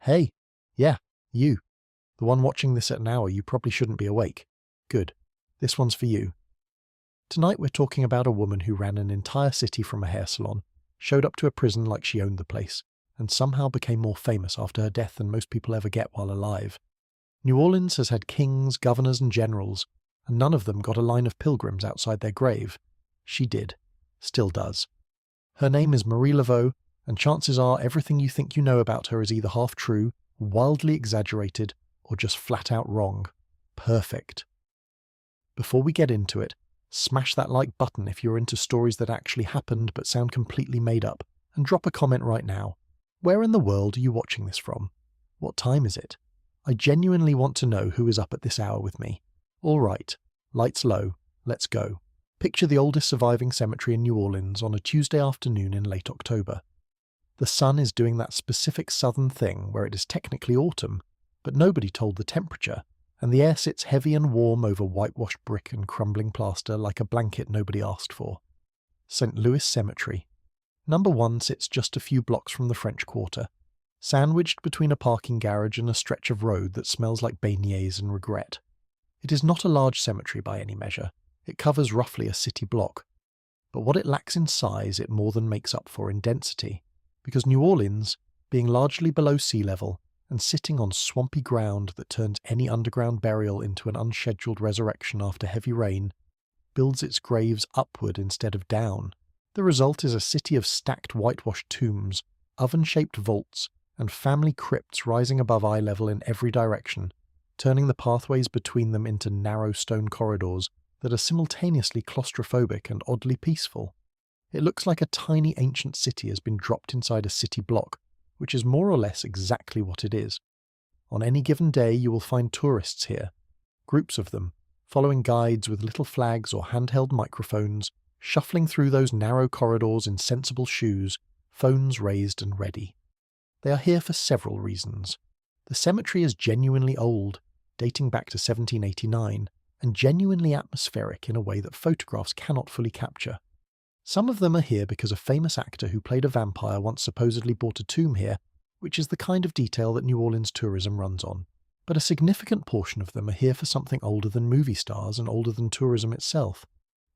Hey, yeah, you. The one watching this at an hour you probably shouldn't be awake. Good. This one's for you. Tonight we're talking about a woman who ran an entire city from a hair salon, showed up to a prison like she owned the place, and somehow became more famous after her death than most people ever get while alive. New Orleans has had kings, governors, and generals, and none of them got a line of pilgrims outside their grave. She did. Still does. Her name is Marie Laveau, and chances are everything you think you know about her is either half true, wildly exaggerated, or just flat out wrong. Perfect. Before we get into it, smash that like button if you're into stories that actually happened but sound completely made up, and drop a comment right now. Where in the world are you watching this from? What time is it? I genuinely want to know who is up at this hour with me. All right, lights low, let's go. Picture the oldest surviving cemetery in New Orleans on a Tuesday afternoon in late October. The sun is doing that specific southern thing where it is technically autumn, but nobody told the temperature, and the air sits heavy and warm over whitewashed brick and crumbling plaster like a blanket nobody asked for. St. Louis Cemetery. Number 1 sits just a few blocks from the French Quarter, sandwiched between a parking garage and a stretch of road that smells like beignets and regret. It is not a large cemetery by any measure. It covers roughly a city block. But what it lacks in size it more than makes up for in density, because New Orleans, being largely below sea level and sitting on swampy ground that turns any underground burial into an unscheduled resurrection after heavy rain, builds its graves upward instead of down. The result is a city of stacked whitewashed tombs, oven-shaped vaults, and family crypts rising above eye level in every direction, turning the pathways between them into narrow stone corridors that are simultaneously claustrophobic and oddly peaceful. It looks like a tiny ancient city has been dropped inside a city block, which is more or less exactly what it is. On any given day you will find tourists here, groups of them, following guides with little flags or handheld microphones, shuffling through those narrow corridors in sensible shoes, phones raised and ready. They are here for several reasons. The cemetery is genuinely old, dating back to 1789, and genuinely atmospheric in a way that photographs cannot fully capture. Some of them are here because a famous actor who played a vampire once supposedly bought a tomb here, which is the kind of detail that New Orleans tourism runs on. But a significant portion of them are here for something older than movie stars and older than tourism itself.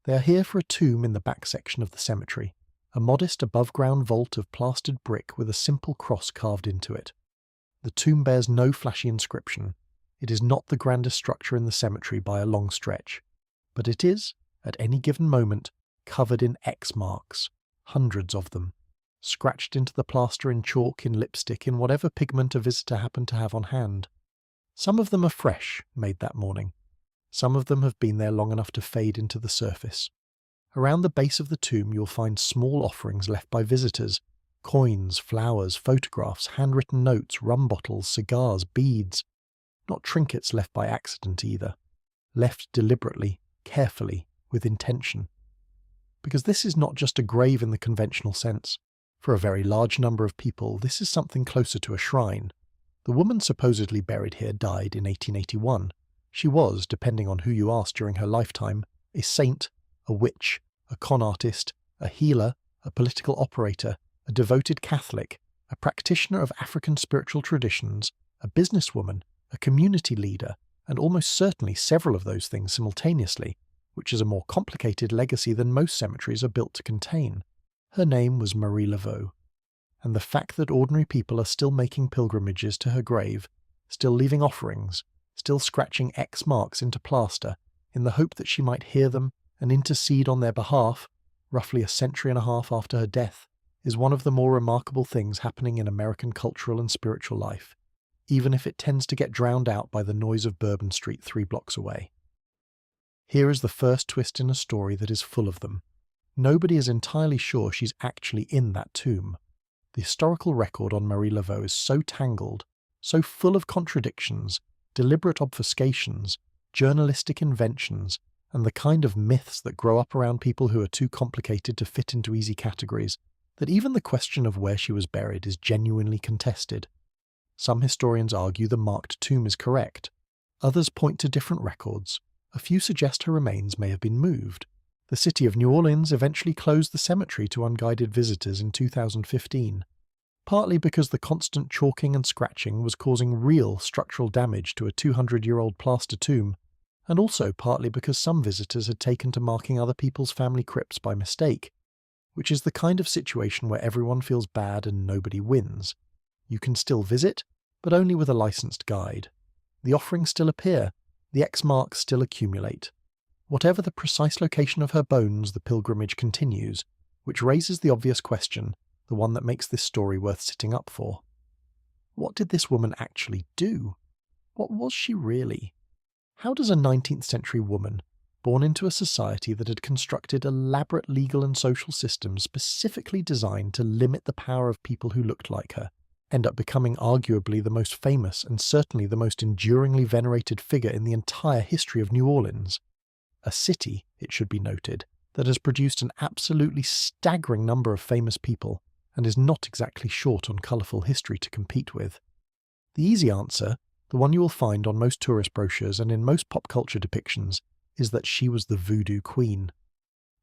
They are here for a tomb in the back section of the cemetery, a modest above-ground vault of plastered brick with a simple cross carved into it. The tomb bears no flashy inscription. It is not the grandest structure in the cemetery by a long stretch, but it is, at any given moment, covered in X marks, hundreds of them, scratched into the plaster in chalk, in lipstick, in whatever pigment a visitor happened to have on hand. Some of them are fresh, made that morning. Some of them have been there long enough to fade into the surface. Around the base of the tomb you'll find small offerings left by visitors, coins, flowers, photographs, handwritten notes, rum bottles, cigars, beads. Not trinkets left by accident either. Left deliberately, carefully, with intention. Because this is not just a grave in the conventional sense. For a very large number of people, this is something closer to a shrine. The woman supposedly buried here died in 1881. She was, depending on who you asked during her lifetime, a saint, a witch, a con artist, a healer, a political operator, a devoted Catholic, a practitioner of African spiritual traditions, a businesswoman, a community leader, and almost certainly several of those things simultaneously, which is a more complicated legacy than most cemeteries are built to contain. Her name was Marie Laveau, and the fact that ordinary people are still making pilgrimages to her grave, still leaving offerings, still scratching X marks into plaster, in the hope that she might hear them and intercede on their behalf, roughly a century and a half after her death, is one of the more remarkable things happening in American cultural and spiritual life, even if it tends to get drowned out by the noise of Bourbon Street 3 blocks away. Here is the first twist in a story that is full of them. Nobody is entirely sure she's actually in that tomb. The historical record on Marie Laveau is so tangled, so full of contradictions, deliberate obfuscations, journalistic inventions, and the kind of myths that grow up around people who are too complicated to fit into easy categories, that even the question of where she was buried is genuinely contested. Some historians argue the marked tomb is correct. Others point to different records. A few suggest her remains may have been moved. The city of New Orleans eventually closed the cemetery to unguided visitors in 2015. partly because the constant chalking and scratching was causing real structural damage to a 200-year-old plaster tomb, and also partly because some visitors had taken to marking other people's family crypts by mistake, which is the kind of situation where everyone feels bad and nobody wins. You can still visit, but only with a licensed guide. The offerings still appear, the X marks still accumulate. Whatever the precise location of her bones, the pilgrimage continues, which raises the obvious question, the one that makes this story worth sitting up for. What did this woman actually do? What was she really? How does a 19th century woman, born into a society that had constructed elaborate legal and social systems specifically designed to limit the power of people who looked like her, end up becoming arguably the most famous and certainly the most enduringly venerated figure in the entire history of New Orleans? A city, it should be noted, that has produced an absolutely staggering number of famous people and is not exactly short on colourful history to compete with. The easy answer, the one you will find on most tourist brochures and in most pop culture depictions, is that she was the Voodoo Queen.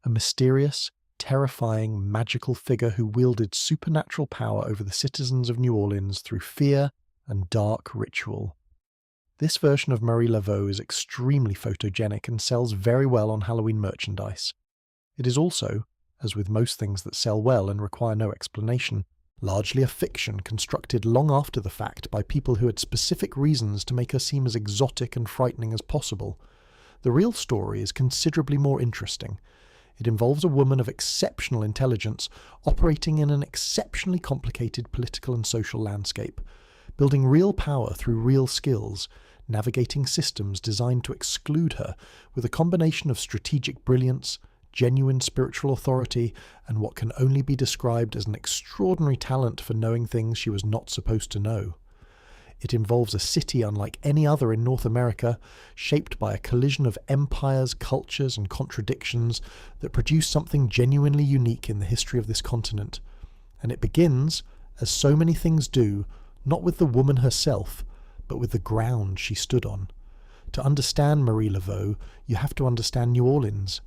A mysterious, terrifying, magical figure who wielded supernatural power over the citizens of New Orleans through fear and dark ritual. This version of Marie Laveau is extremely photogenic and sells very well on Halloween merchandise. It is also, as with most things that sell well and require no explanation, largely a fiction constructed long after the fact by people who had specific reasons to make her seem as exotic and frightening as possible. The real story is considerably more interesting. It involves a woman of exceptional intelligence operating in an exceptionally complicated political and social landscape, building real power through real skills, navigating systems designed to exclude her with a combination of strategic brilliance, genuine spiritual authority, and what can only be described as an extraordinary talent for knowing things she was not supposed to know. It involves a city unlike any other in North America, shaped by a collision of empires, cultures, and contradictions that produce something genuinely unique in the history of this continent. And it begins, as so many things do, not with the woman herself, but with the ground she stood on. To understand Marie Laveau, you have to understand New Orleans.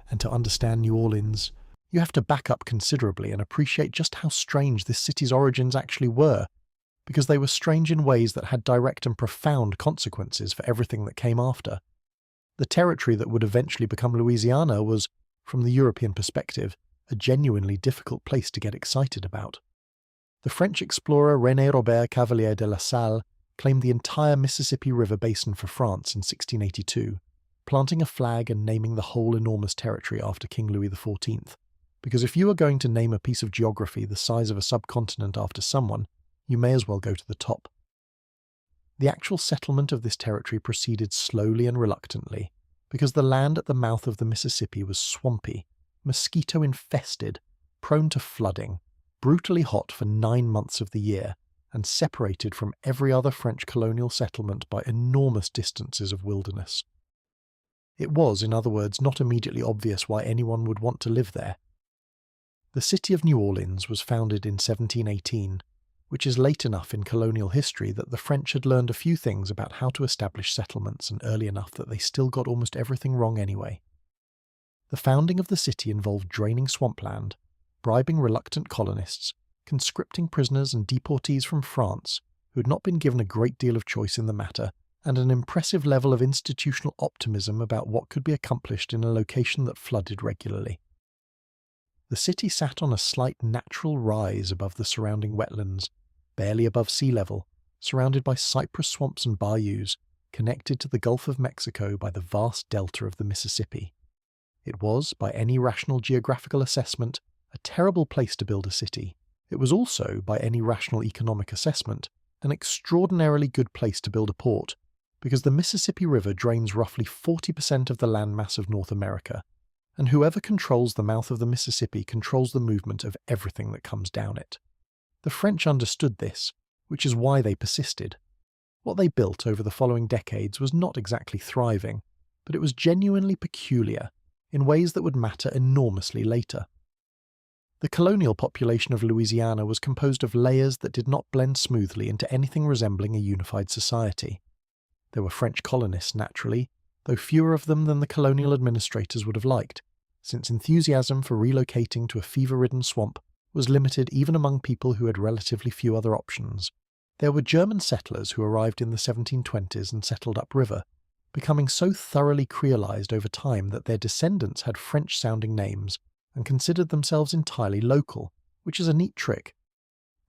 And to understand New Orleans, you have to back up considerably and appreciate just how strange this city's origins actually were, because they were strange in ways that had direct and profound consequences for everything that came after. The territory that would eventually become Louisiana was, from the European perspective, a genuinely difficult place to get excited about. The French explorer René Robert Cavelier de La Salle claimed the entire Mississippi River basin for France in 1682, planting a flag and naming the whole enormous territory after King Louis XIV. Because if you are going to name a piece of geography the size of a subcontinent after someone, you may as well go to the top. The actual settlement of this territory proceeded slowly and reluctantly, because the land at the mouth of the Mississippi was swampy, mosquito-infested, prone to flooding, brutally hot for 9 months of the year, and separated from every other French colonial settlement by enormous distances of wilderness. It was, in other words, not immediately obvious why anyone would want to live there. The city of New Orleans was founded in 1718, which is late enough in colonial history that the French had learned a few things about how to establish settlements and early enough that they still got almost everything wrong anyway. The founding of the city involved draining swampland, bribing reluctant colonists, conscripting prisoners and deportees from France who had not been given a great deal of choice in the matter, and an impressive level of institutional optimism about what could be accomplished in a location that flooded regularly. The city sat on a slight natural rise above the surrounding wetlands, barely above sea level, surrounded by cypress swamps and bayous, connected to the Gulf of Mexico by the vast delta of the Mississippi. It was, by any rational geographical assessment, a terrible place to build a city. It was also, by any rational economic assessment, an extraordinarily good place to build a port, because the Mississippi River drains roughly 40% of the landmass of North America, and whoever controls the mouth of the Mississippi controls the movement of everything that comes down it. The French understood this, which is why they persisted. What they built over the following decades was not exactly thriving, but it was genuinely peculiar, in ways that would matter enormously later. The colonial population of Louisiana was composed of layers that did not blend smoothly into anything resembling a unified society. There were French colonists, naturally, though fewer of them than the colonial administrators would have liked, since enthusiasm for relocating to a fever-ridden swamp was limited even among people who had relatively few other options. There were German settlers who arrived in the 1720s and settled upriver, becoming so thoroughly creolized over time that their descendants had French-sounding names and considered themselves entirely local, which is a neat trick.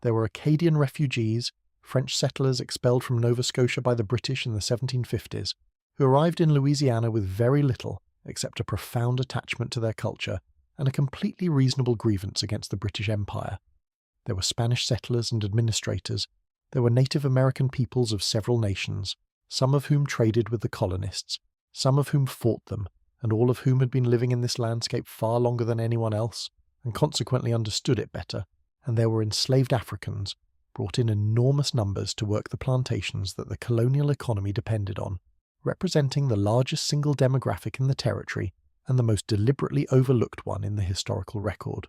There were Acadian refugees, French settlers expelled from Nova Scotia by the British in the 1750s, who arrived in Louisiana with very little except a profound attachment to their culture and a completely reasonable grievance against the British Empire. There were Spanish settlers and administrators. There were Native American peoples of several nations, some of whom traded with the colonists, some of whom fought them, and all of whom had been living in this landscape far longer than anyone else, and consequently understood it better. And there were enslaved Africans, brought in enormous numbers to work the plantations that the colonial economy depended on, representing the largest single demographic in the territory and the most deliberately overlooked one in the historical record.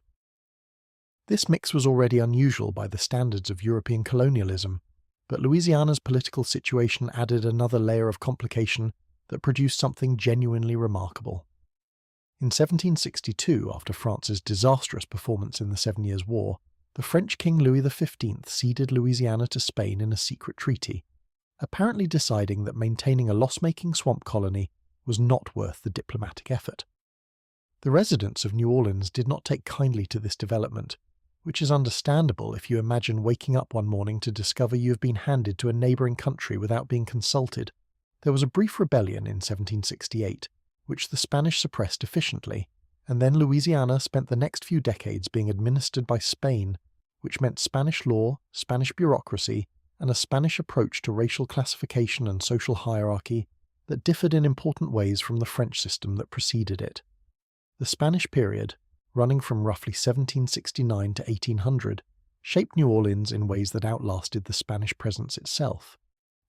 This mix was already unusual by the standards of European colonialism, but Louisiana's political situation added another layer of complication that produced something genuinely remarkable. In 1762, after France's disastrous performance in the 7 Years' War, the French King Louis XV ceded Louisiana to Spain in a secret treaty, apparently deciding that maintaining a loss-making swamp colony was not worth the diplomatic effort. The residents of New Orleans did not take kindly to this development, which is understandable if you imagine waking up one morning to discover you have been handed to a neighbouring country without being consulted. There was a brief rebellion in 1768, which the Spanish suppressed efficiently, and then Louisiana spent the next few decades being administered by Spain, which meant Spanish law, Spanish bureaucracy, and a Spanish approach to racial classification and social hierarchy that differed in important ways from the French system that preceded it. The Spanish period, running from roughly 1769 to 1800, shaped New Orleans in ways that outlasted the Spanish presence itself.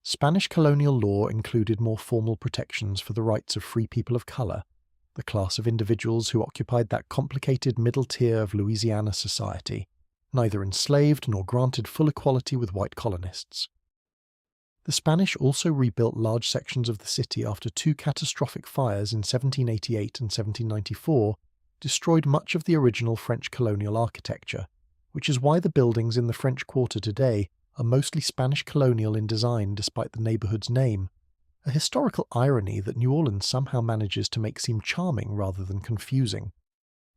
Spanish colonial law included more formal protections for the rights of free people of color, the class of individuals who occupied that complicated middle tier of Louisiana society, neither enslaved nor granted full equality with white colonists. The Spanish also rebuilt large sections of the city after two catastrophic fires in 1788 and 1794 destroyed much of the original French colonial architecture, which is why the buildings in the French Quarter today are mostly Spanish colonial in design despite the neighbourhood's name, a historical irony that New Orleans somehow manages to make seem charming rather than confusing.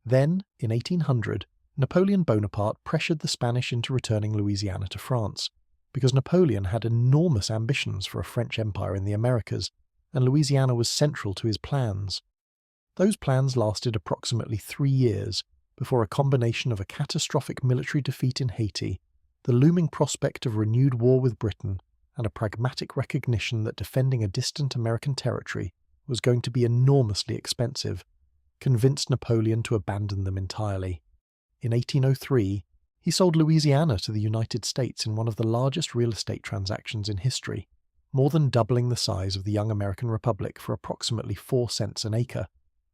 Then, in 1800, Napoleon Bonaparte pressured the Spanish into returning Louisiana to France, because Napoleon had enormous ambitions for a French empire in the Americas, and Louisiana was central to his plans. Those plans lasted approximately 3 years before a combination of a catastrophic military defeat in Haiti, the looming prospect of renewed war with Britain, and a pragmatic recognition that defending a distant American territory was going to be enormously expensive, convinced Napoleon to abandon them entirely. In 1803, he sold Louisiana to the United States in one of the largest real estate transactions in history, more than doubling the size of the young American Republic for approximately 4 cents an acre,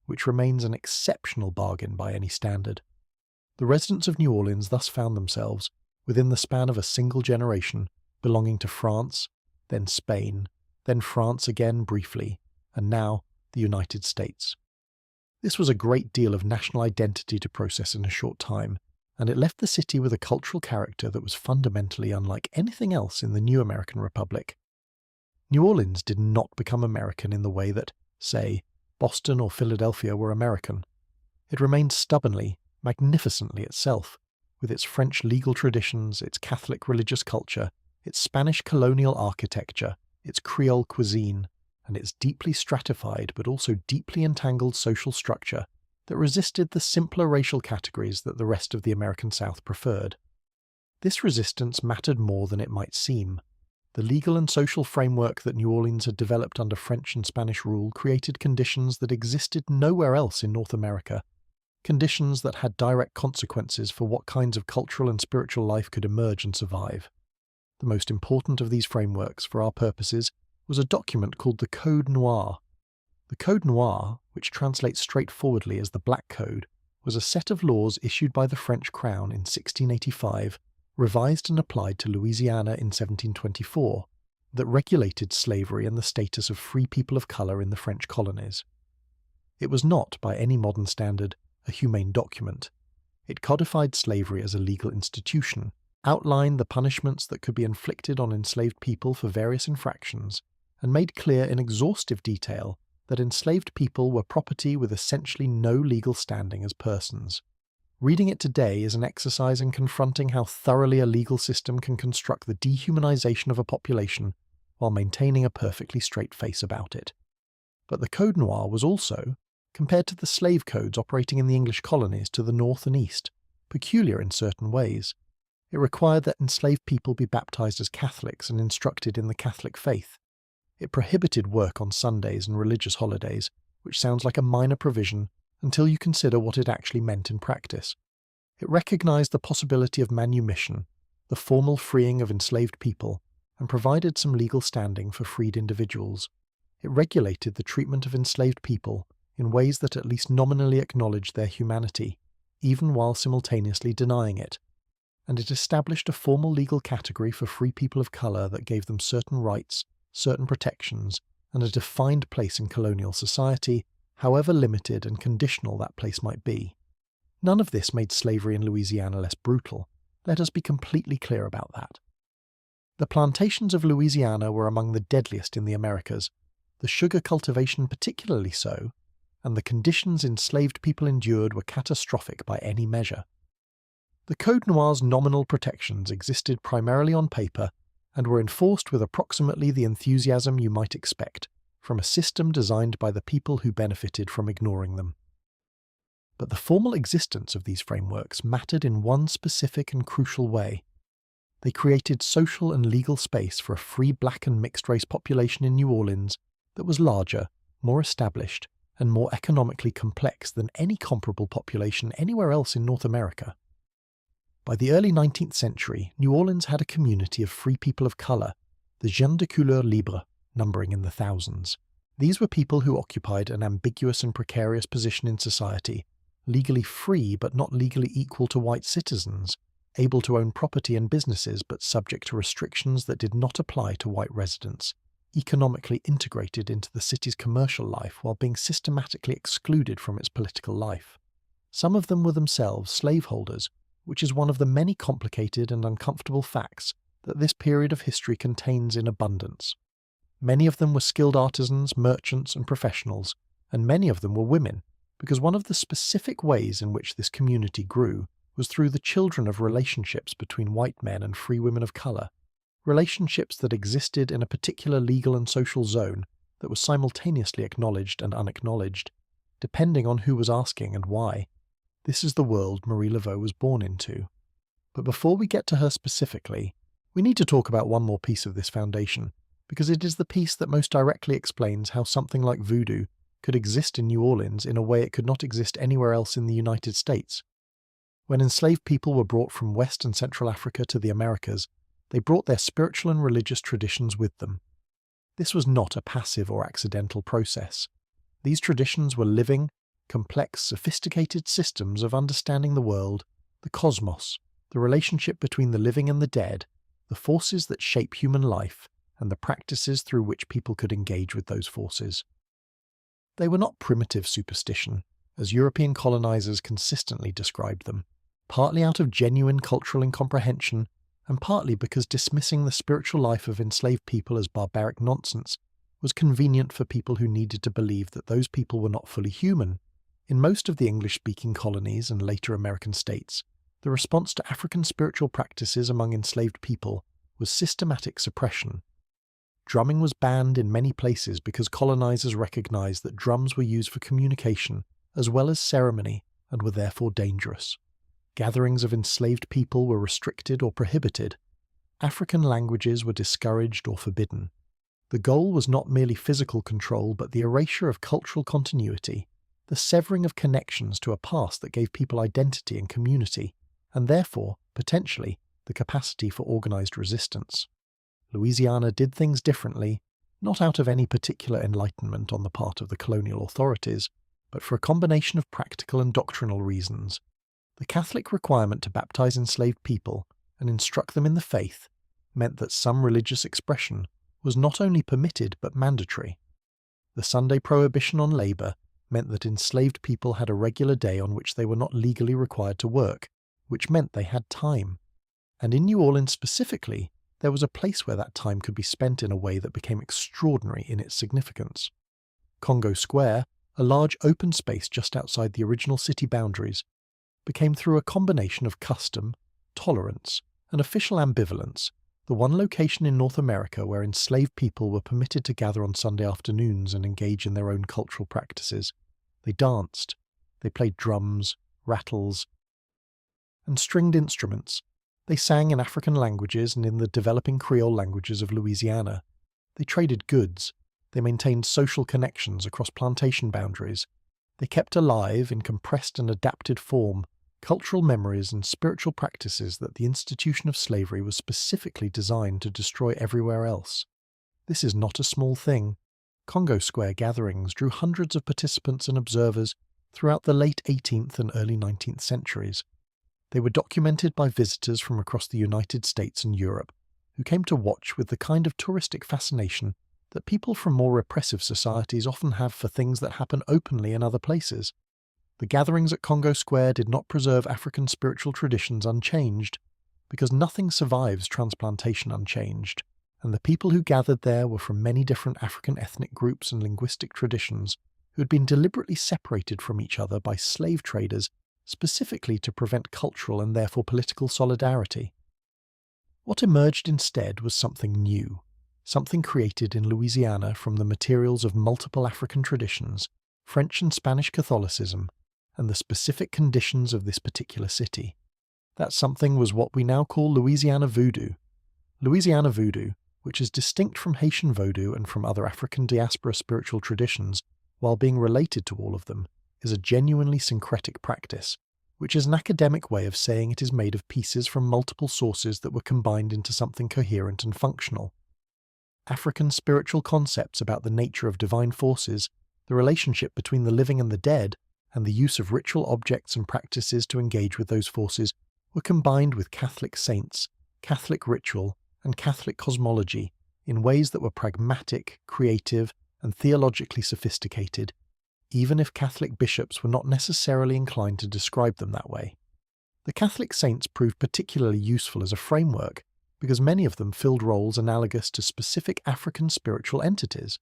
which remains an exceptional bargain by any standard. The residents of New Orleans thus found themselves, within the span of a single generation, belonging to France, then Spain, then France again briefly, and now the United States. This was a great deal of national identity to process in a short time, and it left the city with a cultural character that was fundamentally unlike anything else in the new American Republic. New Orleans did not become American in the way that, say, Boston or Philadelphia were American. It remained stubbornly, magnificently itself, with its French legal traditions, its Catholic religious culture, its Spanish colonial architecture, its Creole cuisine, and its deeply stratified but also deeply entangled social structure that resisted the simpler racial categories that the rest of the American South preferred. This resistance mattered more than it might seem. The legal and social framework that New Orleans had developed under French and Spanish rule created conditions that existed nowhere else in North America, conditions that had direct consequences for what kinds of cultural and spiritual life could emerge and survive. The most important of these frameworks, for our purposes, was a document called the Code Noir. The Code Noir, which translates straightforwardly as the Black Code, was a set of laws issued by the French Crown in 1685, revised and applied to Louisiana in 1724, that regulated slavery and the status of free people of colour in the French colonies. It was not, by any modern standard, a humane document. It codified slavery as a legal institution, outlined the punishments that could be inflicted on enslaved people for various infractions, and made clear in exhaustive detail that enslaved people were property with essentially no legal standing as persons. Reading it today is an exercise in confronting how thoroughly a legal system can construct the dehumanization of a population while maintaining a perfectly straight face about it. But the Code Noir was also, compared to the slave codes operating in the English colonies to the north and east, peculiar in certain ways. It required that enslaved people be baptized as Catholics and instructed in the Catholic faith. It prohibited work on Sundays and religious holidays, which sounds like a minor provision until you consider what it actually meant in practice. It recognized the possibility of manumission, the formal freeing of enslaved people, and provided some legal standing for freed individuals. It regulated the treatment of enslaved people in ways that at least nominally acknowledged their humanity, even while simultaneously denying it. And it established a formal legal category for free people of color that gave them certain rights, certain protections, and a defined place in colonial society, however limited and conditional that place might be. None of this made slavery in Louisiana less brutal. Let us be completely clear about that. The plantations of Louisiana were among the deadliest in the Americas, the sugar cultivation particularly so, and the conditions enslaved people endured were catastrophic by any measure. The Code Noir's nominal protections existed primarily on paper and were enforced with approximately the enthusiasm you might expect from a system designed by the people who benefited from ignoring them. But the formal existence of these frameworks mattered in one specific and crucial way. They created social and legal space for a free black and mixed-race population in New Orleans that was larger, more established, and more economically complex than any comparable population anywhere else in North America. By the early 19th century, New Orleans had a community of free people of color, the gens de couleur libre, numbering in the thousands. These were people who occupied an ambiguous and precarious position in society, legally free but not legally equal to white citizens, able to own property and businesses but subject to restrictions that did not apply to white residents, economically integrated into the city's commercial life while being systematically excluded from its political life. Some of them were themselves slaveholders, which is one of the many complicated and uncomfortable facts that this period of history contains in abundance. Many of them were skilled artisans, merchants, and professionals, and many of them were women, because one of the specific ways in which this community grew was through the children of relationships between white men and free women of color, relationships that existed in a particular legal and social zone that was simultaneously acknowledged and unacknowledged, depending on who was asking and why. This is the world Marie Laveau was born into. But before we get to her specifically, we need to talk about one more piece of this foundation, because it is the piece that most directly explains how something like voodoo could exist in New Orleans in a way it could not exist anywhere else in the United States. When enslaved people were brought from West and Central Africa to the Americas, they brought their spiritual and religious traditions with them. This was not a passive or accidental process. These traditions were living, complex, sophisticated systems of understanding the world, the cosmos, the relationship between the living and the dead, the forces that shape human life, and the practices through which people could engage with those forces. They were not primitive superstition, as European colonizers consistently described them, partly out of genuine cultural incomprehension, and partly because dismissing the spiritual life of enslaved people as barbaric nonsense was convenient for people who needed to believe that those people were not fully human. In most of the English-speaking colonies and later American states, the response to African spiritual practices among enslaved people was systematic suppression. Drumming was banned in many places because colonizers recognized that drums were used for communication as well as ceremony and were therefore dangerous. Gatherings of enslaved people were restricted or prohibited. African languages were discouraged or forbidden. The goal was not merely physical control but the erasure of cultural continuity, the severing of connections to a past that gave people identity and community, and therefore, potentially, the capacity for organized resistance. Louisiana did things differently, not out of any particular enlightenment on the part of the colonial authorities, but for a combination of practical and doctrinal reasons. The Catholic requirement to baptize enslaved people and instruct them in the faith meant that some religious expression was not only permitted but mandatory. The Sunday prohibition on labor meant that enslaved people had a regular day on which they were not legally required to work, which meant they had time. And in New Orleans specifically, there was a place where that time could be spent in a way that became extraordinary in its significance. Congo Square, a large open space just outside the original city boundaries, became through a combination of custom, tolerance, and official ambivalence, the one location in North America where enslaved people were permitted to gather on Sunday afternoons and engage in their own cultural practices. They danced, they played drums, rattles, and stringed instruments. They sang in African languages and in the developing Creole languages of Louisiana. They traded goods. They maintained social connections across plantation boundaries. They kept alive, in compressed and adapted form, cultural memories and spiritual practices that the institution of slavery was specifically designed to destroy everywhere else. This is not a small thing. Congo Square gatherings drew hundreds of participants and observers throughout the late 18th and early 19th centuries. They were documented by visitors from across the United States and Europe, who came to watch with the kind of touristic fascination that people from more repressive societies often have for things that happen openly in other places. The gatherings at Congo Square did not preserve African spiritual traditions unchanged, because nothing survives transplantation unchanged, and the people who gathered there were from many different African ethnic groups and linguistic traditions who had been deliberately separated from each other by slave traders specifically to prevent cultural and therefore political solidarity. What emerged instead was something new, something created in Louisiana from the materials of multiple African traditions, French and Spanish Catholicism, and the specific conditions of this particular city. That something was what we now call Louisiana Voodoo. Louisiana Voodoo, which is distinct from Haitian Vodou and from other African diaspora spiritual traditions, while being related to all of them, is a genuinely syncretic practice, which is an academic way of saying it is made of pieces from multiple sources that were combined into something coherent and functional. African spiritual concepts about the nature of divine forces, the relationship between the living and the dead, and the use of ritual objects and practices to engage with those forces were combined with Catholic saints, Catholic ritual, and Catholic cosmology in ways that were pragmatic, creative, and theologically sophisticated, even if Catholic bishops were not necessarily inclined to describe them that way. The Catholic saints proved particularly useful as a framework because many of them filled roles analogous to specific African spiritual entities.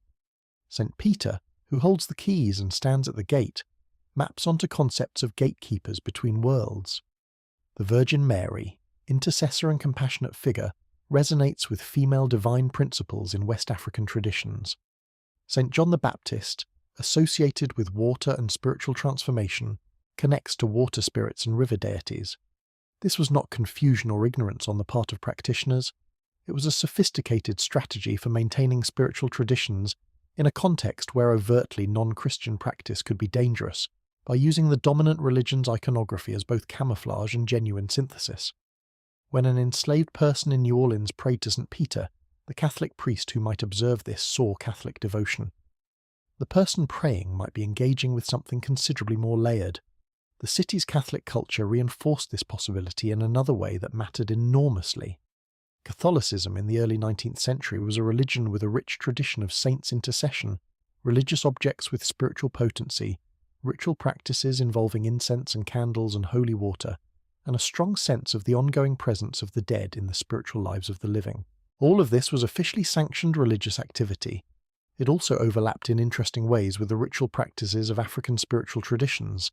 St. Peter, who holds the keys and stands at the gate, maps onto concepts of gatekeepers between worlds. The Virgin Mary, intercessor and compassionate figure, resonates with female divine principles in West African traditions. St. John the Baptist, associated with water and spiritual transformation, connects to water spirits and river deities. This was not confusion or ignorance on the part of practitioners. It was a sophisticated strategy for maintaining spiritual traditions in a context where overtly non-Christian practice could be dangerous, by using the dominant religion's iconography as both camouflage and genuine synthesis. When an enslaved person in New Orleans prayed to St. Peter, the Catholic priest who might observe this saw Catholic devotion. The person praying might be engaging with something considerably more layered. The city's Catholic culture reinforced this possibility in another way that mattered enormously. Catholicism in the early 19th century was a religion with a rich tradition of saints' intercession, religious objects with spiritual potency, ritual practices involving incense and candles and holy water, and a strong sense of the ongoing presence of the dead in the spiritual lives of the living. All of this was officially sanctioned religious activity. It also overlapped in interesting ways with the ritual practices of African spiritual traditions.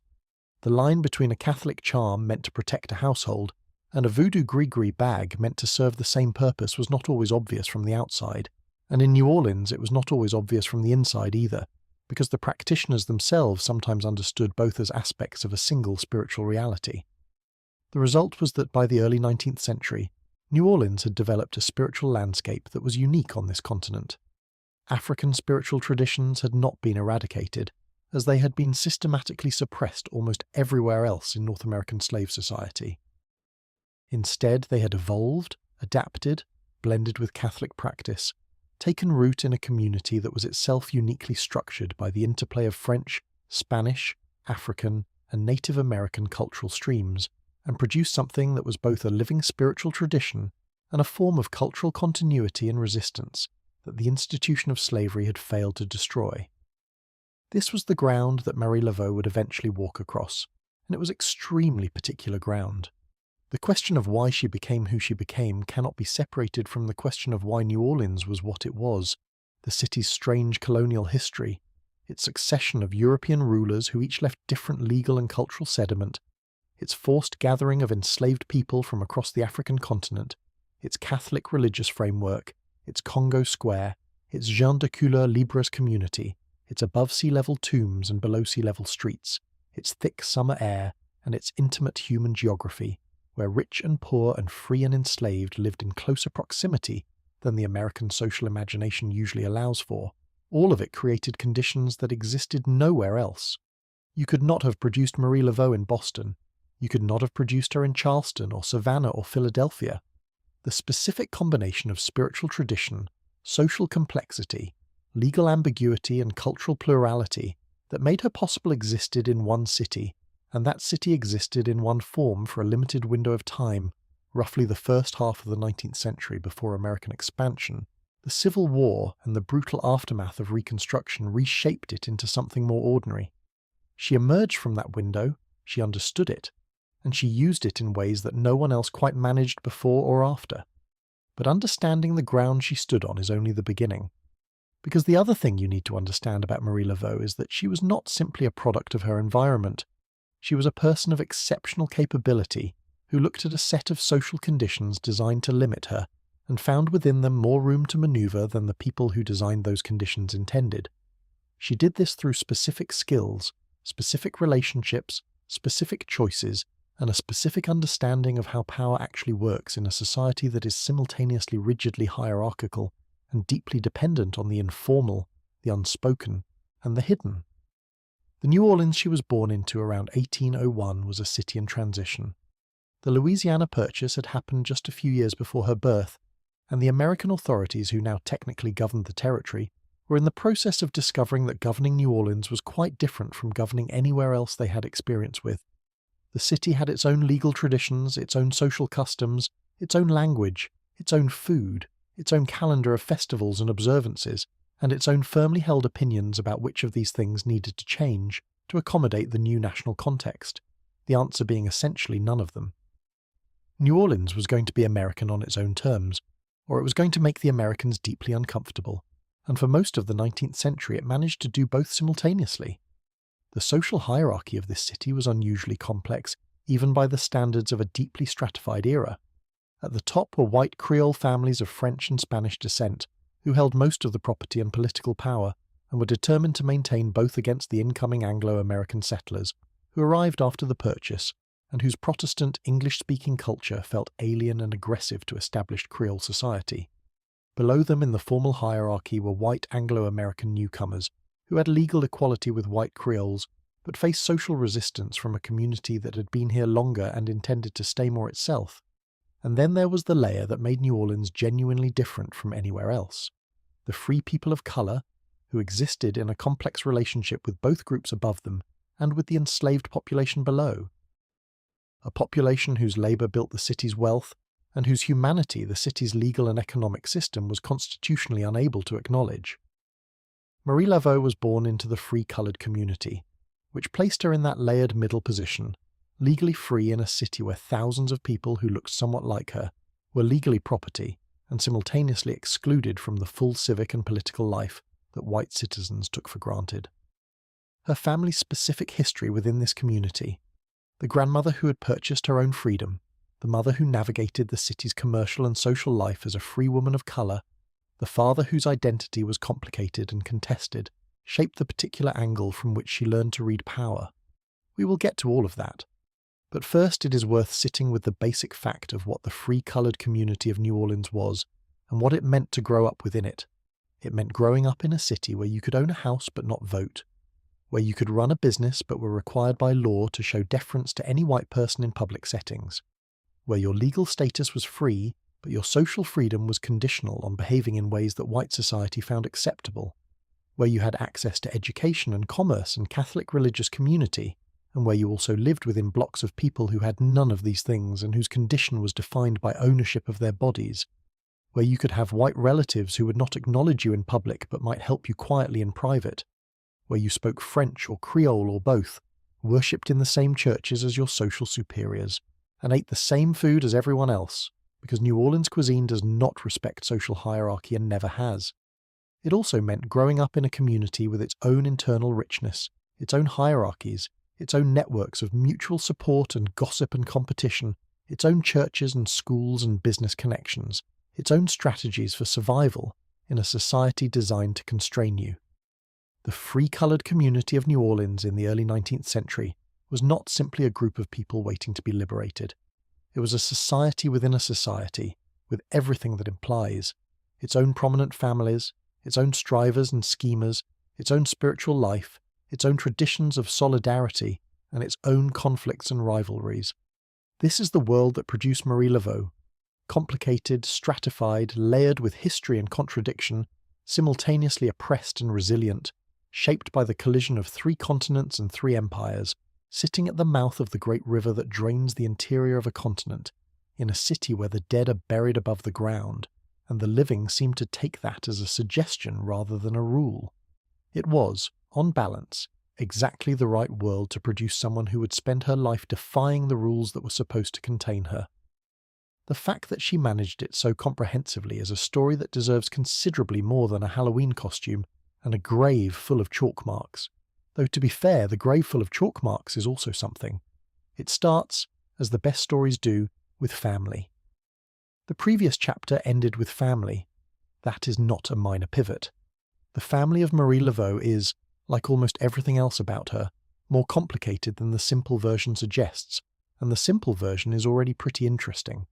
The line between a Catholic charm meant to protect a household and a voodoo gris-gris bag meant to serve the same purpose was not always obvious from the outside, and in New Orleans it was not always obvious from the inside either, because the practitioners themselves sometimes understood both as aspects of a single spiritual reality. The result was that by the early 19th century, New Orleans had developed a spiritual landscape that was unique on this continent. African spiritual traditions had not been eradicated, as they had been systematically suppressed almost everywhere else in North American slave society. Instead, they had evolved, adapted, blended with Catholic practice, taken root in a community that was itself uniquely structured by the interplay of French, Spanish, African, and Native American cultural streams, and produced something that was both a living spiritual tradition and a form of cultural continuity and resistance that the institution of slavery had failed to destroy. This was the ground that Marie Laveau would eventually walk across, and it was extremely particular ground. The question of why she became who she became cannot be separated from the question of why New Orleans was what it was, the city's strange colonial history, its succession of European rulers who each left different legal and cultural sediment, its forced gathering of enslaved people from across the African continent, its Catholic religious framework, its Congo Square, its gens de couleur libres community, its above-sea-level tombs and below-sea-level streets, its thick summer air, and its intimate human geography, where rich and poor and free and enslaved lived in closer proximity than the American social imagination usually allows for. All of it created conditions that existed nowhere else. You could not have produced Marie Laveau in Boston. You could not have produced her in Charleston or Savannah or Philadelphia. The specific combination of spiritual tradition, social complexity, legal ambiguity and cultural plurality that made her possible existed in one city, and that city existed in one form for a limited window of time, roughly the first half of the 19th century before American expansion. The Civil War and the brutal aftermath of Reconstruction reshaped it into something more ordinary. She emerged from that window, she understood it, and she used it in ways that no one else quite managed before or after. But understanding the ground she stood on is only the beginning. Because the other thing you need to understand about Marie Laveau is that she was not simply a product of her environment. She was a person of exceptional capability who looked at a set of social conditions designed to limit her and found within them more room to maneuver than the people who designed those conditions intended. She did this through specific skills, specific relationships, specific choices, and a specific understanding of how power actually works in a society that is simultaneously rigidly hierarchical and deeply dependent on the informal, the unspoken, and the hidden. The New Orleans she was born into around 1801 was a city in transition. The Louisiana Purchase had happened just a few years before her birth, and the American authorities who now technically governed the territory were in the process of discovering that governing New Orleans was quite different from governing anywhere else they had experience with. The city had its own legal traditions, its own social customs, its own language, its own food, its own calendar of festivals and observances, and its own firmly held opinions about which of these things needed to change to accommodate the new national context, the answer being essentially none of them. New Orleans was going to be American on its own terms, or it was going to make the Americans deeply uncomfortable, and for most of the 19th century it managed to do both simultaneously. The social hierarchy of this city was unusually complex, even by the standards of a deeply stratified era. At the top were white Creole families of French and Spanish descent, who held most of the property and political power, and were determined to maintain both against the incoming Anglo-American settlers, who arrived after the purchase, and whose Protestant English-speaking culture felt alien and aggressive to established Creole society. Below them in the formal hierarchy were white Anglo-American newcomers, who had legal equality with white Creoles, but faced social resistance from a community that had been here longer and intended to stay more itself. And then there was the layer that made New Orleans genuinely different from anywhere else. The free people of colour, who existed in a complex relationship with both groups above them and with the enslaved population below. A population whose labour built the city's wealth, and whose humanity the city's legal and economic system was constitutionally unable to acknowledge. Marie Laveau was born into the free-coloured community, which placed her in that layered middle position, legally free in a city where thousands of people who looked somewhat like her were legally property and simultaneously excluded from the full civic and political life that white citizens took for granted. Her family's specific history within this community, the grandmother who had purchased her own freedom, the mother who navigated the city's commercial and social life as a free woman of colour, the father whose identity was complicated and contested, shaped the particular angle from which she learned to read power. We will get to all of that. But first it is worth sitting with the basic fact of what the free-coloured community of New Orleans was, and what it meant to grow up within it. It meant growing up in a city where you could own a house but not vote, where you could run a business but were required by law to show deference to any white person in public settings, where your legal status was free but your social freedom was conditional on behaving in ways that white society found acceptable, where you had access to education and commerce and Catholic religious community, and where you also lived within blocks of people who had none of these things and whose condition was defined by ownership of their bodies, where you could have white relatives who would not acknowledge you in public but might help you quietly in private, where you spoke French or Creole or both, worshipped in the same churches as your social superiors, and ate the same food as everyone else, because New Orleans cuisine does not respect social hierarchy and never has. It also meant growing up in a community with its own internal richness, its own hierarchies, its own networks of mutual support and gossip and competition, its own churches and schools and business connections, its own strategies for survival in a society designed to constrain you. The free-coloured community of New Orleans in the early 19th century was not simply a group of people waiting to be liberated. It was a society within a society, with everything that implies, its own prominent families, its own strivers and schemers, its own spiritual life, its own traditions of solidarity, and its own conflicts and rivalries. This is the world that produced Marie Laveau, complicated, stratified, layered with history and contradiction, simultaneously oppressed and resilient, shaped by the collision of 3 continents and 3 empires, sitting at the mouth of the great river that drains the interior of a continent, in a city where the dead are buried above the ground, and the living seem to take that as a suggestion rather than a rule. It was, on balance, exactly the right world to produce someone who would spend her life defying the rules that were supposed to contain her. The fact that she managed it so comprehensively is a story that deserves considerably more than a Halloween costume and a grave full of chalk marks. Though to be fair, the grave full of chalk marks is also something. It starts, as the best stories do, with family. The previous chapter ended with family. That is not a minor pivot. The family of Marie Laveau is, like almost everything else about her, more complicated than the simple version suggests, and the simple version is already pretty interesting.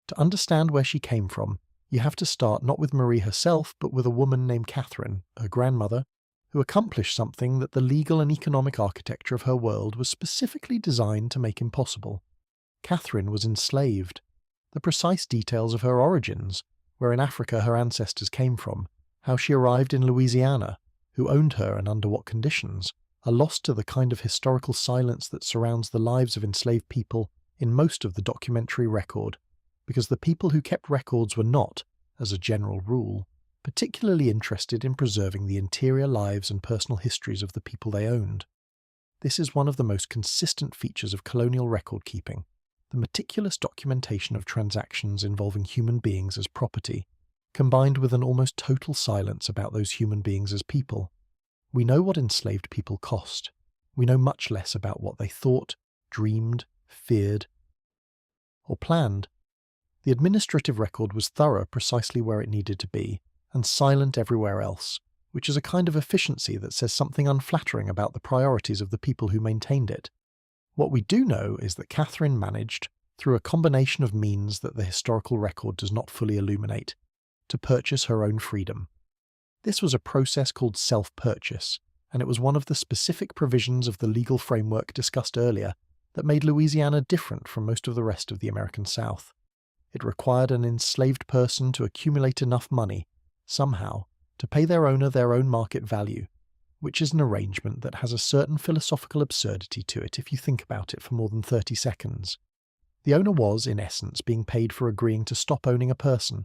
To understand where she came from, you have to start not with Marie herself, but with a woman named Catherine, her grandmother, who accomplished something that the legal and economic architecture of her world was specifically designed to make impossible. Catherine was enslaved. The precise details of her origins, where in Africa her ancestors came from, how she arrived in Louisiana, who owned her and under what conditions, are lost to the kind of historical silence that surrounds the lives of enslaved people in most of the documentary record, because the people who kept records were not, as a general rule, particularly interested in preserving the interior lives and personal histories of the people they owned. This is one of the most consistent features of colonial record-keeping, the meticulous documentation of transactions involving human beings as property, combined with an almost total silence about those human beings as people. We know what enslaved people cost. We know much less about what they thought, dreamed, feared, or planned. The administrative record was thorough precisely where it needed to be, and silent everywhere else, which is a kind of efficiency that says something unflattering about the priorities of the people who maintained it. What we do know is that Catherine managed, through a combination of means that the historical record does not fully illuminate, to purchase her own freedom. This was a process called self-purchase, and it was one of the specific provisions of the legal framework discussed earlier that made Louisiana different from most of the rest of the American South. It required an enslaved person to accumulate enough money, somehow, to pay their owner their own market value, which is an arrangement that has a certain philosophical absurdity to it if you think about it for more than 30 seconds. The owner was, in essence, being paid for agreeing to stop owning a person.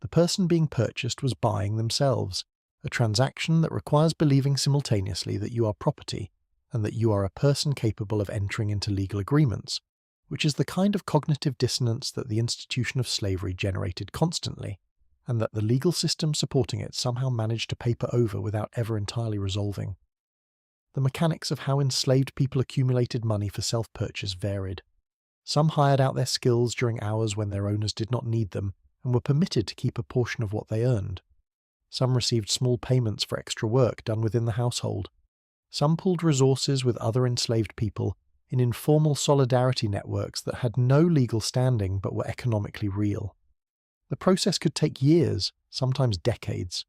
The person being purchased was buying themselves, a transaction that requires believing simultaneously that you are property and that you are a person capable of entering into legal agreements, which is the kind of cognitive dissonance that the institution of slavery generated constantly, and that the legal system supporting it somehow managed to paper over without ever entirely resolving. The mechanics of how enslaved people accumulated money for self-purchase varied. Some hired out their skills during hours when their owners did not need them and were permitted to keep a portion of what they earned. Some received small payments for extra work done within the household. Some pooled resources with other enslaved people in informal solidarity networks that had no legal standing but were economically real. The process could take years, sometimes decades.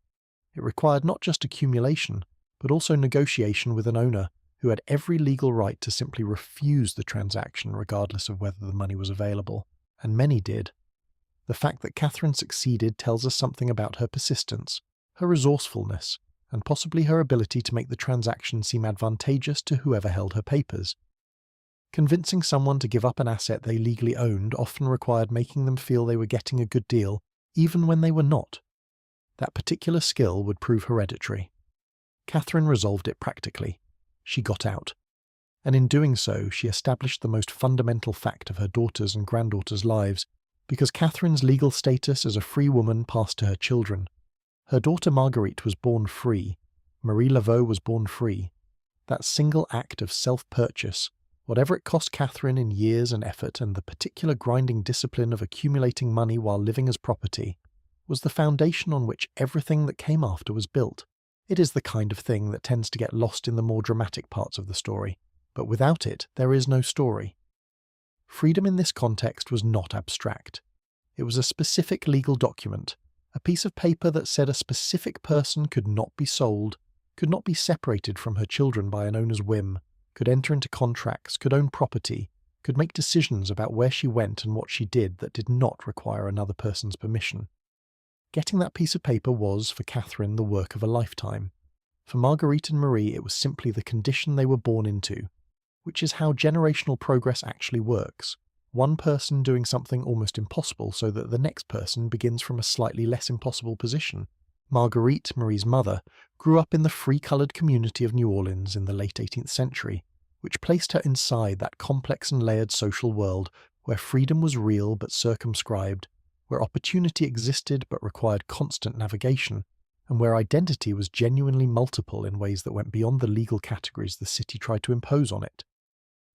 It required not just accumulation, but also negotiation with an owner who had every legal right to simply refuse the transaction regardless of whether the money was available, and many did. The fact that Catherine succeeded tells us something about her persistence, her resourcefulness, and possibly her ability to make the transaction seem advantageous to whoever held her papers. Convincing someone to give up an asset they legally owned often required making them feel they were getting a good deal, even when they were not. That particular skill would prove hereditary. Catherine resolved it practically. She got out. And in doing so, she established the most fundamental fact of her daughters' and granddaughters' lives, because Catherine's legal status as a free woman passed to her children. Her daughter Marguerite was born free. Marie Laveau was born free. That single act of self-purchase, whatever it cost Catherine in years and effort and the particular grinding discipline of accumulating money while living as property, was the foundation on which everything that came after was built. It is the kind of thing that tends to get lost in the more dramatic parts of the story, but without it, there is no story. Freedom in this context was not abstract. It was a specific legal document, a piece of paper that said a specific person could not be sold, could not be separated from her children by an owner's whim, could enter into contracts, could own property, could make decisions about where she went and what she did that did not require another person's permission. Getting that piece of paper was, for Catherine, the work of a lifetime. For Marguerite and Marie, it was simply the condition they were born into, which is how generational progress actually works. One person doing something almost impossible so that the next person begins from a slightly less impossible position. Marguerite, Marie's mother, grew up in the free-coloured community of New Orleans in the late 18th century, which placed her inside that complex and layered social world where freedom was real but circumscribed, where opportunity existed but required constant navigation, and where identity was genuinely multiple in ways that went beyond the legal categories the city tried to impose on it.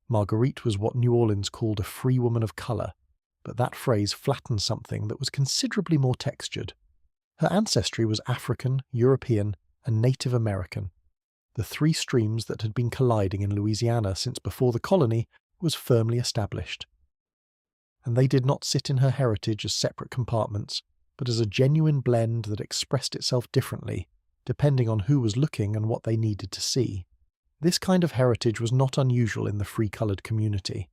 Marguerite was what New Orleans called a free woman of colour, but that phrase flattened something that was considerably more textured. Her ancestry was African, European, and Native American. The three streams that had been colliding in Louisiana since before the colony was firmly established. And they did not sit in her heritage as separate compartments, but as a genuine blend that expressed itself differently, depending on who was looking and what they needed to see. This kind of heritage was not unusual in the free-coloured community.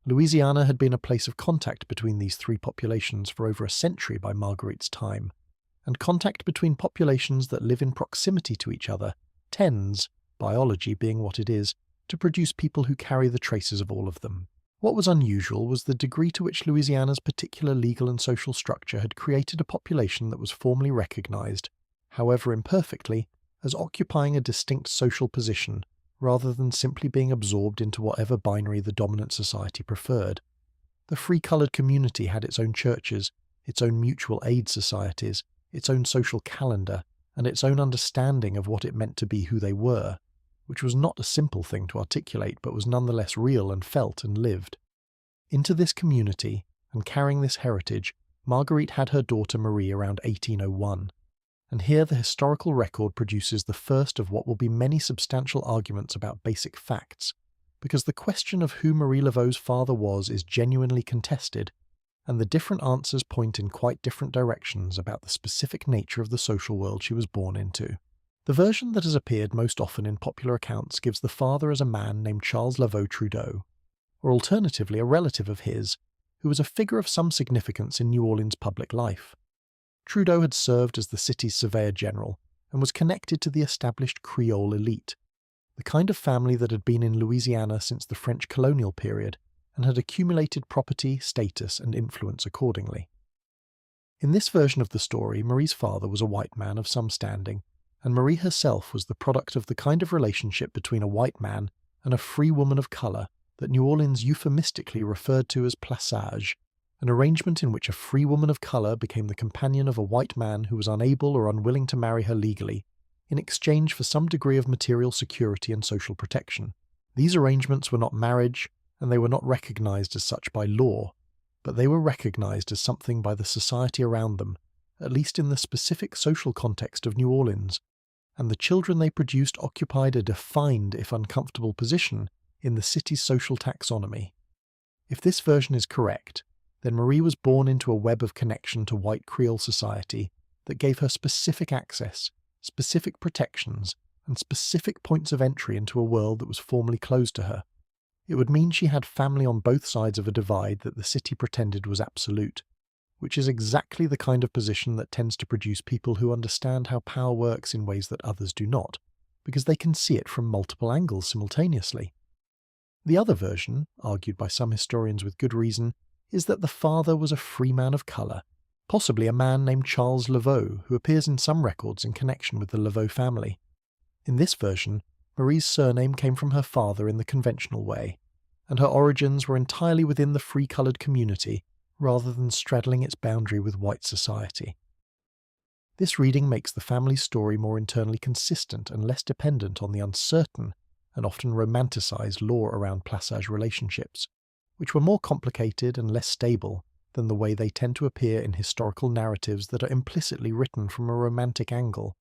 Louisiana had been a place of contact between these three populations for over a century by Marguerite's time, and contact between populations that live in proximity to each other tends, biology being what it is, to produce people who carry the traces of all of them. What was unusual was the degree to which Louisiana's particular legal and social structure had created a population that was formally recognised, however imperfectly, as occupying a distinct social position, rather than simply being absorbed into whatever binary the dominant society preferred. The free-coloured community had its own churches, its own mutual aid societies, its own social calendar, and its own understanding of what it meant to be who they were, which was not a simple thing to articulate but was nonetheless real and felt and lived. Into this community, and carrying this heritage, Marguerite had her daughter Marie around 1801. And here the historical record produces the first of what will be many substantial arguments about basic facts, because the question of who Marie Laveau's father was is genuinely contested, and the different answers point in quite different directions about the specific nature of the social world she was born into. The version that has appeared most often in popular accounts gives the father as a man named Charles Laveau Trudeau, or alternatively a relative of his, who was a figure of some significance in New Orleans public life. Trudeau had served as the city's surveyor general and was connected to the established Creole elite, the kind of family that had been in Louisiana since the French colonial period and had accumulated property, status, and influence accordingly. In this version of the story, Marie's father was a white man of some standing, and Marie herself was the product of the kind of relationship between a white man and a free woman of colour that New Orleans euphemistically referred to as plaçage, an arrangement in which a free woman of colour became the companion of a white man who was unable or unwilling to marry her legally, in exchange for some degree of material security and social protection. These arrangements were not marriage, and they were not recognised as such by law, but they were recognised as something by the society around them, at least in the specific social context of New Orleans, and the children they produced occupied a defined, if uncomfortable, position in the city's social taxonomy. If this version is correct, then Marie was born into a web of connection to white Creole society that gave her specific access, specific protections, and specific points of entry into a world that was formally closed to her. It would mean she had family on both sides of a divide that the city pretended was absolute, which is exactly the kind of position that tends to produce people who understand how power works in ways that others do not, because they can see it from multiple angles simultaneously. The other version, argued by some historians with good reason, is that the father was a free man of colour, possibly a man named Charles Laveau, who appears in some records in connection with the Laveau family. In this version, Marie's surname came from her father in the conventional way, and her origins were entirely within the free-coloured community rather than straddling its boundary with white society. This reading makes the family's story more internally consistent and less dependent on the uncertain and often romanticised lore around plissage relationships, which were more complicated and less stable than the way they tend to appear in historical narratives that are implicitly written from a romantic angle.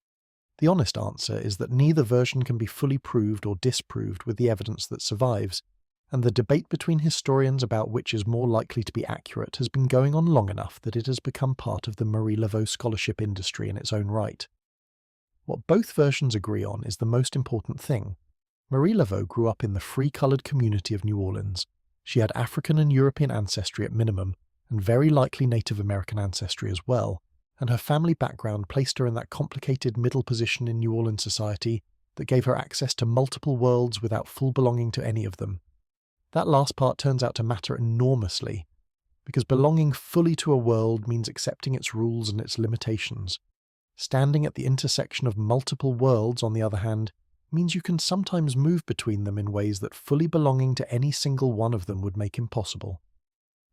The honest answer is that neither version can be fully proved or disproved with the evidence that survives, and the debate between historians about which is more likely to be accurate has been going on long enough that it has become part of the Marie Laveau scholarship industry in its own right. What both versions agree on is the most important thing. Marie Laveau grew up in the free-coloured community of New Orleans. She had African and European ancestry at minimum, and very likely Native American ancestry as well, and her family background placed her in that complicated middle position in New Orleans society that gave her access to multiple worlds without full belonging to any of them. That last part turns out to matter enormously, because belonging fully to a world means accepting its rules and its limitations. Standing at the intersection of multiple worlds, on the other hand, means you can sometimes move between them in ways that fully belonging to any single one of them would make impossible.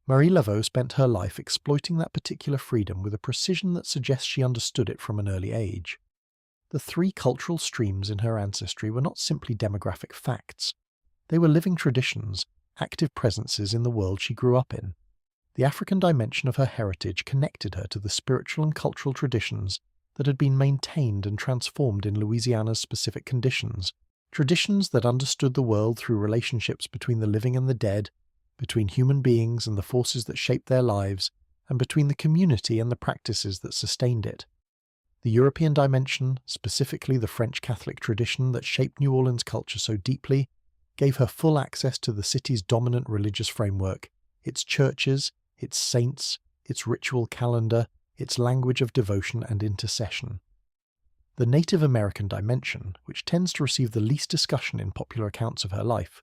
Marie Laveau spent her life exploiting that particular freedom with a precision that suggests she understood it from an early age. The three cultural streams in her ancestry were not simply demographic facts. They were living traditions, active presences in the world she grew up in. The African dimension of her heritage connected her to the spiritual and cultural traditions that had been maintained and transformed in Louisiana's specific conditions, traditions that understood the world through relationships between the living and the dead, between human beings and the forces that shaped their lives, and between the community and the practices that sustained it. The European dimension, specifically the French Catholic tradition that shaped New Orleans culture so deeply, gave her full access to the city's dominant religious framework, its churches, its saints, its ritual calendar, its language of devotion and intercession. The Native American dimension, which tends to receive the least discussion in popular accounts of her life,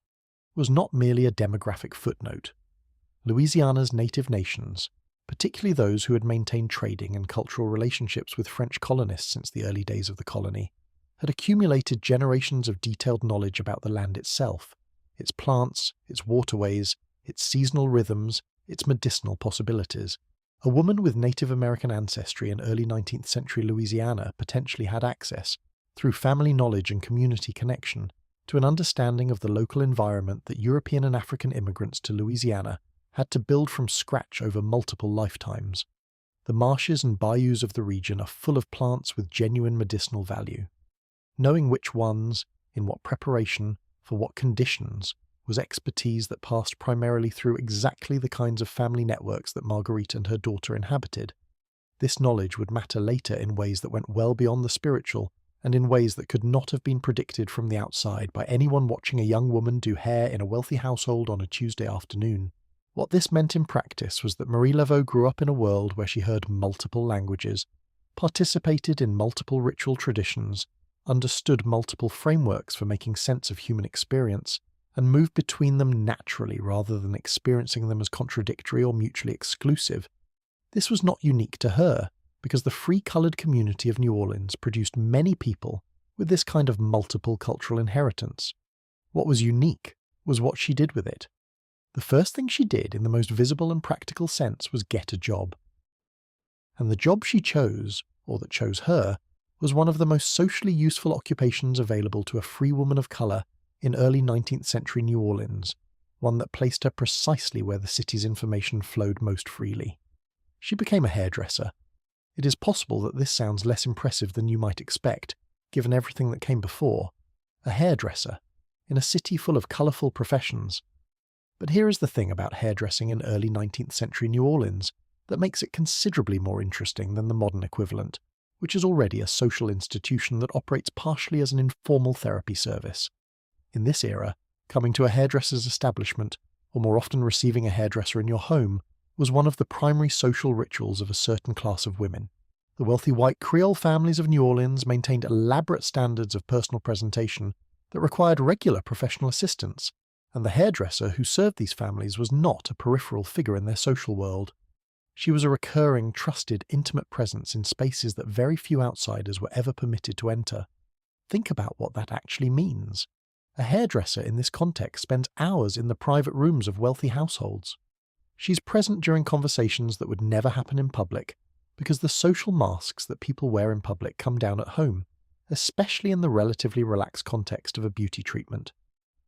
was not merely a demographic footnote. Louisiana's native nations, particularly those who had maintained trading and cultural relationships with French colonists since the early days of the colony, had accumulated generations of detailed knowledge about the land itself, its plants, its waterways, its seasonal rhythms, its medicinal possibilities. A woman with Native American ancestry in early 19th century Louisiana potentially had access, through family knowledge and community connection, to an understanding of the local environment that European and African immigrants to Louisiana had to build from scratch over multiple lifetimes. The marshes and bayous of the region are full of plants with genuine medicinal value. Knowing which ones, in what preparation, for what conditions, was expertise that passed primarily through exactly the kinds of family networks that Marguerite and her daughter inhabited. This knowledge would matter later in ways that went well beyond the spiritual, and in ways that could not have been predicted from the outside by anyone watching a young woman do hair in a wealthy household on a Tuesday afternoon. What this meant in practice was that Marie Laveau grew up in a world where she heard multiple languages, participated in multiple ritual traditions, understood multiple frameworks for making sense of human experience, and moved between them naturally rather than experiencing them as contradictory or mutually exclusive. This was not unique to her, because the free-coloured community of New Orleans produced many people with this kind of multiple cultural inheritance. What was unique was what she did with it. The first thing she did in the most visible and practical sense was get a job. And the job she chose, or that chose her, was one of the most socially useful occupations available to a free woman of colour in early 19th century New Orleans, one that placed her precisely where the city's information flowed most freely. She became a hairdresser. It is possible that this sounds less impressive than you might expect, given everything that came before. A hairdresser, in a city full of colourful professions. But here is the thing about hairdressing in early 19th century New Orleans that makes it considerably more interesting than the modern equivalent, which is already a social institution that operates partially as an informal therapy service. In this era, coming to a hairdresser's establishment, or more often receiving a hairdresser in your home, was one of the primary social rituals of a certain class of women. The wealthy white Creole families of New Orleans maintained elaborate standards of personal presentation that required regular professional assistance, and the hairdresser who served these families was not a peripheral figure in their social world. She was a recurring, trusted, intimate presence in spaces that very few outsiders were ever permitted to enter. Think about what that actually means. A hairdresser in this context spends hours in the private rooms of wealthy households. She's present during conversations that would never happen in public, because the social masks that people wear in public come down at home, especially in the relatively relaxed context of a beauty treatment.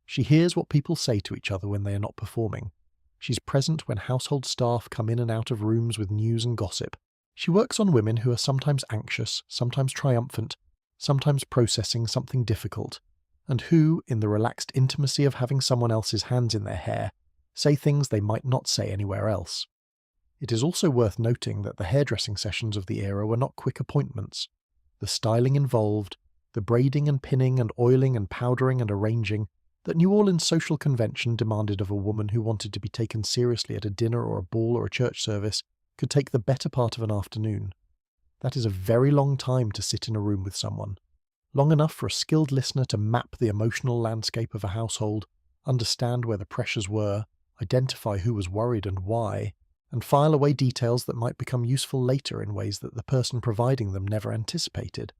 She hears what people say to each other when they are not performing. She's present when household staff come in and out of rooms with news and gossip. She works on women who are sometimes anxious, sometimes triumphant, sometimes processing something difficult, and who, in the relaxed intimacy of having someone else's hands in their hair, say things they might not say anywhere else. It is also worth noting that the hairdressing sessions of the era were not quick appointments. The styling involved, the braiding and pinning and oiling and powdering and arranging, that New Orleans social convention demanded of a woman who wanted to be taken seriously at a dinner or a ball or a church service could take the better part of an afternoon. That is a very long time to sit in a room with someone. Long enough for a skilled listener to map the emotional landscape of a household, understand where the pressures were, identify who was worried and why, and file away details that might become useful later in ways that the person providing them never anticipated.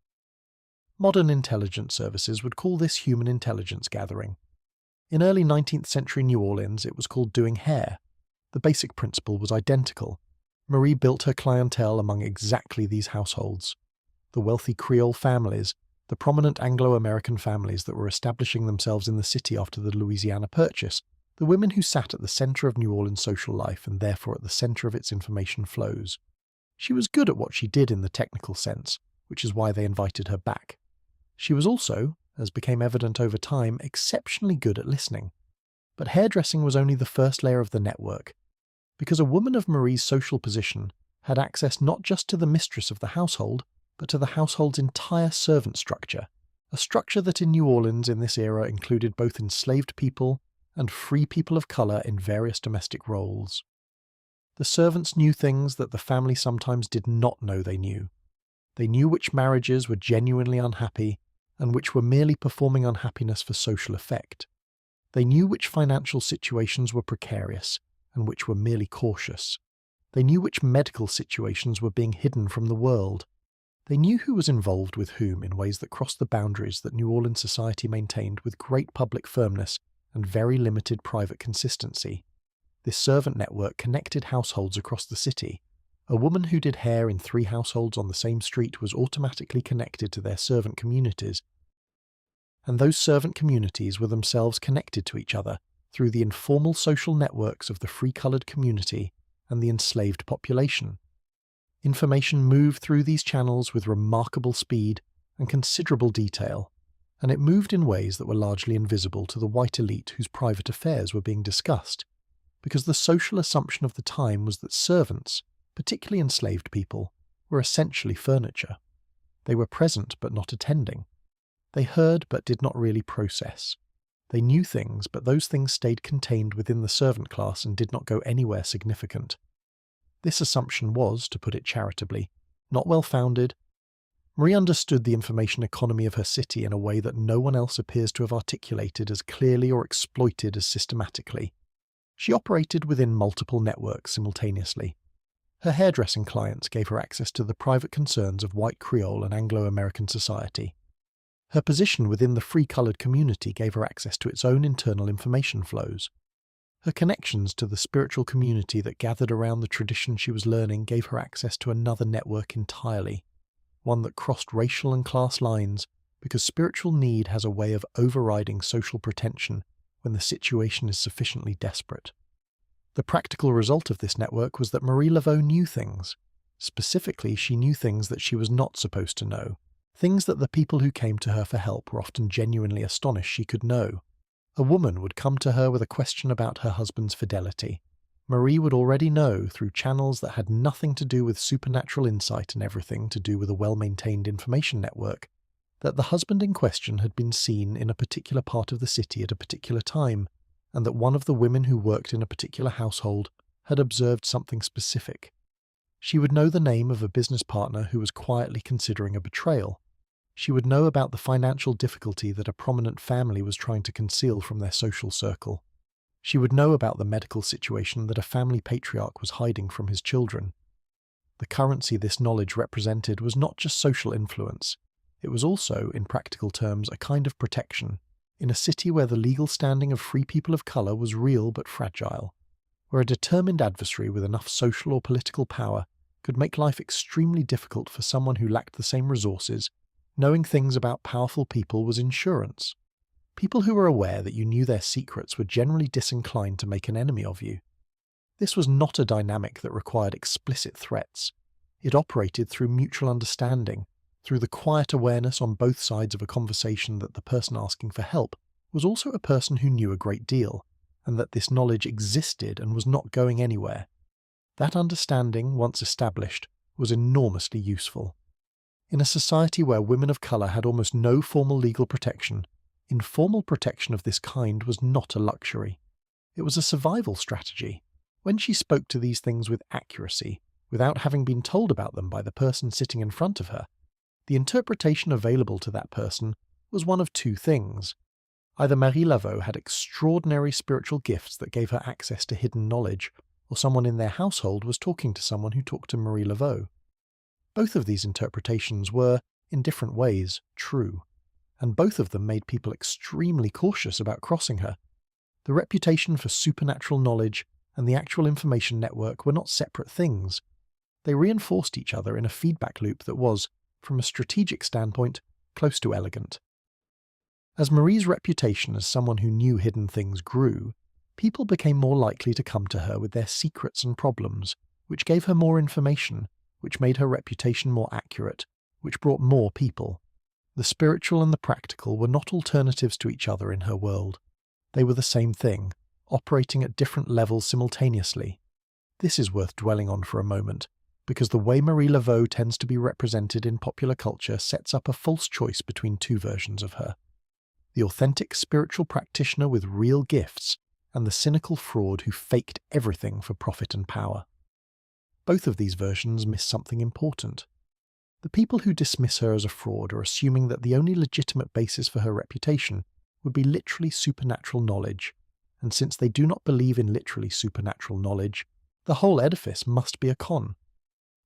Modern intelligence services would call this human intelligence gathering. In early 19th century New Orleans, it was called doing hair. The basic principle was identical. Marie built her clientele among exactly these households. The wealthy Creole families, the prominent Anglo-American families that were establishing themselves in the city after the Louisiana Purchase, the women who sat at the center of New Orleans' social life and therefore at the center of its information flows. She was good at what she did in the technical sense, which is why they invited her back. She was also, as became evident over time, exceptionally good at listening. But hairdressing was only the first layer of the network, because a woman of Marie's social position had access not just to the mistress of the household, but to the household's entire servant structure, a structure that in New Orleans in this era included both enslaved people and free people of color in various domestic roles. The servants knew things that the family sometimes did not know they knew. They knew which marriages were genuinely unhappy and which were merely performing unhappiness for social effect. They knew which financial situations were precarious and which were merely cautious. They knew which medical situations were being hidden from the world. They knew who was involved with whom in ways that crossed the boundaries that New Orleans society maintained with great public firmness and very limited private consistency. This servant network connected households across the city. A woman who did hair in 3 households on the same street was automatically connected to their servant communities, and those servant communities were themselves connected to each other through the informal social networks of the free-coloured community and the enslaved population. Information moved through these channels with remarkable speed and considerable detail, and it moved in ways that were largely invisible to the white elite whose private affairs were being discussed, because the social assumption of the time was that servants, particularly enslaved people, were essentially furniture. They were present but not attending. They heard but did not really process. They knew things, but those things stayed contained within the servant class and did not go anywhere significant. This assumption was, to put it charitably, not well founded. Marie understood the information economy of her city in a way that no one else appears to have articulated as clearly or exploited as systematically. She operated within multiple networks simultaneously. Her hairdressing clients gave her access to the private concerns of white Creole and Anglo-American society. Her position within the free-coloured community gave her access to its own internal information flows. Her connections to the spiritual community that gathered around the tradition she was learning gave her access to another network entirely, one that crossed racial and class lines, because spiritual need has a way of overriding social pretension when the situation is sufficiently desperate. The practical result of this network was that Marie Laveau knew things. Specifically, she knew things that she was not supposed to know, things that the people who came to her for help were often genuinely astonished she could know. A woman would come to her with a question about her husband's fidelity. Marie would already know, through channels that had nothing to do with supernatural insight and everything to do with a well-maintained information network, that the husband in question had been seen in a particular part of the city at a particular time, and that one of the women who worked in a particular household had observed something specific. She would know the name of a business partner who was quietly considering a betrayal. She would know about the financial difficulty that a prominent family was trying to conceal from their social circle. She would know about the medical situation that a family patriarch was hiding from his children. The currency this knowledge represented was not just social influence. It was also, in practical terms, a kind of protection, in a city where the legal standing of free people of colour was real but fragile, where a determined adversary with enough social or political power could make life extremely difficult for someone who lacked the same resources. Knowing things about powerful people was insurance. People who were aware that you knew their secrets were generally disinclined to make an enemy of you. This was not a dynamic that required explicit threats. It operated through mutual understanding, through the quiet awareness on both sides of a conversation that the person asking for help was also a person who knew a great deal, and that this knowledge existed and was not going anywhere. That understanding, once established, was enormously useful. In a society where women of colour had almost no formal legal protection, informal protection of this kind was not a luxury. It was a survival strategy. When she spoke to these things with accuracy, without having been told about them by the person sitting in front of her, the interpretation available to that person was one of two things. Either Marie Laveau had extraordinary spiritual gifts that gave her access to hidden knowledge, or someone in their household was talking to someone who talked to Marie Laveau. Both of these interpretations were, in different ways, true, and both of them made people extremely cautious about crossing her. The reputation for supernatural knowledge and the actual information network were not separate things. They reinforced each other in a feedback loop that was, from a strategic standpoint, close to elegant. As Marie's reputation as someone who knew hidden things grew, people became more likely to come to her with their secrets and problems, which gave her more information, which made her reputation more accurate, which brought more people. The spiritual and the practical were not alternatives to each other in her world. They were the same thing, operating at different levels simultaneously. This is worth dwelling on for a moment, because the way Marie Laveau tends to be represented in popular culture sets up a false choice between two versions of her: the authentic spiritual practitioner with real gifts, and the cynical fraud who faked everything for profit and power. Both of these versions miss something important. The people who dismiss her as a fraud are assuming that the only legitimate basis for her reputation would be literally supernatural knowledge, and since they do not believe in literally supernatural knowledge, the whole edifice must be a con.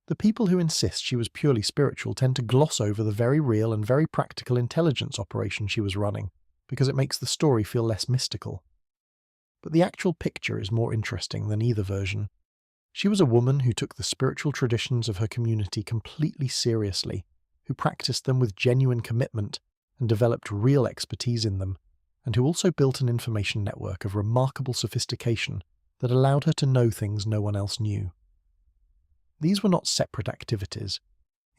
The people who insist she was purely spiritual tend to gloss over the very real and very practical intelligence operation she was running, because it makes the story feel less mystical. But the actual picture is more interesting than either version. She was a woman who took the spiritual traditions of her community completely seriously, who practiced them with genuine commitment and developed real expertise in them, and who also built an information network of remarkable sophistication that allowed her to know things no one else knew. These were not separate activities.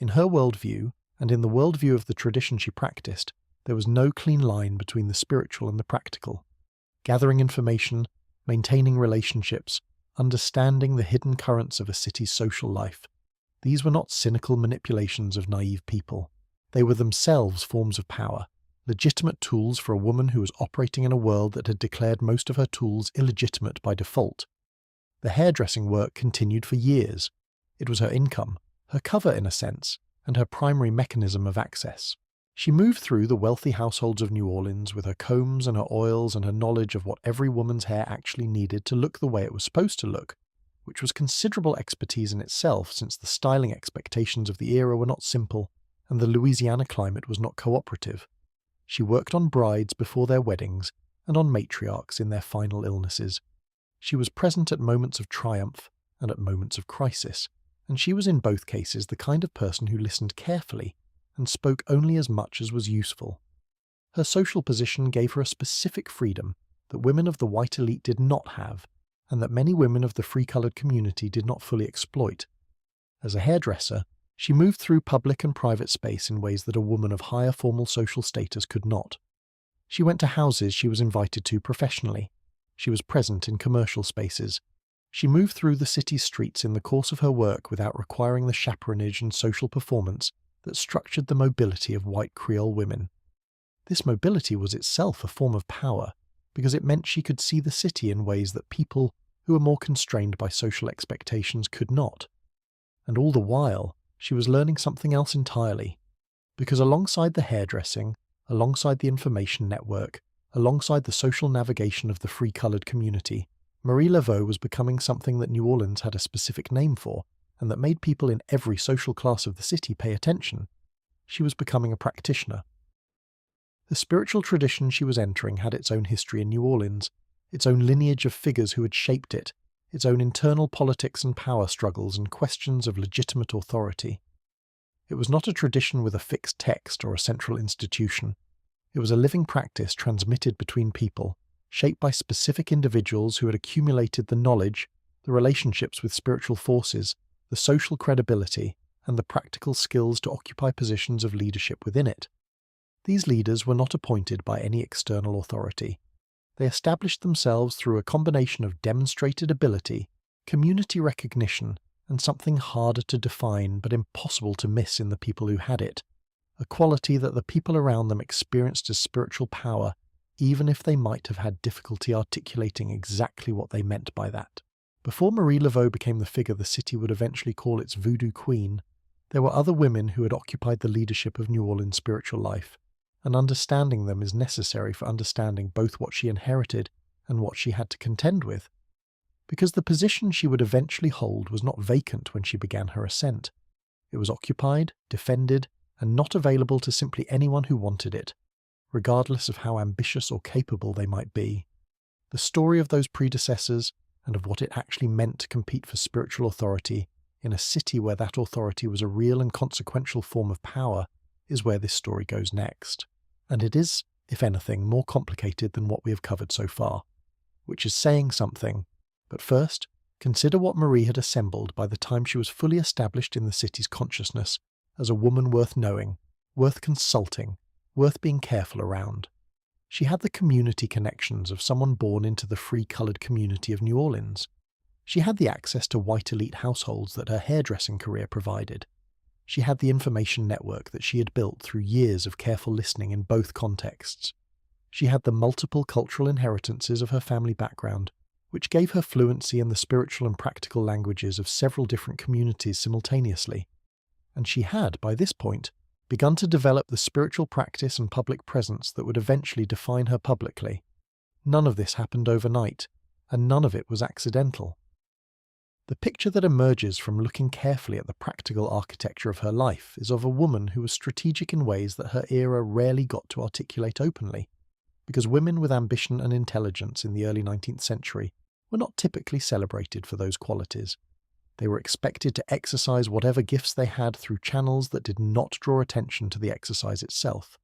In her worldview, and in the worldview of the tradition she practiced, there was no clean line between the spiritual and the practical. Gathering information, maintaining relationships, understanding the hidden currents of a city's social life. These were not cynical manipulations of naive people. They were themselves forms of power, legitimate tools for a woman who was operating in a world that had declared most of her tools illegitimate by default. The hairdressing work continued for years. It was her income, her cover in a sense, and her primary mechanism of access. She moved through the wealthy households of New Orleans with her combs and her oils and her knowledge of what every woman's hair actually needed to look the way it was supposed to look, which was considerable expertise in itself since the styling expectations of the era were not simple and the Louisiana climate was not cooperative. She worked on brides before their weddings and on matriarchs in their final illnesses. She was present at moments of triumph and at moments of crisis, and she was in both cases the kind of person who listened carefully and spoke only as much as was useful. Her social position gave her a specific freedom that women of the white elite did not have, and that many women of the free-coloured community did not fully exploit. As a hairdresser, she moved through public and private space in ways that a woman of higher formal social status could not. She went to houses she was invited to professionally. She was present in commercial spaces. She moved through the city's streets in the course of her work without requiring the chaperonage and social performance that structured the mobility of white Creole women. This mobility was itself a form of power, because it meant she could see the city in ways that people who were more constrained by social expectations could not. And all the while, she was learning something else entirely, because alongside the hairdressing, alongside the information network, alongside the social navigation of the free-coloured community, Marie Laveau was becoming something that New Orleans had a specific name for, and that made people in every social class of the city pay attention. she was becoming a practitioner. The spiritual tradition she was entering had its own history in New Orleans, its own lineage of figures who had shaped it, its own internal politics and power struggles and questions of legitimate authority. It was not a tradition with a fixed text or a central institution. It was a living practice transmitted between people, shaped by specific individuals who had accumulated the knowledge, the relationships with spiritual forces, the social credibility, and the practical skills to occupy positions of leadership within it. These leaders were not appointed by any external authority. They established themselves through a combination of demonstrated ability, community recognition, and something harder to define but impossible to miss in the people who had it, a quality that the people around them experienced as spiritual power, even if they might have had difficulty articulating exactly what they meant by that. Before Marie Laveau became the figure the city would eventually call its Voodoo Queen, there were other women who had occupied the leadership of New Orleans' spiritual life, and understanding them is necessary for understanding both what she inherited and what she had to contend with. Because the position she would eventually hold was not vacant when she began her ascent. It was occupied, defended, and not available to simply anyone who wanted it, regardless of how ambitious or capable they might be. The story of those predecessors, and of what it actually meant to compete for spiritual authority in a city where that authority was a real and consequential form of power, is where this story goes next. And it is, if anything, more complicated than what we have covered so far, which is saying something. But first, consider what Marie had assembled by the time she was fully established in the city's consciousness as a woman worth knowing, worth consulting, worth being careful around. She had the community connections of someone born into the free-coloured community of New Orleans. She had the access to white elite households that her hairdressing career provided. She had the information network that she had built through years of careful listening in both contexts. She had the multiple cultural inheritances of her family background, which gave her fluency in the spiritual and practical languages of several different communities simultaneously. And she had, by this point, begun to develop the spiritual practice and public presence that would eventually define her publicly. None of this happened overnight, and none of it was accidental. The picture that emerges from looking carefully at the practical architecture of her life is of a woman who was strategic in ways that her era rarely got to articulate openly, because women with ambition and intelligence in the early 19th century were not typically celebrated for those qualities. They were expected to exercise whatever gifts they had through channels that did not draw attention to the exercise itself.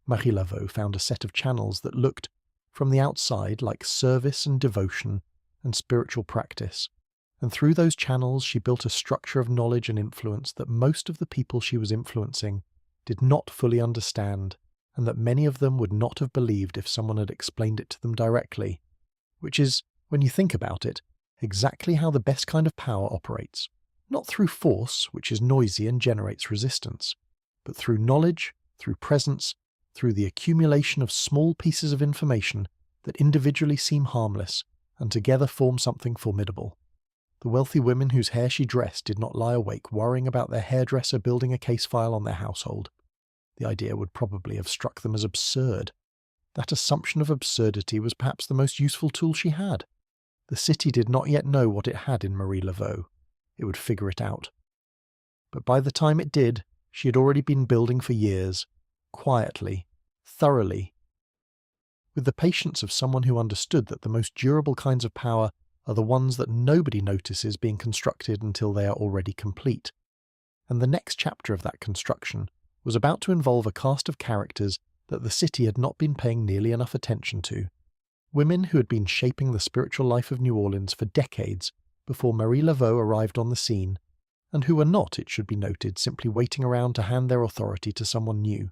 Marie Laveau found a set of channels that looked, from the outside, like service and devotion and spiritual practice, and through those channels she built a structure of knowledge and influence that most of the people she was influencing did not fully understand, and that many of them would not have believed if someone had explained it to them directly, which is, when you think about it, exactly how the best kind of power operates, not through force, which is noisy and generates resistance, but through knowledge, through presence, through the accumulation of small pieces of information that individually seem harmless and together form something formidable. The wealthy women whose hair she dressed did not lie awake worrying about their hairdresser building a case file on their household. The idea would probably have struck them as absurd. That assumption of absurdity was perhaps the most useful tool she had. The city did not yet know what it had in Marie Laveau. It would figure it out. But by the time it did, she had already been building for years, quietly, thoroughly, with the patience of someone who understood that the most durable kinds of power are the ones that nobody notices being constructed until they are already complete. And the next chapter of that construction was about to involve a cast of characters that the city had not been paying nearly enough attention to. Women who had been shaping the spiritual life of New Orleans for decades before Marie Laveau arrived on the scene, and who were not, it should be noted, simply waiting around to hand their authority to someone new.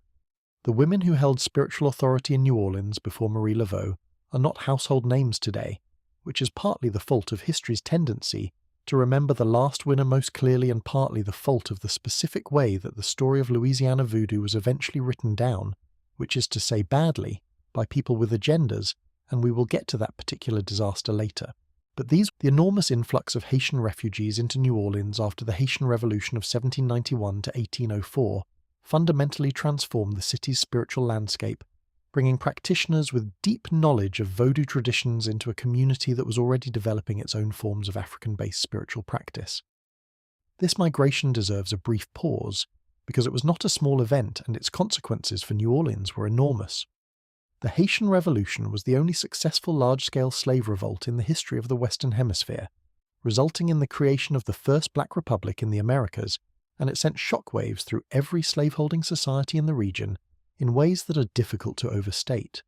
The women who held spiritual authority in New Orleans before Marie Laveau are not household names today, which is partly the fault of history's tendency to remember the last winner most clearly and partly the fault of the specific way that the story of Louisiana voodoo was eventually written down, which is to say badly, by people with agendas, and we will get to that particular disaster later. But the enormous influx of Haitian refugees into New Orleans after the Haitian Revolution of 1791 to 1804 fundamentally transformed the city's spiritual landscape, bringing practitioners with deep knowledge of Vodou traditions into a community that was already developing its own forms of African-based spiritual practice. This migration deserves a brief pause, because it was not a small event and its consequences for New Orleans were enormous. The Haitian Revolution was the only successful large-scale slave revolt in the history of the Western Hemisphere, resulting in the creation of the first Black Republic in the Americas, and it sent shockwaves through every slaveholding society in the region in ways that are difficult to overstate.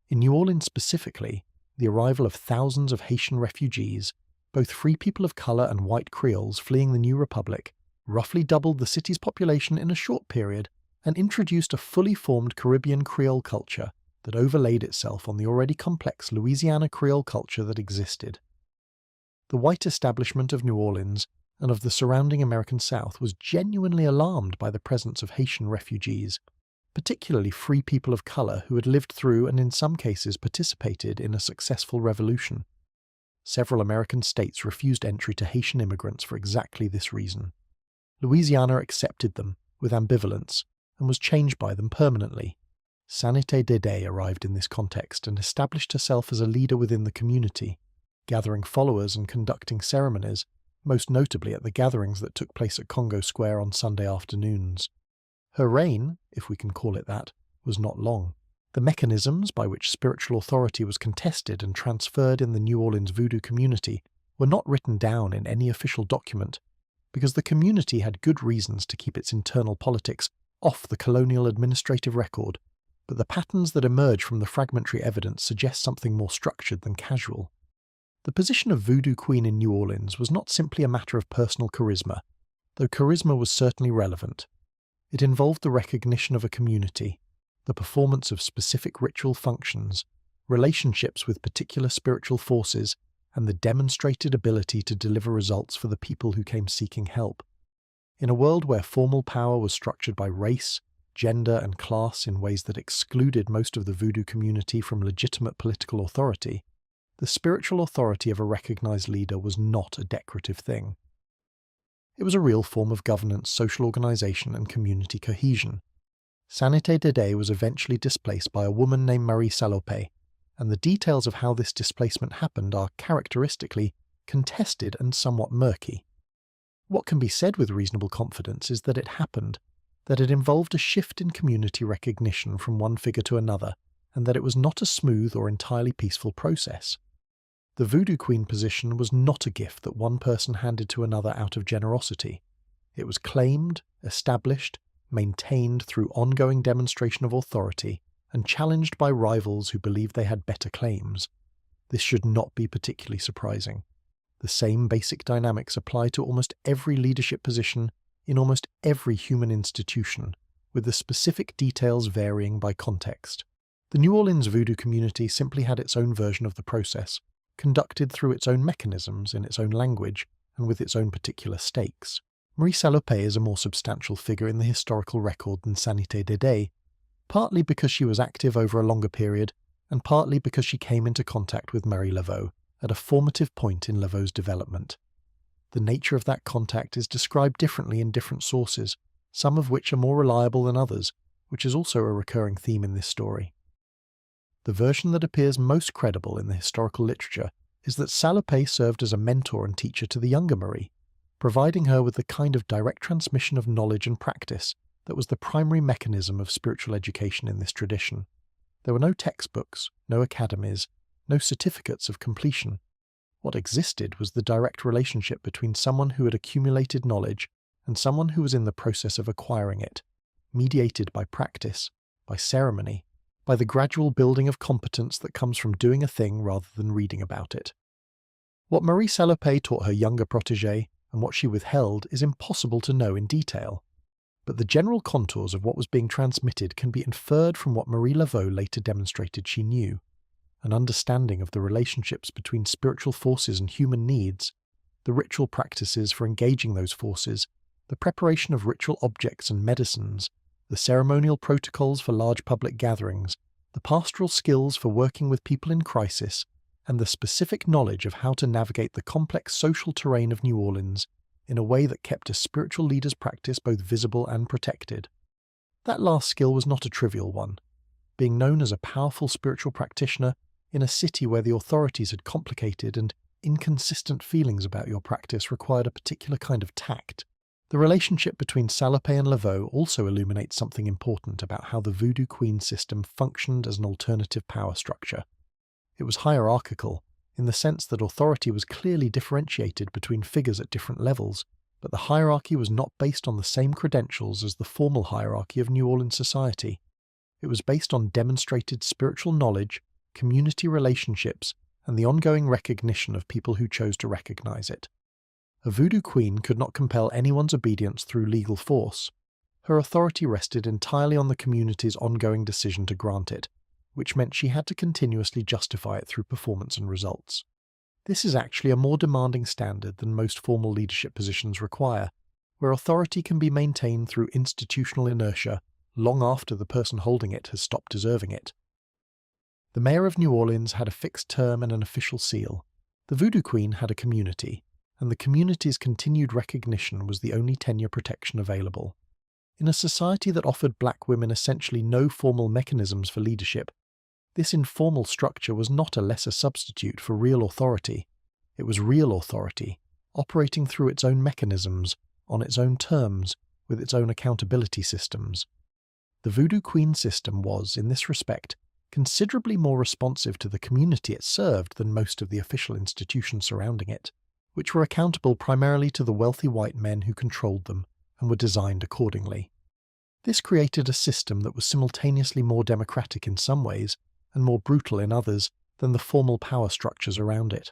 In New Orleans specifically, the arrival of thousands of Haitian refugees, both free people of color and white Creoles fleeing the new republic, roughly doubled the city's population in a short period and introduced a fully formed Caribbean Creole culture that overlaid itself on the already complex Louisiana Creole culture that existed. The white establishment of New Orleans and of the surrounding American South was genuinely alarmed by the presence of Haitian refugees, particularly free people of color who had lived through and in some cases participated in a successful revolution. Several American states refused entry to Haitian immigrants for exactly this reason. Louisiana accepted them with ambivalence and was changed by them permanently. Sanité Dédé arrived in this context and established herself as a leader within the community, gathering followers and conducting ceremonies, most notably at the gatherings that took place at Congo Square on Sunday afternoons. Her reign, if we can call it that, was not long. The mechanisms by which spiritual authority was contested and transferred in the New Orleans Voodoo community were not written down in any official document, because the community had good reasons to keep its internal politics off the colonial administrative record, but the patterns that emerge from the fragmentary evidence suggest something more structured than casual. The position of Voodoo Queen in New Orleans was not simply a matter of personal charisma, though charisma was certainly relevant. It involved the recognition of a community, the performance of specific ritual functions, relationships with particular spiritual forces, and the demonstrated ability to deliver results for the people who came seeking help. In a world where formal power was structured by race, gender, and class in ways that excluded most of the Voodoo community from legitimate political authority, the spiritual authority of a recognized leader was not a decorative thing. It was a real form of governance, social organization, and community cohesion. Sanité Dédé was eventually displaced by a woman named Marie Laveau, and the details of how this displacement happened are characteristically contested and somewhat murky. What can be said with reasonable confidence is that it happened, that it involved a shift in community recognition from one figure to another, and that it was not a smooth or entirely peaceful process. The Voodoo Queen position was not a gift that one person handed to another out of generosity. It was claimed, established, maintained through ongoing demonstration of authority, and challenged by rivals who believed they had better claims. This should not be particularly surprising. The same basic dynamics apply to almost every leadership position in almost every human institution, with the specific details varying by context. The New Orleans Voodoo community simply had its own version of the process, conducted through its own mechanisms in its own language and with its own particular stakes. Marie Laveau is a more substantial figure in the historical record than Sanité Dédé, partly because she was active over a longer period, and partly because she came into contact with Marie Laveau at a formative point in Laveau's development. The nature of that contact is described differently in different sources, some of which are more reliable than others, which is also a recurring theme in this story. The version that appears most credible in the historical literature is that Laveau served as a mentor and teacher to the younger Marie, providing her with the kind of direct transmission of knowledge and practice that was the primary mechanism of spiritual education in this tradition. There were no textbooks, no academies, no certificates of completion. What existed was the direct relationship between someone who had accumulated knowledge and someone who was in the process of acquiring it, mediated by practice, by ceremony, by the gradual building of competence that comes from doing a thing rather than reading about it. What Marie Laveau taught her younger protégé and what she withheld is impossible to know in detail, but the general contours of what was being transmitted can be inferred from what Marie Laveau later demonstrated she knew: an understanding of the relationships between spiritual forces and human needs, the ritual practices for engaging those forces, the preparation of ritual objects and medicines, the ceremonial protocols for large public gatherings, the pastoral skills for working with people in crisis, and the specific knowledge of how to navigate the complex social terrain of New Orleans in a way that kept a spiritual leader's practice both visible and protected. That last skill was not a trivial one. Being known as a powerful spiritual practitioner in a city where the authorities had complicated and inconsistent feelings about your practice required a particular kind of tact. The relationship between Salope and Laveau also illuminates something important about how the Voodoo Queen system functioned as an alternative power structure. It was hierarchical, in the sense that authority was clearly differentiated between figures at different levels, but the hierarchy was not based on the same credentials as the formal hierarchy of New Orleans society. It was based on demonstrated spiritual knowledge, community relationships, and the ongoing recognition of people who chose to recognize it. A voodoo queen could not compel anyone's obedience through legal force. Her authority rested entirely on the community's ongoing decision to grant it, which meant she had to continuously justify it through performance and results. This is actually a more demanding standard than most formal leadership positions require, where authority can be maintained through institutional inertia long after the person holding it has stopped deserving it. The mayor of New Orleans had a fixed term and an official seal. The Voodoo Queen had a community, and the community's continued recognition was the only tenure protection available. In a society that offered black women essentially no formal mechanisms for leadership, this informal structure was not a lesser substitute for real authority. It was real authority, operating through its own mechanisms, on its own terms, with its own accountability systems. The Voodoo Queen system was, in this respect, considerably more responsive to the community it served than most of the official institutions surrounding it, which were accountable primarily to the wealthy white men who controlled them and were designed accordingly. This created a system that was simultaneously more democratic in some ways and more brutal in others than the formal power structures around it.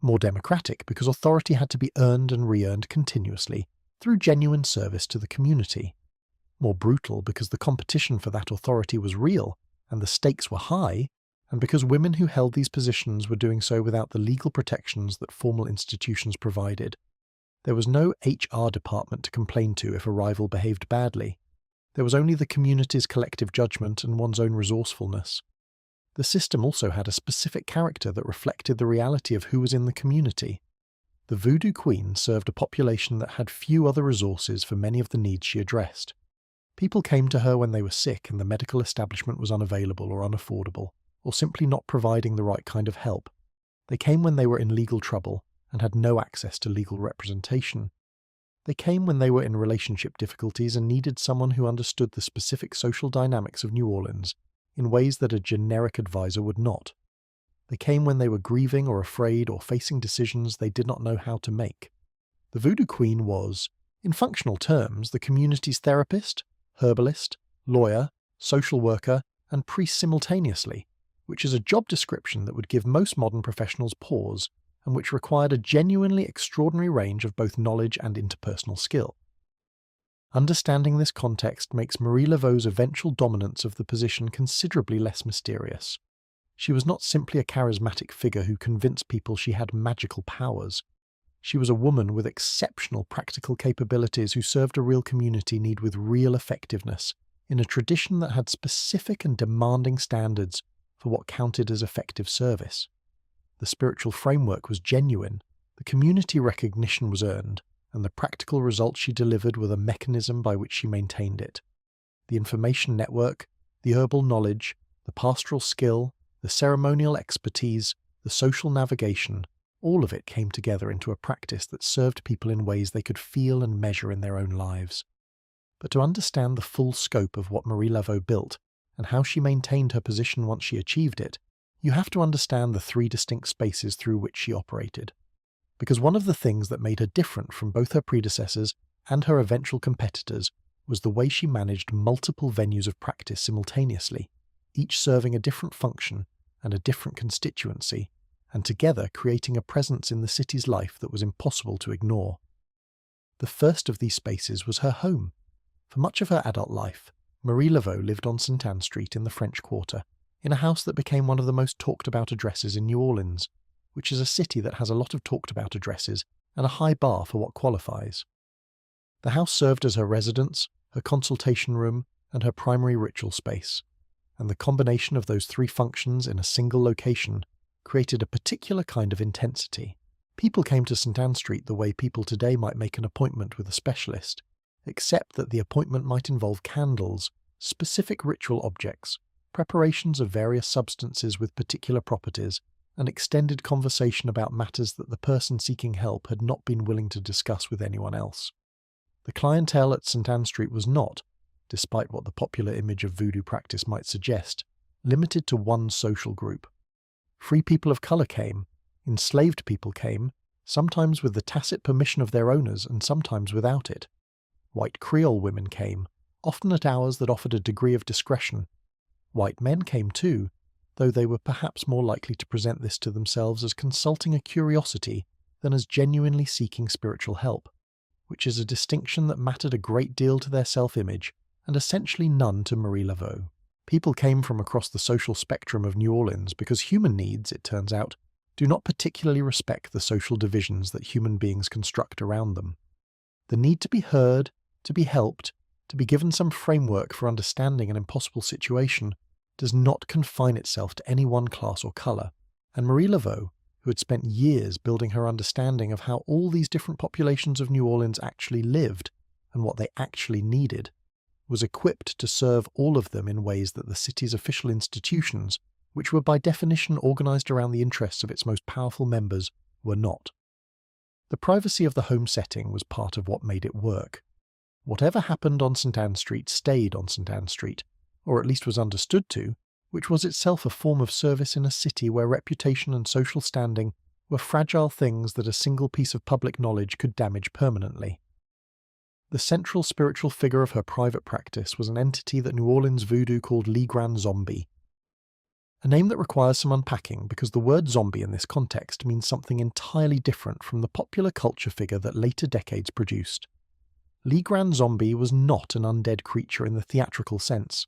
More democratic because authority had to be earned and re-earned continuously through genuine service to the community. More brutal because the competition for that authority was real and the stakes were high, and because women who held these positions were doing so without the legal protections that formal institutions provided. There was no HR department to complain to if a rival behaved badly. There was only the community's collective judgment and one's own resourcefulness. The system also had a specific character that reflected the reality of who was in the community. The Voodoo Queen served a population that had few other resources for many of the needs she addressed. People came to her when they were sick and the medical establishment was unavailable or unaffordable, or simply not providing the right kind of help. They came when they were in legal trouble and had no access to legal representation. They came when they were in relationship difficulties and needed someone who understood the specific social dynamics of New Orleans in ways that a generic advisor would not. They came when they were grieving or afraid or facing decisions they did not know how to make. The Voodoo Queen was, in functional terms, the community's therapist, herbalist, lawyer, social worker, and priest simultaneously, which is a job description that would give most modern professionals pause and which required a genuinely extraordinary range of both knowledge and interpersonal skill. Understanding this context makes Marie Laveau's eventual dominance of the position considerably less mysterious. She was not simply a charismatic figure who convinced people she had magical powers. She was a woman with exceptional practical capabilities who served a real community need with real effectiveness, in a tradition that had specific and demanding standards for what counted as effective service. The spiritual framework was genuine, the community recognition was earned, and the practical results she delivered were the mechanism by which she maintained it. The information network, the herbal knowledge, the pastoral skill, the ceremonial expertise, the social navigation, all of it came together into a practice that served people in ways they could feel and measure in their own lives. But to understand the full scope of what Marie Laveau built, and how she maintained her position once she achieved it, you have to understand the three distinct spaces through which she operated. Because one of the things that made her different from both her predecessors and her eventual competitors was the way she managed multiple venues of practice simultaneously, each serving a different function and a different constituency, and together creating a presence in the city's life that was impossible to ignore. The first of these spaces was her home. For much of her adult life, Marie Laveau lived on St. Anne Street in the French Quarter, in a house that became one of the most talked-about addresses in New Orleans, which is a city that has a lot of talked-about addresses and a high bar for what qualifies. The house served as her residence, her consultation room, and her primary ritual space, and the combination of those three functions in a single location created a particular kind of intensity. People came to St. Anne Street the way people today might make an appointment with a specialist, except that the appointment might involve candles, specific ritual objects, preparations of various substances with particular properties, and extended conversation about matters that the person seeking help had not been willing to discuss with anyone else. The clientele at St. Anne Street was not, despite what the popular image of voodoo practice might suggest, limited to one social group. Free people of colour came, enslaved people came, sometimes with the tacit permission of their owners and sometimes without it. White Creole women came, often at hours that offered a degree of discretion. White men came too, though they were perhaps more likely to present this to themselves as consulting a curiosity than as genuinely seeking spiritual help, which is a distinction that mattered a great deal to their self-image and essentially none to Marie Laveau. People came from across the social spectrum of New Orleans because human needs, it turns out, do not particularly respect the social divisions that human beings construct around them. The need to be heard, to be helped, to be given some framework for understanding an impossible situation does not confine itself to any one class or colour, and Marie Laveau, who had spent years building her understanding of how all these different populations of New Orleans actually lived and what they actually needed, was equipped to serve all of them in ways that the city's official institutions, which were by definition organised around the interests of its most powerful members, were not. The privacy of the home setting was part of what made it work. Whatever happened on St. Anne Street stayed on St. Anne Street, or at least was understood to, which was itself a form of service in a city where reputation and social standing were fragile things that a single piece of public knowledge could damage permanently. The central spiritual figure of her private practice was an entity that New Orleans voodoo called Le Grand Zombie, a name that requires some unpacking because the word zombie in this context means something entirely different from the popular culture figure that later decades produced. Le Grand Zombie was not an undead creature in the theatrical sense.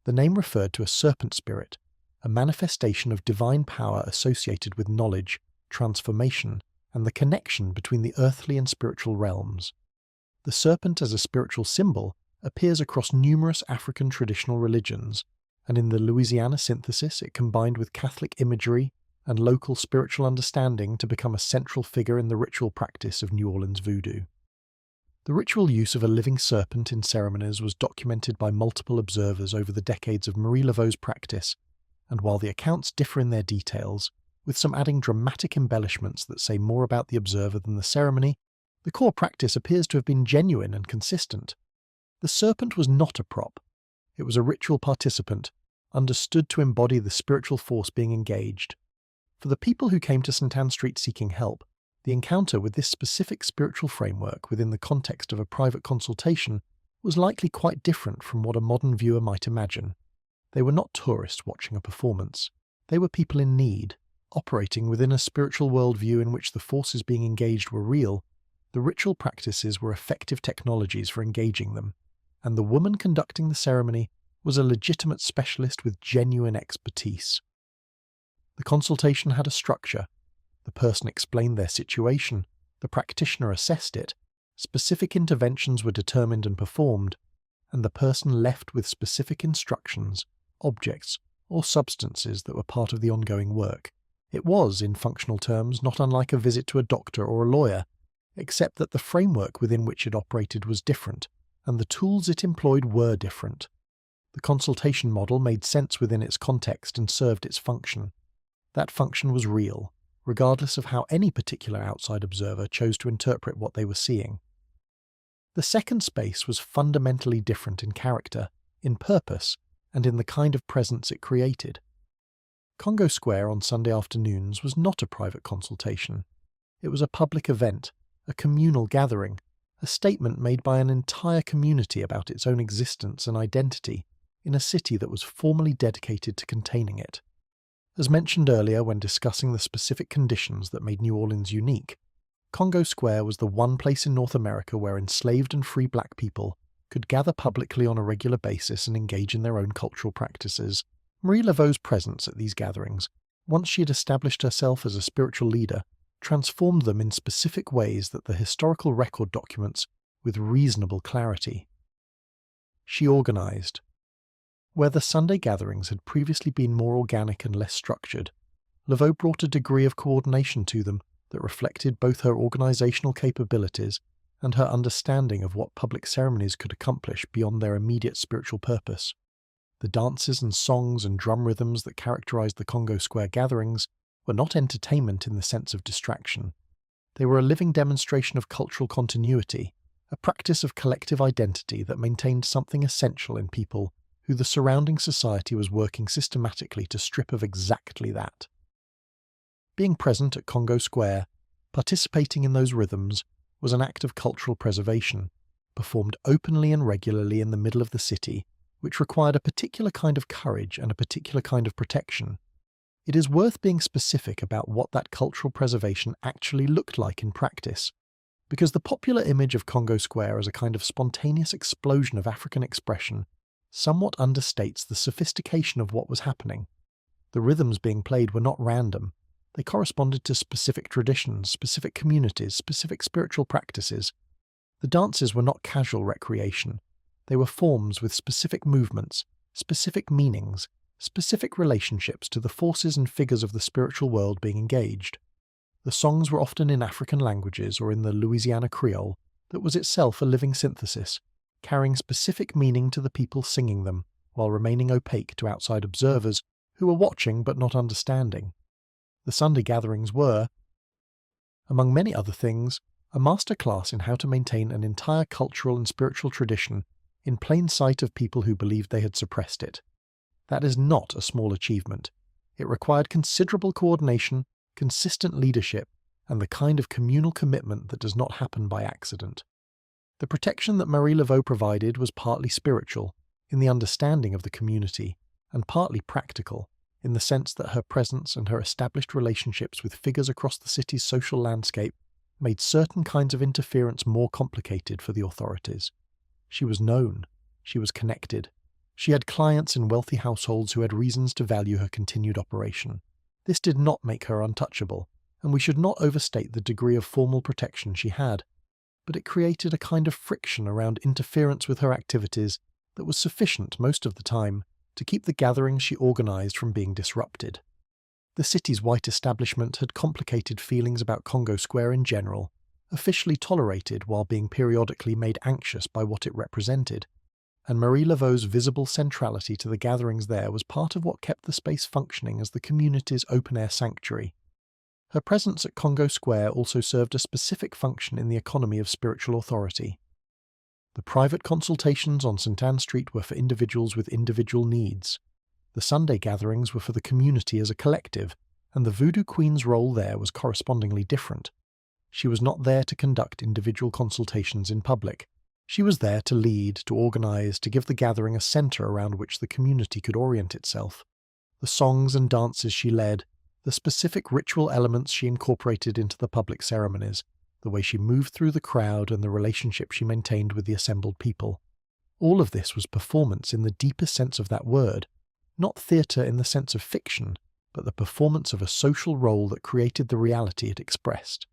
The name referred to a serpent spirit, a manifestation of divine power associated with knowledge, transformation, and the connection between the earthly and spiritual realms. The serpent as a spiritual symbol appears across numerous African traditional religions, and in the Louisiana synthesis it combined with Catholic imagery and local spiritual understanding to become a central figure in the ritual practice of New Orleans voodoo. The ritual use of a living serpent in ceremonies was documented by multiple observers over the decades of Marie Laveau's practice, and while the accounts differ in their details, with some adding dramatic embellishments that say more about the observer than the ceremony, the core practice appears to have been genuine and consistent. The serpent was not a prop. It was a ritual participant, understood to embody the spiritual force being engaged. For the people who came to St. Anne Street seeking help, the encounter with this specific spiritual framework within the context of a private consultation was likely quite different from what a modern viewer might imagine. They were not tourists watching a performance. They were people in need, operating within a spiritual worldview in which the forces being engaged were real. The ritual practices were effective technologies for engaging them, and the woman conducting the ceremony was a legitimate specialist with genuine expertise. The consultation had a structure. The person explained their situation, the practitioner assessed it, specific interventions were determined and performed, and the person left with specific instructions, objects, or substances that were part of the ongoing work. It was, in functional terms, not unlike a visit to a doctor or a lawyer, except that the framework within which it operated was different, and the tools it employed were different. The consultation model made sense within its context and served its function. That function was real, regardless of how any particular outside observer chose to interpret what they were seeing. The second space was fundamentally different in character, in purpose, and in the kind of presence it created. Congo Square on Sunday afternoons was not a private consultation. It was a public event, a communal gathering, a statement made by an entire community about its own existence and identity in a city that was formally dedicated to containing it. As mentioned earlier when discussing the specific conditions that made New Orleans unique, Congo Square was the one place in North America where enslaved and free black people could gather publicly on a regular basis and engage in their own cultural practices. Marie Laveau's presence at these gatherings, once she had established herself as a spiritual leader, transformed them in specific ways that the historical record documents with reasonable clarity. She organized. Where the Sunday gatherings had previously been more organic and less structured, Laveau brought a degree of coordination to them that reflected both her organizational capabilities and her understanding of what public ceremonies could accomplish beyond their immediate spiritual purpose. The dances and songs and drum rhythms that characterized the Congo Square gatherings were not entertainment in the sense of distraction. They were a living demonstration of cultural continuity, a practice of collective identity that maintained something essential in people who the surrounding society was working systematically to strip of exactly that. Being present at Congo Square, participating in those rhythms, was an act of cultural preservation, performed openly and regularly in the middle of the city, which required a particular kind of courage and a particular kind of protection. It is worth being specific about what that cultural preservation actually looked like in practice, because the popular image of Congo Square as a kind of spontaneous explosion of African expression somewhat understates the sophistication of what was happening. The rhythms being played were not random. They corresponded to specific traditions, specific communities, specific spiritual practices. The dances were not casual recreation. They were forms with specific movements, specific meanings, specific relationships to the forces and figures of the spiritual world being engaged. The songs were often in African languages or in the Louisiana Creole that was itself a living synthesis, carrying specific meaning to the people singing them, while remaining opaque to outside observers who were watching but not understanding. The Sunday gatherings were, among many other things, a master class in how to maintain an entire cultural and spiritual tradition in plain sight of people who believed they had suppressed it. That is not a small achievement. It required considerable coordination, consistent leadership, and the kind of communal commitment that does not happen by accident. The protection that Marie Laveau provided was partly spiritual, in the understanding of the community, and partly practical, in the sense that her presence and her established relationships with figures across the city's social landscape made certain kinds of interference more complicated for the authorities. She was known. She was connected. She had clients in wealthy households who had reasons to value her continued operation. This did not make her untouchable, and we should not overstate the degree of formal protection she had, but it created a kind of friction around interference with her activities that was sufficient most of the time to keep the gatherings she organized from being disrupted. The city's white establishment had complicated feelings about Congo Square in general, officially tolerated while being periodically made anxious by what it represented, and Marie Laveau's visible centrality to the gatherings there was part of what kept the space functioning as the community's open-air sanctuary. Her presence at Congo Square also served a specific function in the economy of spiritual authority. The private consultations on St. Anne Street were for individuals with individual needs. The Sunday gatherings were for the community as a collective, and the Voodoo Queen's role there was correspondingly different. She was not there to conduct individual consultations in public. She was there to lead, to organize, to give the gathering a center around which the community could orient itself. The songs and dances she led, the specific ritual elements she incorporated into the public ceremonies, the way she moved through the crowd and the relationship she maintained with the assembled people. All of this was performance in the deepest sense of that word, not theatre in the sense of fiction, but the performance of a social role that created the reality it expressed.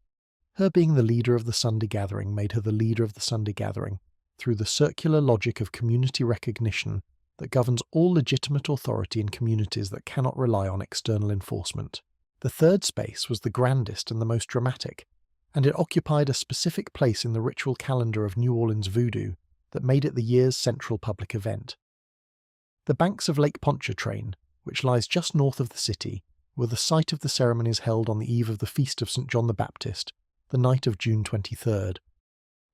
Her being the leader of the Sunday gathering made her the leader of the Sunday gathering, through the circular logic of community recognition that governs all legitimate authority in communities that cannot rely on external enforcement. The third space was the grandest and the most dramatic, and it occupied a specific place in the ritual calendar of New Orleans voodoo that made it the year's central public event. The banks of Lake Pontchartrain, which lies just north of the city, were the site of the ceremonies held on the eve of the feast of St. John the Baptist, the night of June 23rd.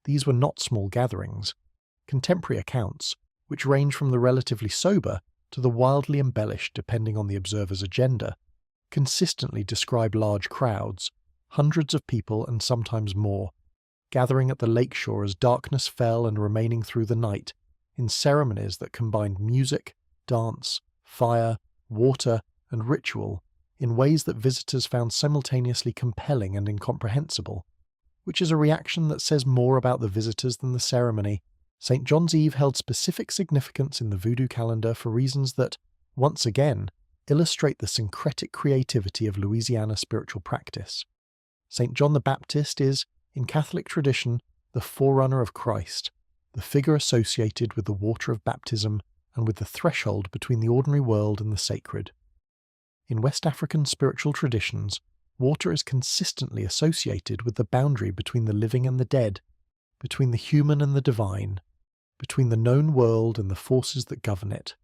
These were not small gatherings. Contemporary accounts, which range from the relatively sober to the wildly embellished depending on the observer's agenda, consistently describe large crowds, hundreds of people and sometimes more, gathering at the lakeshore as darkness fell and remaining through the night, in ceremonies that combined music, dance, fire, water, and ritual in ways that visitors found simultaneously compelling and incomprehensible, which is a reaction that says more about the visitors than the ceremony. St. John's Eve held specific significance in the voodoo calendar for reasons that, once again, illustrate the syncretic creativity of Louisiana spiritual practice. St. John the Baptist is, in Catholic tradition, the forerunner of Christ, the figure associated with the water of baptism and with the threshold between the ordinary world and the sacred. In West African spiritual traditions, water is consistently associated with the boundary between the living and the dead, between the human and the divine, between the known world and the forces that govern it.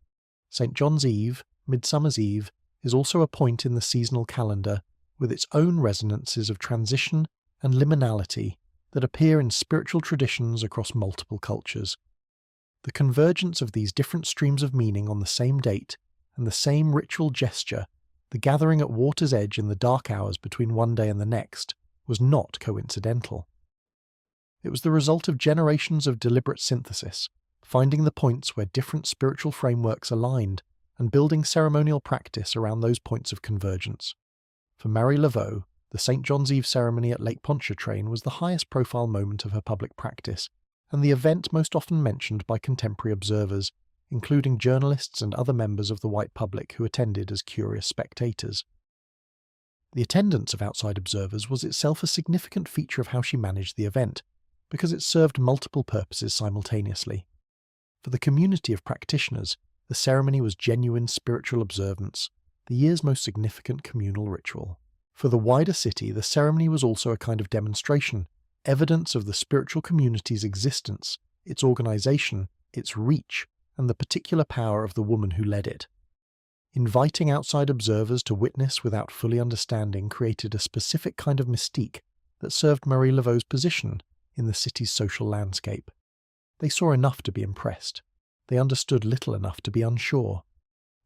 St. John's Eve, Midsummer's Eve, is also a point in the seasonal calendar with its own resonances of transition and liminality that appear in spiritual traditions across multiple cultures. The convergence of these different streams of meaning on the same date and the same ritual gesture, the gathering at water's edge in the dark hours between one day and the next, was not coincidental. It was the result of generations of deliberate synthesis, finding the points where different spiritual frameworks aligned and building ceremonial practice around those points of convergence. For Marie Laveau, the St. John's Eve ceremony at Lake Pontchartrain was the highest profile moment of her public practice, and the event most often mentioned by contemporary observers, including journalists and other members of the white public who attended as curious spectators. The attendance of outside observers was itself a significant feature of how she managed the event, because it served multiple purposes simultaneously. For the community of practitioners, the ceremony was genuine spiritual observance, the year's most significant communal ritual. For the wider city, the ceremony was also a kind of demonstration, evidence of the spiritual community's existence, its organization, its reach, and the particular power of the woman who led it. Inviting outside observers to witness without fully understanding created a specific kind of mystique that served Marie Laveau's position in the city's social landscape. They saw enough to be impressed. They understood little enough to be unsure.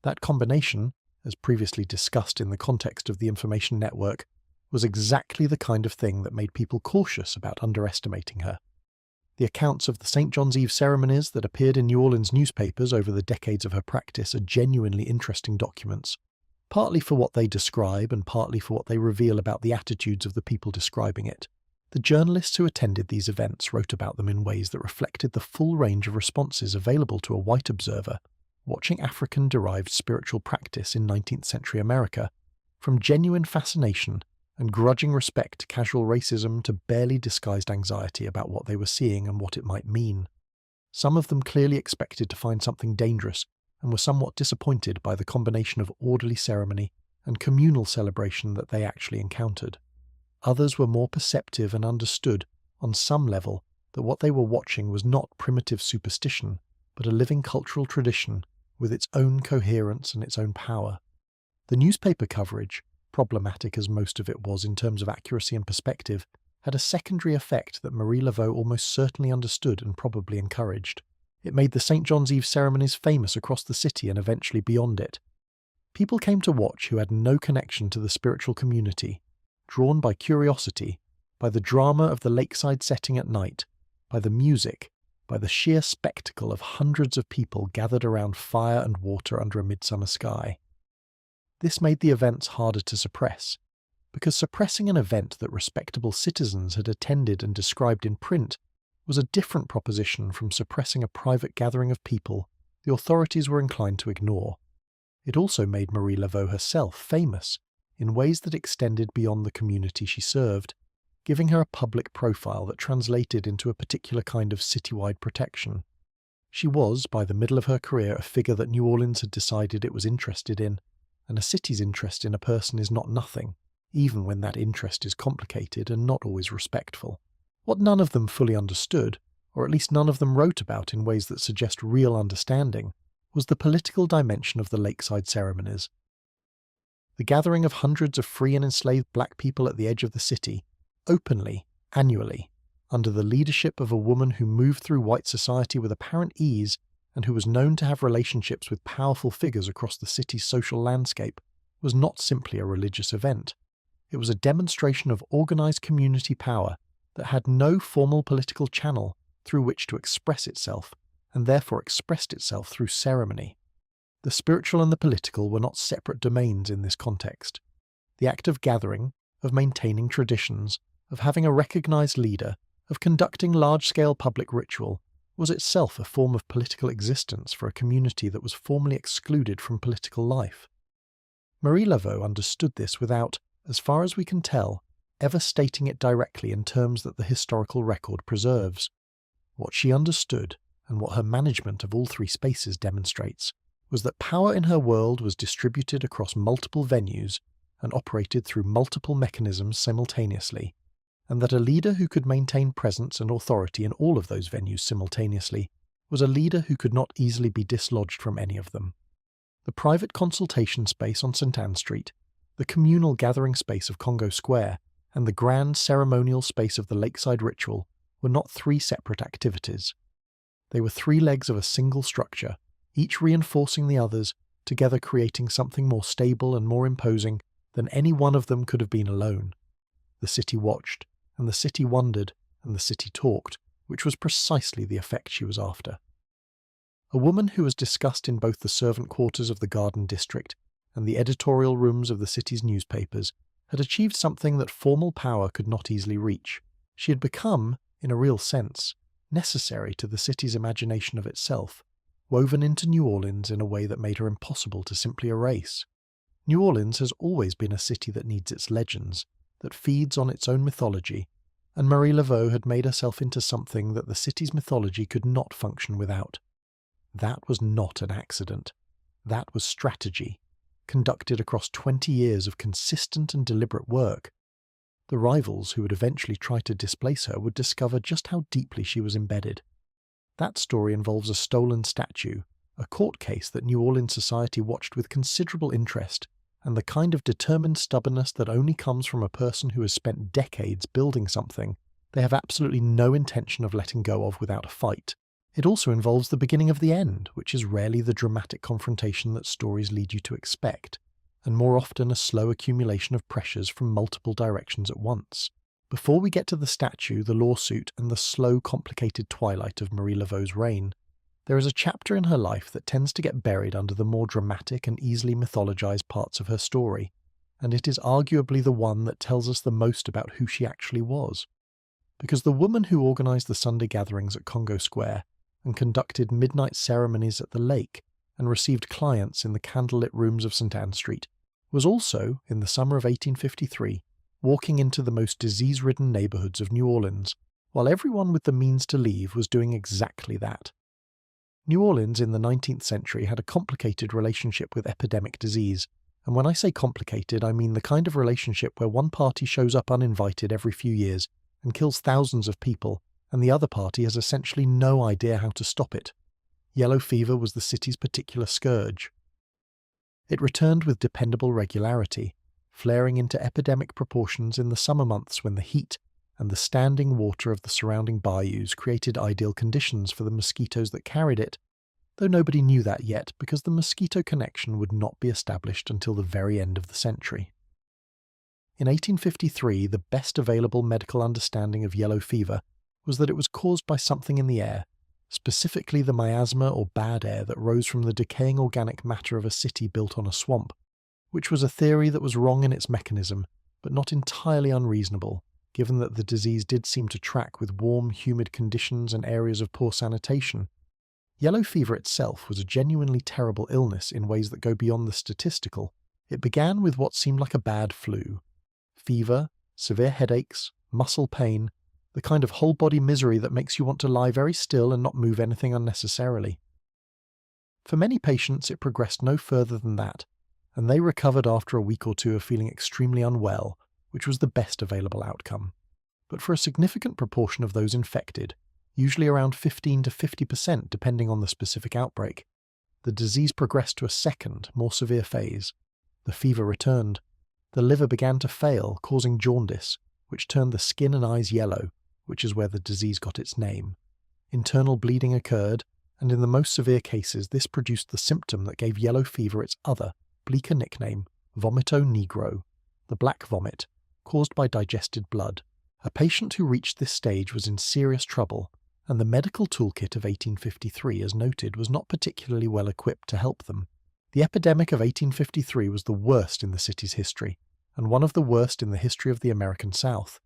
That combination, as previously discussed in the context of the information network, was exactly the kind of thing that made people cautious about underestimating her. The accounts of the St. John's Eve ceremonies that appeared in New Orleans newspapers over the decades of her practice are genuinely interesting documents, partly for what they describe and partly for what they reveal about the attitudes of the people describing it. The journalists who attended these events wrote about them in ways that reflected the full range of responses available to a white observer watching African-derived spiritual practice in 19th century America, from genuine fascination and grudging respect to casual racism to barely disguised anxiety about what they were seeing and what it might mean. Some of them clearly expected to find something dangerous and were somewhat disappointed by the combination of orderly ceremony and communal celebration that they actually encountered. Others were more perceptive and understood, on some level, that what they were watching was not primitive superstition, but a living cultural tradition with its own coherence and its own power. The newspaper coverage, problematic as most of it was in terms of accuracy and perspective, had a secondary effect that Marie Laveau almost certainly understood and probably encouraged. It made the St. John's Eve ceremonies famous across the city and eventually beyond it. People came to watch who had no connection to the spiritual community, drawn by curiosity, by the drama of the lakeside setting at night, by the music, by the sheer spectacle of hundreds of people gathered around fire and water under a midsummer sky. This made the events harder to suppress, because suppressing an event that respectable citizens had attended and described in print was a different proposition from suppressing a private gathering of people the authorities were inclined to ignore. It also made Marie Laveau herself famous in ways that extended beyond the community she served, giving her a public profile that translated into a particular kind of citywide protection. She was, by the middle of her career, a figure that New Orleans had decided it was interested in, and a city's interest in a person is not nothing, even when that interest is complicated and not always respectful. What none of them fully understood, or at least none of them wrote about in ways that suggest real understanding, was the political dimension of the lakeside ceremonies. The gathering of hundreds of free and enslaved black people at the edge of the city, openly, annually, under the leadership of a woman who moved through white society with apparent ease and who was known to have relationships with powerful figures across the city's social landscape, was not simply a religious event. It was a demonstration of organized community power that had no formal political channel through which to express itself, and therefore expressed itself through ceremony. The spiritual and the political were not separate domains in this context. The act of gathering, of maintaining traditions, of having a recognized leader, of conducting large-scale public ritual, was itself a form of political existence for a community that was formally excluded from political life. Marie Laveau understood this without, as far as we can tell, ever stating it directly in terms that the historical record preserves. What she understood, and what her management of all three spaces demonstrates, was that power in her world was distributed across multiple venues and operated through multiple mechanisms simultaneously, and that a leader who could maintain presence and authority in all of those venues simultaneously was a leader who could not easily be dislodged from any of them. The private consultation space on St. Anne Street, the communal gathering space of Congo Square, and the grand ceremonial space of the lakeside ritual were not three separate activities. They were three legs of a single structure, each reinforcing the others, together creating something more stable and more imposing than any one of them could have been alone. The city watched, and the city wondered, and the city talked, which was precisely the effect she was after. A woman who was discussed in both the servant quarters of the Garden District and the editorial rooms of the city's newspapers had achieved something that formal power could not easily reach. She had become, in a real sense, necessary to the city's imagination of itself, woven into New Orleans in a way that made her impossible to simply erase. New Orleans has always been a city that needs its legends, that feeds on its own mythology, and Marie Laveau had made herself into something that the city's mythology could not function without. That was not an accident. That was strategy, conducted across 20 years of consistent and deliberate work. The rivals who would eventually try to displace her would discover just how deeply she was embedded. That story involves a stolen statue, a court case that New Orleans society watched with considerable interest, and the kind of determined stubbornness that only comes from a person who has spent decades building something they have absolutely no intention of letting go of without a fight. It also involves the beginning of the end, which is rarely the dramatic confrontation that stories lead you to expect, and more often a slow accumulation of pressures from multiple directions at once. Before we get to the statue, the lawsuit, and the slow, complicated twilight of Marie Laveau's reign, there is a chapter in her life that tends to get buried under the more dramatic and easily mythologized parts of her story, and it is arguably the one that tells us the most about who she actually was. Because the woman who organized the Sunday gatherings at Congo Square and conducted midnight ceremonies at the lake and received clients in the candlelit rooms of St. Anne Street was also, in the summer of 1853, walking into the most disease-ridden neighborhoods of New Orleans, while everyone with the means to leave was doing exactly that. New Orleans in the 19th century had a complicated relationship with epidemic disease, and when I say complicated, I mean the kind of relationship where one party shows up uninvited every few years and kills thousands of people, and the other party has essentially no idea how to stop it. Yellow fever was the city's particular scourge. It returned with dependable regularity, flaring into epidemic proportions in the summer months when the heat and the standing water of the surrounding bayous created ideal conditions for the mosquitoes that carried it, though nobody knew that yet because the mosquito connection would not be established until the very end of the century. In 1853, the best available medical understanding of yellow fever was that it was caused by something in the air, specifically the miasma or bad air that rose from the decaying organic matter of a city built on a swamp, which was a theory that was wrong in its mechanism, but not entirely unreasonable, given that the disease did seem to track with warm, humid conditions and areas of poor sanitation. Yellow fever itself was a genuinely terrible illness in ways that go beyond the statistical. It began with what seemed like a bad flu. Fever, severe headaches, muscle pain, the kind of whole-body misery that makes you want to lie very still and not move anything unnecessarily. For many patients, it progressed no further than that, and they recovered after a week or two of feeling extremely unwell, which was the best available outcome. But for a significant proportion of those infected, usually around 15 to 50% depending on the specific outbreak, the disease progressed to a second, more severe phase. The fever returned. The liver began to fail, causing jaundice, which turned the skin and eyes yellow, which is where the disease got its name. Internal bleeding occurred, and in the most severe cases this produced the symptom that gave yellow fever its other, bleaker nickname, vomito negro, the black vomit, caused by digested blood. A patient who reached this stage was in serious trouble, and the medical toolkit of 1853, as noted, was not particularly well equipped to help them. The epidemic of 1853 was the worst in the city's history, and one of the worst in the history of the American South.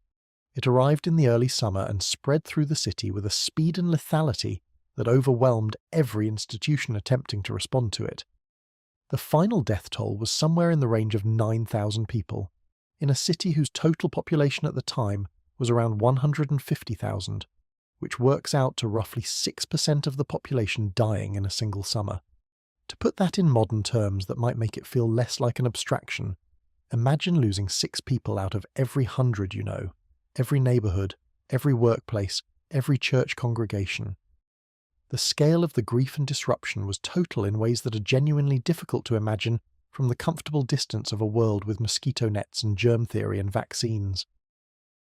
It arrived in the early summer and spread through the city with a speed and lethality that overwhelmed every institution attempting to respond to it. The final death toll was somewhere in the range of 9,000 people, in a city whose total population at the time was around 150,000, which works out to roughly 6% of the population dying in a single summer. To put that in modern terms that might make it feel less like an abstraction, imagine losing 6 people out of every 100 you know, every neighborhood, every workplace, every church congregation. The scale of the grief and disruption was total in ways that are genuinely difficult to imagine from the comfortable distance of a world with mosquito nets and germ theory and vaccines.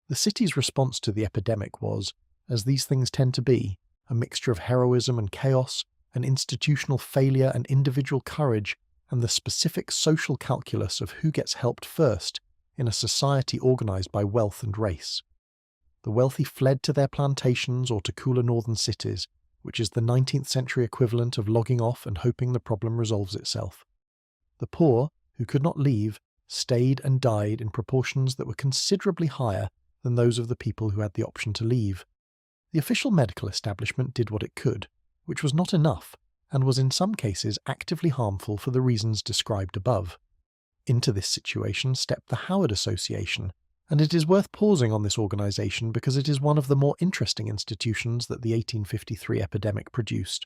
The city's response to the epidemic was, as these things tend to be, a mixture of heroism and chaos, an institutional failure and individual courage, and the specific social calculus of who gets helped first in a society organized by wealth and race. The wealthy fled to their plantations or to cooler northern cities, which is the 19th century equivalent of logging off and hoping the problem resolves itself. The poor, who could not leave, stayed and died in proportions that were considerably higher than those of the people who had the option to leave. The official medical establishment did what it could, which was not enough, and was in some cases actively harmful for the reasons described above. Into this situation stepped the Howard Association, and it is worth pausing on this organisation because it is one of the more interesting institutions that the 1853 epidemic produced.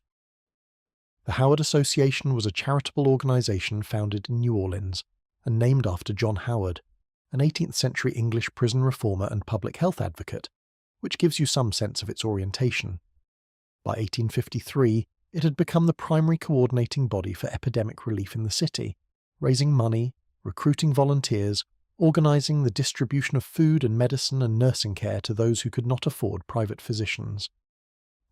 The Howard Association was a charitable organisation founded in New Orleans and named after John Howard, an 18th century English prison reformer and public health advocate, which gives you some sense of its orientation. By 1853, it had become the primary coordinating body for epidemic relief in the city, raising money, recruiting volunteers, organising the distribution of food and medicine and nursing care to those who could not afford private physicians.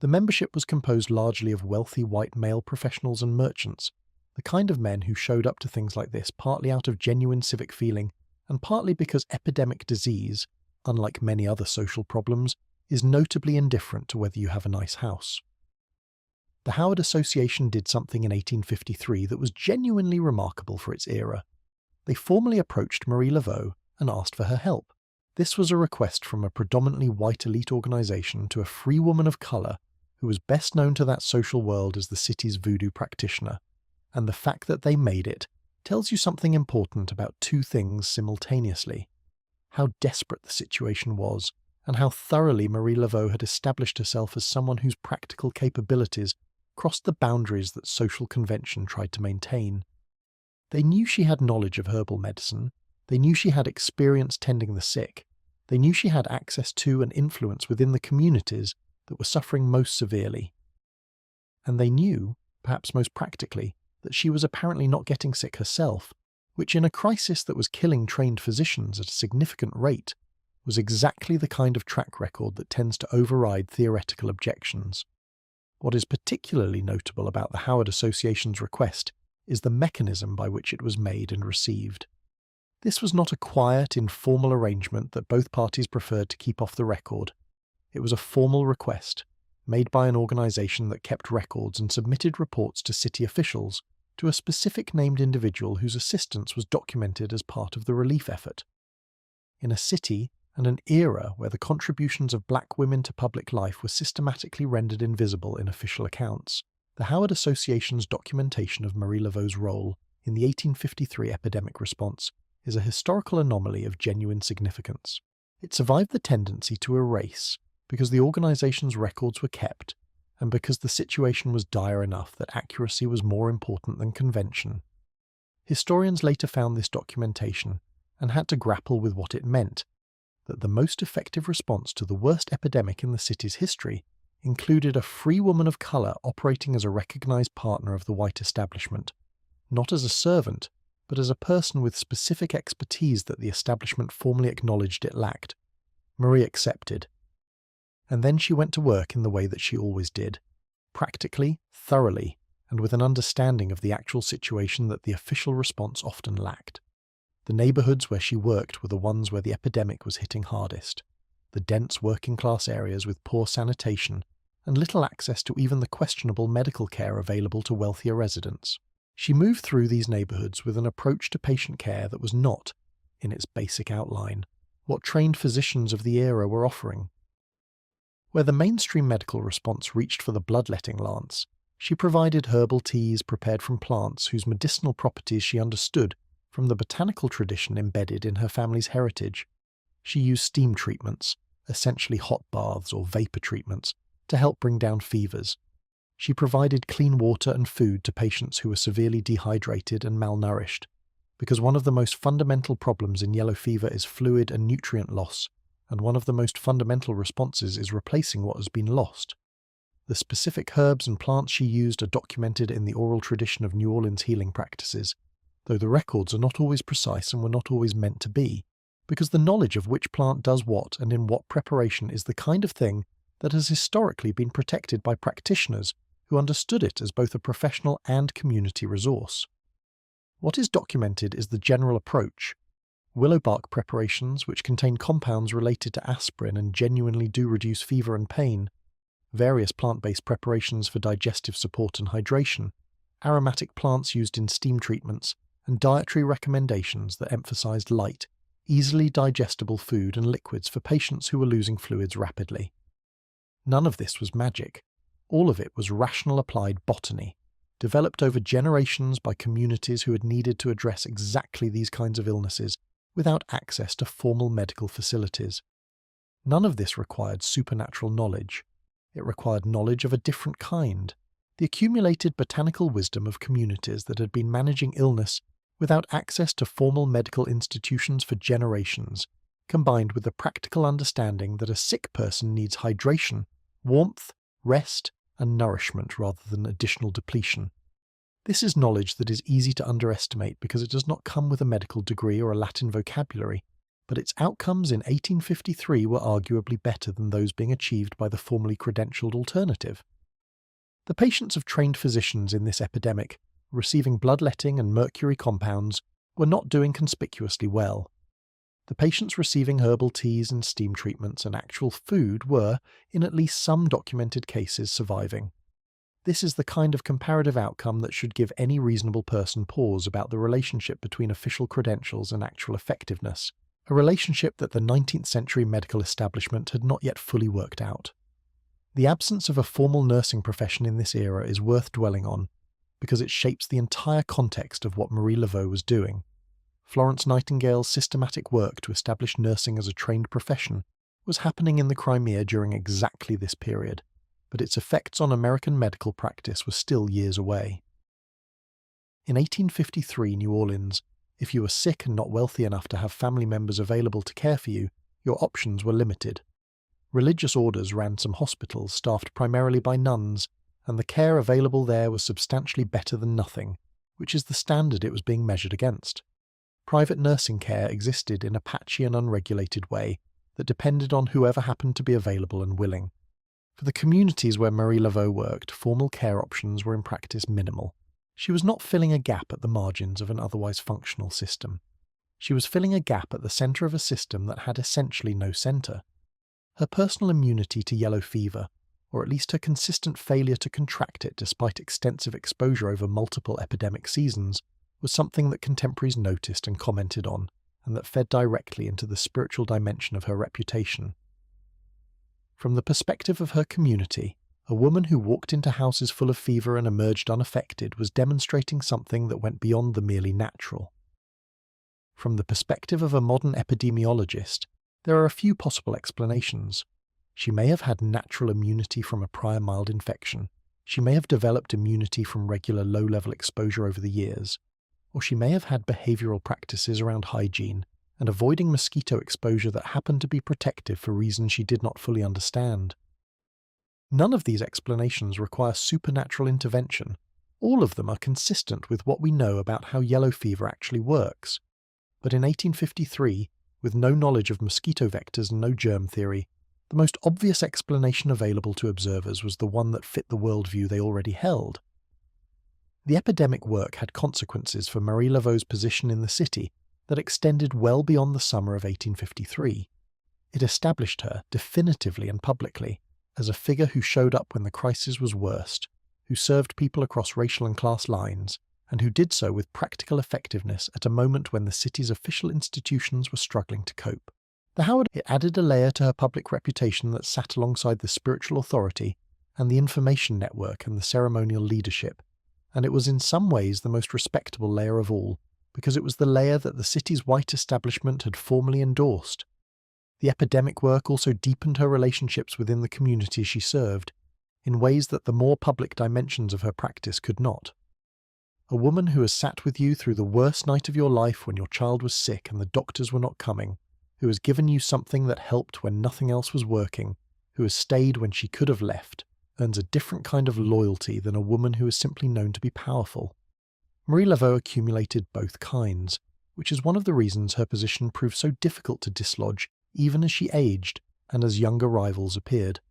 The membership was composed largely of wealthy white male professionals and merchants, the kind of men who showed up to things like this partly out of genuine civic feeling and partly because epidemic disease, unlike many other social problems, is notably indifferent to whether you have a nice house. The Howard Association did something in 1853 that was genuinely remarkable for its era. They formally approached Marie Laveau and asked for her help. This was a request from a predominantly white elite organisation to a free woman of colour who was best known to that social world as the city's voodoo practitioner, and the fact that they made it tells you something important about two things simultaneously: how desperate the situation was, and how thoroughly Marie Laveau had established herself as someone whose practical capabilities crossed the boundaries that social convention tried to maintain. They knew she had knowledge of herbal medicine, they knew she had experience tending the sick, they knew she had access to and influence within the communities that were suffering most severely. And they knew, perhaps most practically, that she was apparently not getting sick herself, which in a crisis that was killing trained physicians at a significant rate, was exactly the kind of track record that tends to override theoretical objections. What is particularly notable about the Howard Association's request is the mechanism by which it was made and received. This was not a quiet, informal arrangement that both parties preferred to keep off the record. It was a formal request, made by an organisation that kept records and submitted reports to city officials, to a specific named individual whose assistance was documented as part of the relief effort. In a city and an era where the contributions of black women to public life were systematically rendered invisible in official accounts, the Howard Association's documentation of Marie Laveau's role in the 1853 epidemic response is a historical anomaly of genuine significance. It survived the tendency to erase because the organization's records were kept and because the situation was dire enough that accuracy was more important than convention. Historians later found this documentation and had to grapple with what it meant, that the most effective response to the worst epidemic in the city's history included a free woman of colour operating as a recognised partner of the white establishment, not as a servant, but as a person with specific expertise that the establishment formally acknowledged it lacked. Marie accepted. And then she went to work in the way that she always did, practically, thoroughly, and with an understanding of the actual situation that the official response often lacked. The neighbourhoods where she worked were the ones where the epidemic was hitting hardest, the dense working-class areas with poor sanitation and little access to even the questionable medical care available to wealthier residents. She moved through these neighbourhoods with an approach to patient care that was not, in its basic outline, what trained physicians of the era were offering. Where the mainstream medical response reached for the bloodletting lance, she provided herbal teas prepared from plants whose medicinal properties she understood from the botanical tradition embedded in her family's heritage. She used steam treatments, essentially hot baths or vapour treatments, to help bring down fevers. She provided clean water and food to patients who were severely dehydrated and malnourished, because one of the most fundamental problems in yellow fever is fluid and nutrient loss, and one of the most fundamental responses is replacing what has been lost. The specific herbs and plants she used are documented in the oral tradition of New Orleans healing practices, though the records are not always precise and were not always meant to be, because the knowledge of which plant does what and in what preparation is the kind of thing that has historically been protected by practitioners who understood it as both a professional and community resource. What is documented is the general approach: willow bark preparations which contain compounds related to aspirin and genuinely do reduce fever and pain, various plant-based preparations for digestive support and hydration, aromatic plants used in steam treatments, and dietary recommendations that emphasized light, easily digestible food and liquids for patients who were losing fluids rapidly. None of this was magic. All of it was rational applied botany, developed over generations by communities who had needed to address exactly these kinds of illnesses without access to formal medical facilities. None of this required supernatural knowledge. It required knowledge of a different kind, the accumulated botanical wisdom of communities that had been managing illness without access to formal medical institutions for generations, combined with the practical understanding that a sick person needs hydration, warmth, rest, and nourishment rather than additional depletion. This is knowledge that is easy to underestimate because it does not come with a medical degree or a Latin vocabulary, but its outcomes in 1853 were arguably better than those being achieved by the formally credentialed alternative. The patients of trained physicians in this epidemic, receiving bloodletting and mercury compounds, were not doing conspicuously well. The patients receiving herbal teas and steam treatments and actual food were, in at least some documented cases, surviving. This is the kind of comparative outcome that should give any reasonable person pause about the relationship between official credentials and actual effectiveness, a relationship that the 19th century medical establishment had not yet fully worked out. The absence of a formal nursing profession in this era is worth dwelling on, because it shapes the entire context of what Marie Laveau was doing. Florence Nightingale's systematic work to establish nursing as a trained profession was happening in the Crimea during exactly this period, but its effects on American medical practice were still years away. In 1853 New Orleans, if you were sick and not wealthy enough to have family members available to care for you, your options were limited. Religious orders ran some hospitals staffed primarily by nuns, and the care available there was substantially better than nothing, which is the standard it was being measured against. Private nursing care existed in a patchy and unregulated way that depended on whoever happened to be available and willing. For the communities where Marie Laveau worked, formal care options were in practice minimal. She was not filling a gap at the margins of an otherwise functional system. She was filling a gap at the centre of a system that had essentially no centre. Her personal immunity to yellow fever, or at least her consistent failure to contract it despite extensive exposure over multiple epidemic seasons, was something that contemporaries noticed and commented on, and that fed directly into the spiritual dimension of her reputation. From the perspective of her community, a woman who walked into houses full of fever and emerged unaffected was demonstrating something that went beyond the merely natural. From the perspective of a modern epidemiologist, there are a few possible explanations. She may have had natural immunity from a prior mild infection. She may have developed immunity from regular low-level exposure over the years. Or she may have had behavioral practices around hygiene and avoiding mosquito exposure that happened to be protective for reasons she did not fully understand. None of these explanations require supernatural intervention. All of them are consistent with what we know about how yellow fever actually works. But in 1853, with no knowledge of mosquito vectors and no germ theory, the most obvious explanation available to observers was the one that fit the worldview they already held. The epidemic work had consequences for Marie Laveau's position in the city that extended well beyond the summer of 1853. It established her, definitively and publicly, as a figure who showed up when the crisis was worst, who served people across racial and class lines, and who did so with practical effectiveness at a moment when the city's official institutions were struggling to cope. It added a layer to her public reputation that sat alongside the spiritual authority and the information network and the ceremonial leadership, and it was in some ways the most respectable layer of all, because it was the layer that the city's white establishment had formally endorsed. The epidemic work also deepened her relationships within the community she served, in ways that the more public dimensions of her practice could not. A woman who has sat with you through the worst night of your life when your child was sick and the doctors were not coming, who has given you something that helped when nothing else was working, who has stayed when she could have left, earns a different kind of loyalty than a woman who is simply known to be powerful. Marie Laveau accumulated both kinds, which is one of the reasons her position proved so difficult to dislodge even as she aged and as younger rivals appeared.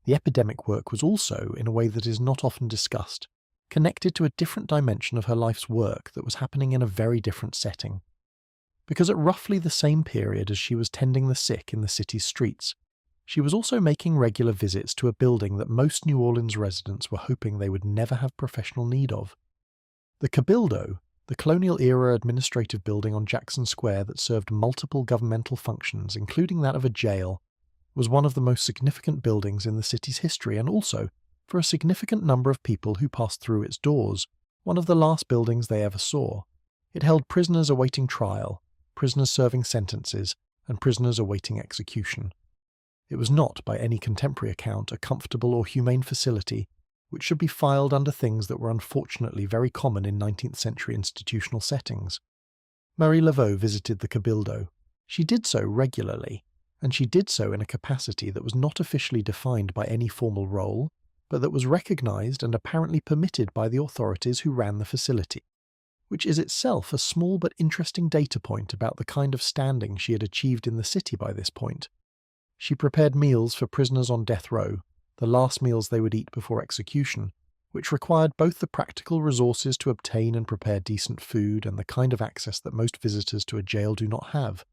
The epidemic work was also, in a way that is not often discussed, connected to a different dimension of her life's work that was happening in a very different setting. Because at roughly the same period as she was tending the sick in the city's streets, she was also making regular visits to a building that most New Orleans residents were hoping they would never have professional need of. The Cabildo, the colonial-era administrative building on Jackson Square that served multiple governmental functions, including that of a jail, was one of the most significant buildings in the city's history and also, for a significant number of people who passed through its doors, one of the last buildings they ever saw. It held prisoners awaiting trial, prisoners serving sentences, and prisoners awaiting execution. It was not, by any contemporary account, a comfortable or humane facility, which should be filed under things that were unfortunately very common in 19th century institutional settings. Marie Laveau visited the Cabildo. She did so regularly, and she did so in a capacity that was not officially defined by any formal role, but that was recognized and apparently permitted by the authorities who ran the facility, which is itself a small but interesting data point about the kind of standing she had achieved in the city by this point. She prepared meals for prisoners on death row, the last meals they would eat before execution, which required both the practical resources to obtain and prepare decent food and the kind of access that most visitors to a jail do not have.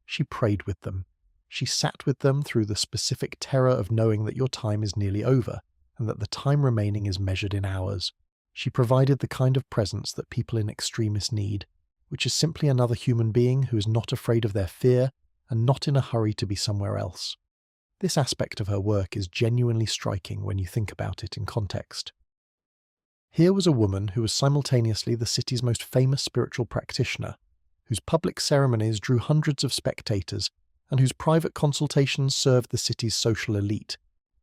She prayed with them. She sat with them through the specific terror of knowing that your time is nearly over, and that the time remaining is measured in hours. She provided the kind of presence that people in extremis need, which is simply another human being who is not afraid of their fear and not in a hurry to be somewhere else. This aspect of her work is genuinely striking when you think about it in context. Here was a woman who was simultaneously the city's most famous spiritual practitioner, whose public ceremonies drew hundreds of spectators, and whose private consultations served the city's social elite,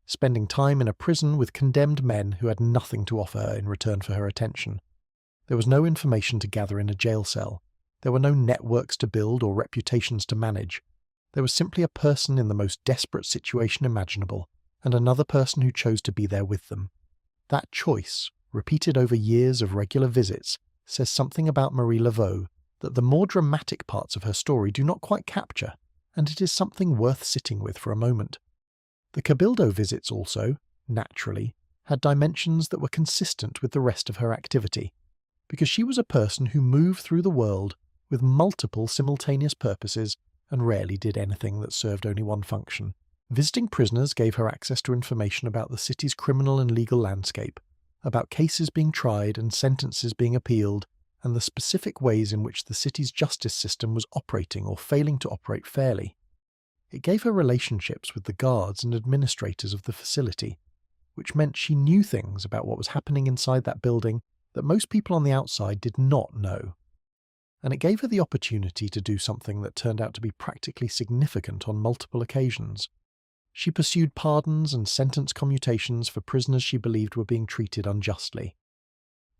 spending time in a prison with condemned men who had nothing to offer her in return for her attention. There was no information to gather in a jail cell. There were no networks to build or reputations to manage. There was simply a person in the most desperate situation imaginable, and another person who chose to be there with them. That choice, repeated over years of regular visits, says something about Marie Laveau that the more dramatic parts of her story do not quite capture, and it is something worth sitting with for a moment. The Cabildo visits also, naturally, had dimensions that were consistent with the rest of her activity, because she was a person who moved through the world with multiple simultaneous purposes and rarely did anything that served only one function. Visiting prisoners gave her access to information about the city's criminal and legal landscape, about cases being tried and sentences being appealed, and the specific ways in which the city's justice system was operating or failing to operate fairly. It gave her relationships with the guards and administrators of the facility, which meant she knew things about what was happening inside that building that most people on the outside did not know. And it gave her the opportunity to do something that turned out to be practically significant on multiple occasions. She pursued pardons and sentence commutations for prisoners she believed were being treated unjustly.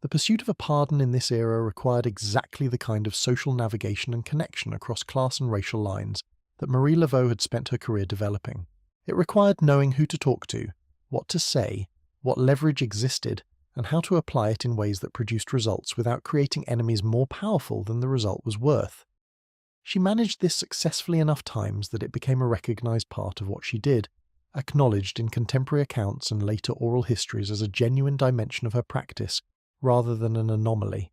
The pursuit of a pardon in this era required exactly the kind of social navigation and connection across class and racial lines that Marie Laveau had spent her career developing. It required knowing who to talk to, what to say, what leverage existed, and how to apply it in ways that produced results without creating enemies more powerful than the result was worth. She managed this successfully enough times that it became a recognized part of what she did, acknowledged in contemporary accounts and later oral histories as a genuine dimension of her practice, rather than an anomaly.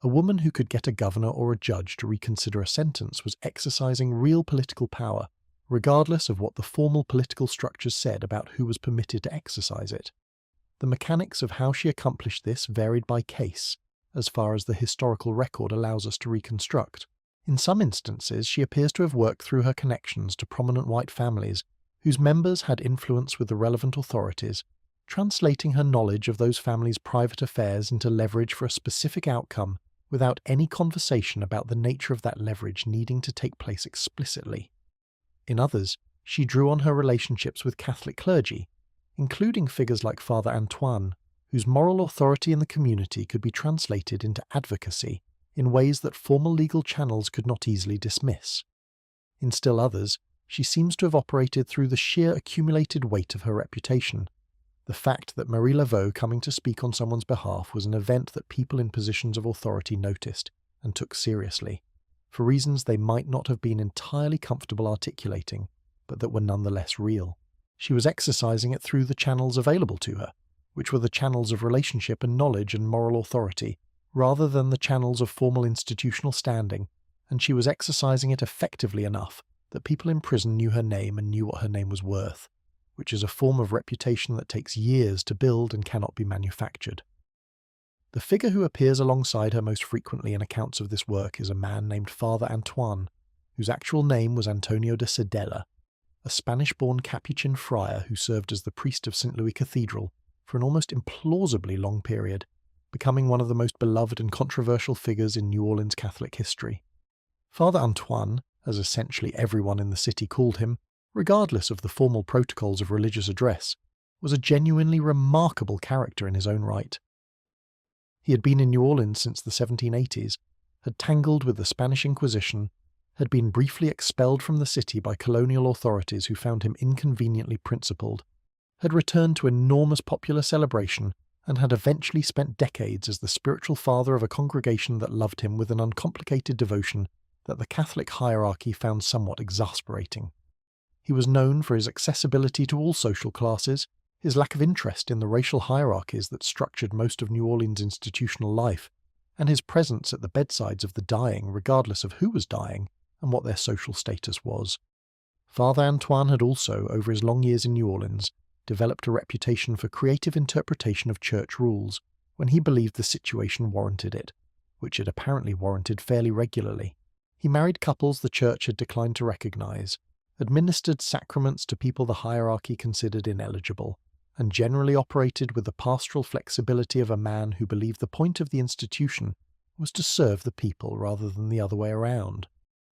A woman who could get a governor or a judge to reconsider a sentence was exercising real political power, regardless of what the formal political structures said about who was permitted to exercise it. The mechanics of how she accomplished this varied by case, as far as the historical record allows us to reconstruct. In some instances, she appears to have worked through her connections to prominent white families, whose members had influence with the relevant authorities, translating her knowledge of those families' private affairs into leverage for a specific outcome without any conversation about the nature of that leverage needing to take place explicitly. In others, she drew on her relationships with Catholic clergy, including figures like Father Antoine, whose moral authority in the community could be translated into advocacy in ways that formal legal channels could not easily dismiss. In still others, she seems to have operated through the sheer accumulated weight of her reputation. The fact that Marie Laveau coming to speak on someone's behalf was an event that people in positions of authority noticed and took seriously. for reasons they might not have been entirely comfortable articulating, but that were nonetheless real. She was exercising it through the channels available to her, which were the channels of relationship and knowledge and moral authority, rather than the channels of formal institutional standing, and she was exercising it effectively enough that people in prison knew her name and knew what her name was worth, which is a form of reputation that takes years to build and cannot be manufactured. The figure who appears alongside her most frequently in accounts of this work is a man named Father Antoine, whose actual name was Antonio de Sedela, a Spanish-born Capuchin friar who served as the priest of St. Louis Cathedral for an almost implausibly long period, becoming one of the most beloved and controversial figures in New Orleans Catholic history. Father Antoine, as essentially everyone in the city called him, regardless of the formal protocols of religious address, was a genuinely remarkable character in his own right. He had been in New Orleans since the 1780s, had tangled with the Spanish Inquisition, had been briefly expelled from the city by colonial authorities who found him inconveniently principled, had returned to enormous popular celebration, and had eventually spent decades as the spiritual father of a congregation that loved him with an uncomplicated devotion that the Catholic hierarchy found somewhat exasperating. He was known for his accessibility to all social classes, his lack of interest in the racial hierarchies that structured most of New Orleans' institutional life, and his presence at the bedsides of the dying regardless of who was dying and what their social status was. Father Antoine had also, over his long years in New Orleans, developed a reputation for creative interpretation of church rules when he believed the situation warranted it, which it apparently warranted fairly regularly. He married couples the church had declined to recognize, administered sacraments to people the hierarchy considered ineligible, and generally operated with the pastoral flexibility of a man who believed the point of the institution was to serve the people rather than the other way around,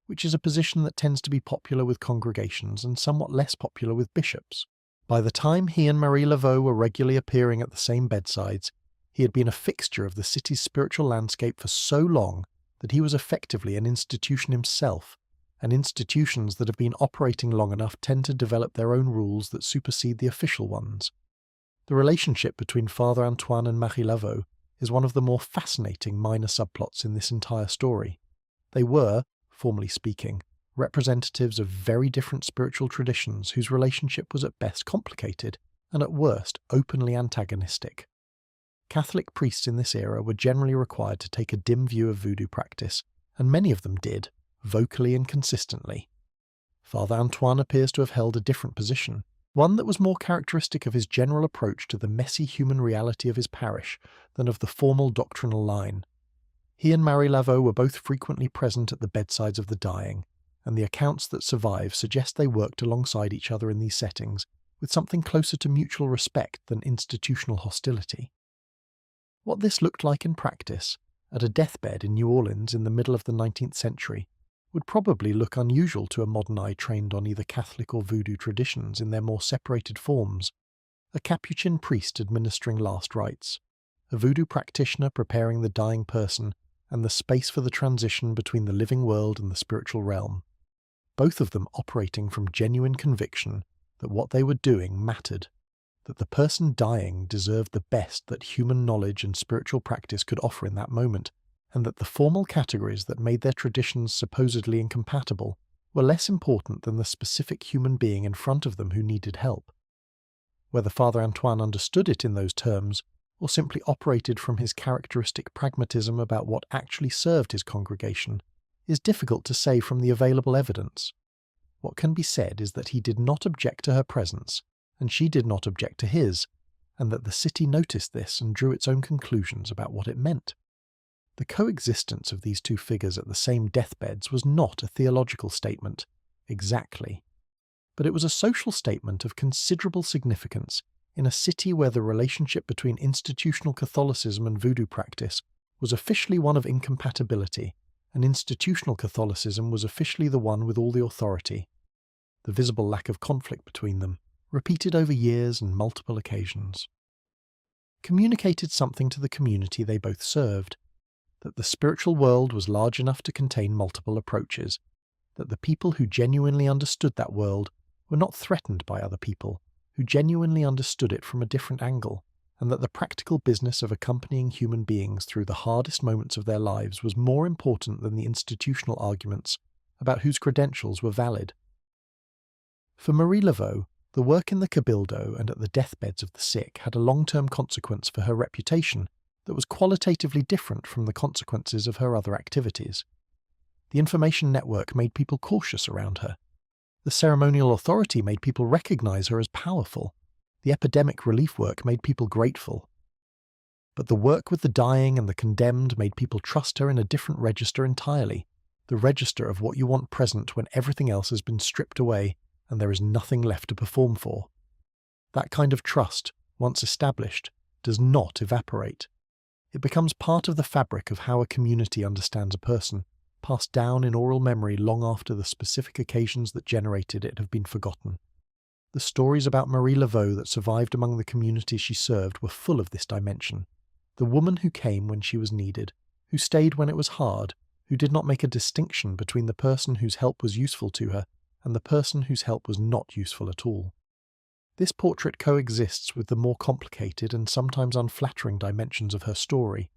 which is a position that tends to be popular with congregations and somewhat less popular with bishops. By the time he and Marie Laveau were regularly appearing at the same bedsides, he had been a fixture of the city's spiritual landscape for so long that he was effectively an institution himself, and institutions that have been operating long enough tend to develop their own rules that supersede the official ones. The relationship between Father Antoine and Marie Laveau is one of the more fascinating minor subplots in this entire story. They were, formally speaking, representatives of very different spiritual traditions whose relationship was at best complicated and at worst openly antagonistic. Catholic priests in this era were generally required to take a dim view of voodoo practice, and many of them did, vocally and consistently. Father Antoine appears to have held a different position, one that was more characteristic of his general approach to the messy human reality of his parish than of the formal doctrinal line. He and Marie Laveau were both frequently present at the bedsides of the dying, and the accounts that survive suggest they worked alongside each other in these settings with something closer to mutual respect than institutional hostility. What this looked like in practice, at a deathbed in New Orleans in the middle of the 19th century, would probably look unusual to a modern eye trained on either Catholic or Voodoo traditions in their more separated forms. A Capuchin priest administering last rites, a Voodoo practitioner preparing the dying person, and the space for the transition between the living world and the spiritual realm. Both of them operating from genuine conviction that what they were doing mattered, that the person dying deserved the best that human knowledge and spiritual practice could offer in that moment, and that the formal categories that made their traditions supposedly incompatible were less important than the specific human being in front of them who needed help. Whether Father Antoine understood it in those terms, or simply operated from his characteristic pragmatism about what actually served his congregation, is difficult to say from the available evidence. What can be said is that he did not object to her presence, and she did not object to his, and that the city noticed this and drew its own conclusions about what it meant. The coexistence of these two figures at the same deathbeds was not a theological statement, exactly, but it was a social statement of considerable significance in a city where the relationship between institutional Catholicism and Voodoo practice was officially one of incompatibility, and institutional Catholicism was officially the one with all the authority. The visible lack of conflict between them, repeated over years and multiple occasions, communicated something to the community they both served, that the spiritual world was large enough to contain multiple approaches, that the people who genuinely understood that world were not threatened by other people who genuinely understood it from a different angle, and that the practical business of accompanying human beings through the hardest moments of their lives was more important than the institutional arguments about whose credentials were valid. For Marie Laveau, the work in the Cabildo and at the deathbeds of the sick had a long-term consequence for her reputation that was qualitatively different from the consequences of her other activities. The information network made people cautious around her. The ceremonial authority made people recognize her as powerful. The epidemic relief work made people grateful. But the work with the dying and the condemned made people trust her in a different register entirely, the register of what you want present when everything else has been stripped away and there is nothing left to perform for. That kind of trust, once established, does not evaporate. It becomes part of the fabric of how a community understands a person, passed down in oral memory long after the specific occasions that generated it have been forgotten. The stories about Marie Laveau that survived among the communities she served were full of this dimension. The woman who came when she was needed, who stayed when it was hard, who did not make a distinction between the person whose help was useful to her and the person whose help was not useful at all. This portrait coexists with the more complicated and sometimes unflattering dimensions of her story.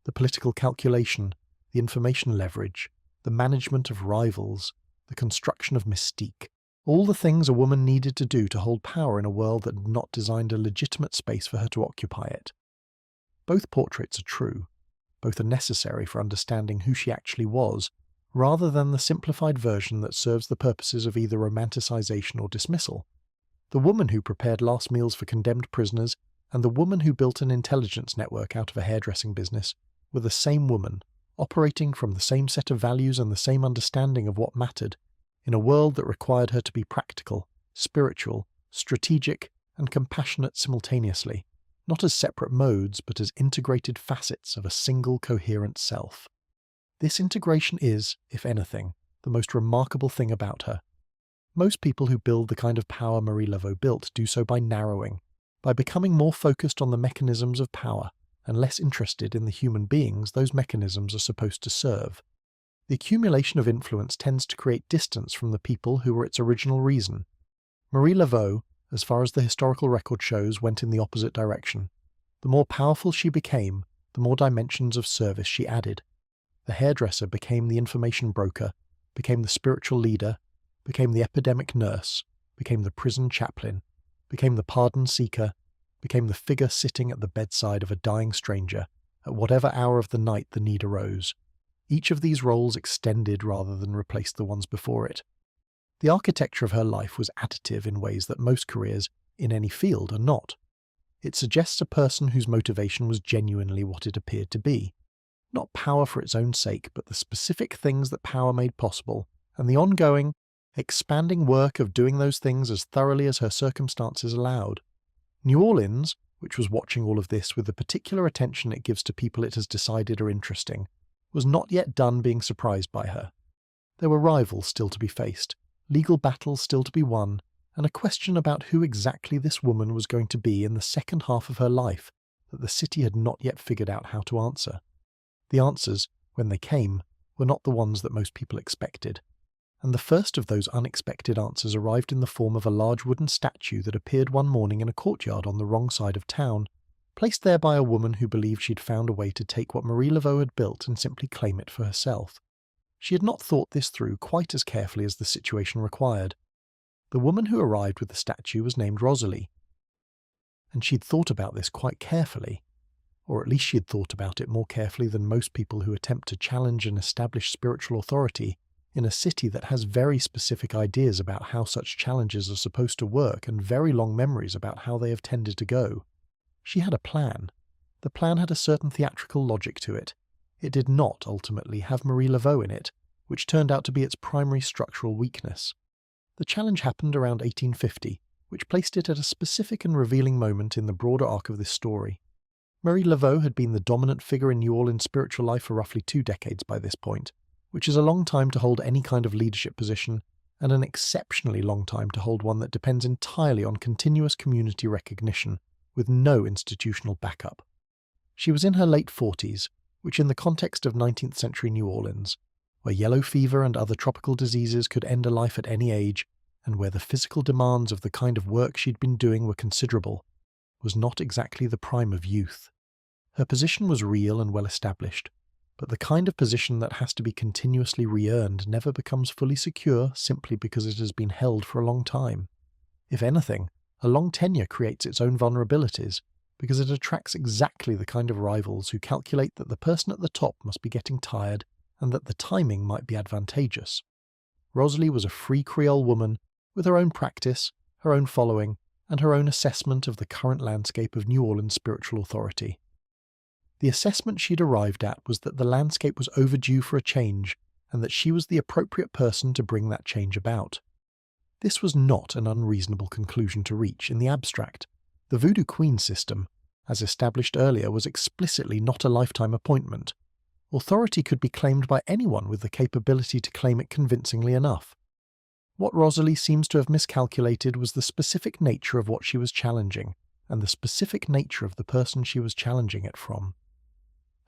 The political calculation, the information leverage, the management of rivals, the construction of mystique, all the things a woman needed to do to hold power in a world that had not designed a legitimate space for her to occupy it. Both portraits are true. Both are necessary for understanding who she actually was, rather than the simplified version that serves the purposes of either romanticization or dismissal. The woman who prepared last meals for condemned prisoners and the woman who built an intelligence network out of a hairdressing business were the same woman, operating from the same set of values and the same understanding of what mattered, in a world that required her to be practical, spiritual, strategic, and compassionate simultaneously, not as separate modes but as integrated facets of a single coherent self. This integration is, if anything, the most remarkable thing about her. Most people who build the kind of power Marie Laveau built do so by narrowing, by becoming more focused on the mechanisms of power and less interested in the human beings those mechanisms are supposed to serve. The accumulation of influence tends to create distance from the people who were its original reason. Marie Laveau, as far as the historical record shows, went in the opposite direction. The more powerful she became, the more dimensions of service she added. The hairdresser became the information broker, became the spiritual leader, became the epidemic nurse, became the prison chaplain, became the pardon seeker, became the figure sitting at the bedside of a dying stranger, at whatever hour of the night the need arose. Each of these roles extended rather than replaced the ones before it. The architecture of her life was additive in ways that most careers, in any field, are not. It suggests a person whose motivation was genuinely what it appeared to be. Not power for its own sake, but the specific things that power made possible, and the ongoing, expanding work of doing those things as thoroughly as her circumstances allowed. New Orleans, which was watching all of this with the particular attention it gives to people it has decided are interesting, was not yet done being surprised by her. There were rivals still to be faced, legal battles still to be won, and a question about who exactly this woman was going to be in the second half of her life that the city had not yet figured out how to answer. The answers, when they came, were not the ones that most people expected. And the first of those unexpected answers arrived in the form of a large wooden statue that appeared one morning in a courtyard on the wrong side of town, placed there by a woman who believed she'd found a way to take what Marie Laveau had built and simply claim it for herself. She had not thought this through quite as carefully as the situation required. The woman who arrived with the statue was named Rosalie, and she'd thought about this quite carefully. Or at least she had thought about it more carefully than most people who attempt to challenge and establish spiritual authority in a city that has very specific ideas about how such challenges are supposed to work and very long memories about how they have tended to go. She had a plan. The plan had a certain theatrical logic to it. It did not, ultimately, have Marie Laveau in it, which turned out to be its primary structural weakness. The challenge happened around 1850, which placed it at a specific and revealing moment in the broader arc of this story. Marie Laveau had been the dominant figure in New Orleans' spiritual life for roughly 2 decades by this point, which is a long time to hold any kind of leadership position, and an exceptionally long time to hold one that depends entirely on continuous community recognition, with no institutional backup. She was in her late 40s, which in the context of 19th century New Orleans, where yellow fever and other tropical diseases could end a life at any age, and where the physical demands of the kind of work she'd been doing were considerable, was not exactly the prime of youth. Her position was real and well established, but the kind of position that has to be continuously re-earned never becomes fully secure simply because it has been held for a long time. If anything, a long tenure creates its own vulnerabilities, because it attracts exactly the kind of rivals who calculate that the person at the top must be getting tired and that the timing might be advantageous. Rosalie was a free Creole woman with her own practice, her own following, and her own assessment of the current landscape of New Orleans spiritual authority. The assessment she'd arrived at was that the landscape was overdue for a change, and that she was the appropriate person to bring that change about. This was not an unreasonable conclusion to reach in the abstract. The Voodoo Queen system, as established earlier, was explicitly not a lifetime appointment. Authority could be claimed by anyone with the capability to claim it convincingly enough. What Rosalie seems to have miscalculated was the specific nature of what she was challenging, and the specific nature of the person she was challenging it from.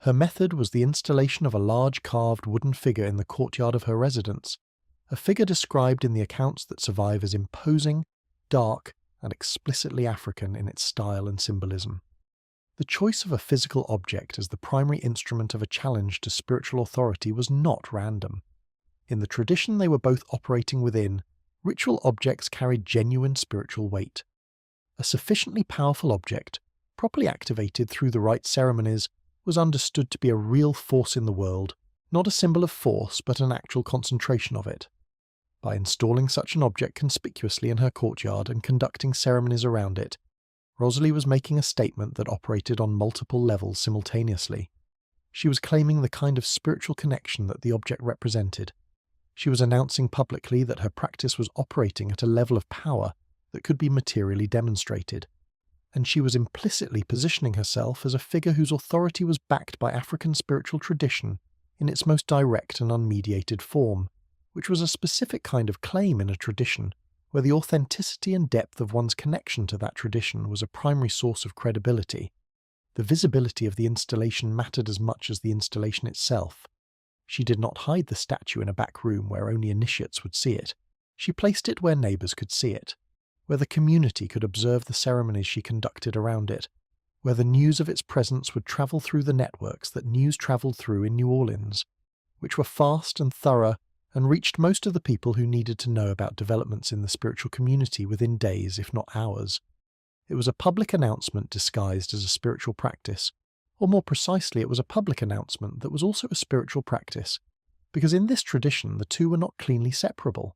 Her method was the installation of a large carved wooden figure in the courtyard of her residence, a figure described in the accounts that survive as imposing, dark, and explicitly African in its style and symbolism. The choice of a physical object as the primary instrument of a challenge to spiritual authority was not random. In the tradition they were both operating within, ritual objects carried genuine spiritual weight. A sufficiently powerful object, properly activated through the right ceremonies, was understood to be a real force in the world, not a symbol of force but an actual concentration of it. By installing such an object conspicuously in her courtyard and conducting ceremonies around it, Rosalie was making a statement that operated on multiple levels simultaneously. She was claiming the kind of spiritual connection that the object represented. She was announcing publicly that her practice was operating at a level of power that could be materially demonstrated. And she was implicitly positioning herself as a figure whose authority was backed by African spiritual tradition in its most direct and unmediated form, which was a specific kind of claim in a tradition where the authenticity and depth of one's connection to that tradition was a primary source of credibility. The visibility of the installation mattered as much as the installation itself. She did not hide the statue in a back room where only initiates would see it. She placed it where neighbours could see it, where the community could observe the ceremonies she conducted around it, where the news of its presence would travel through the networks that news travelled through in New Orleans, which were fast and thorough and reached most of the people who needed to know about developments in the spiritual community within days, if not hours. It was a public announcement disguised as a spiritual practice, or more precisely, it was a public announcement that was also a spiritual practice, because in this tradition the two were not cleanly separable.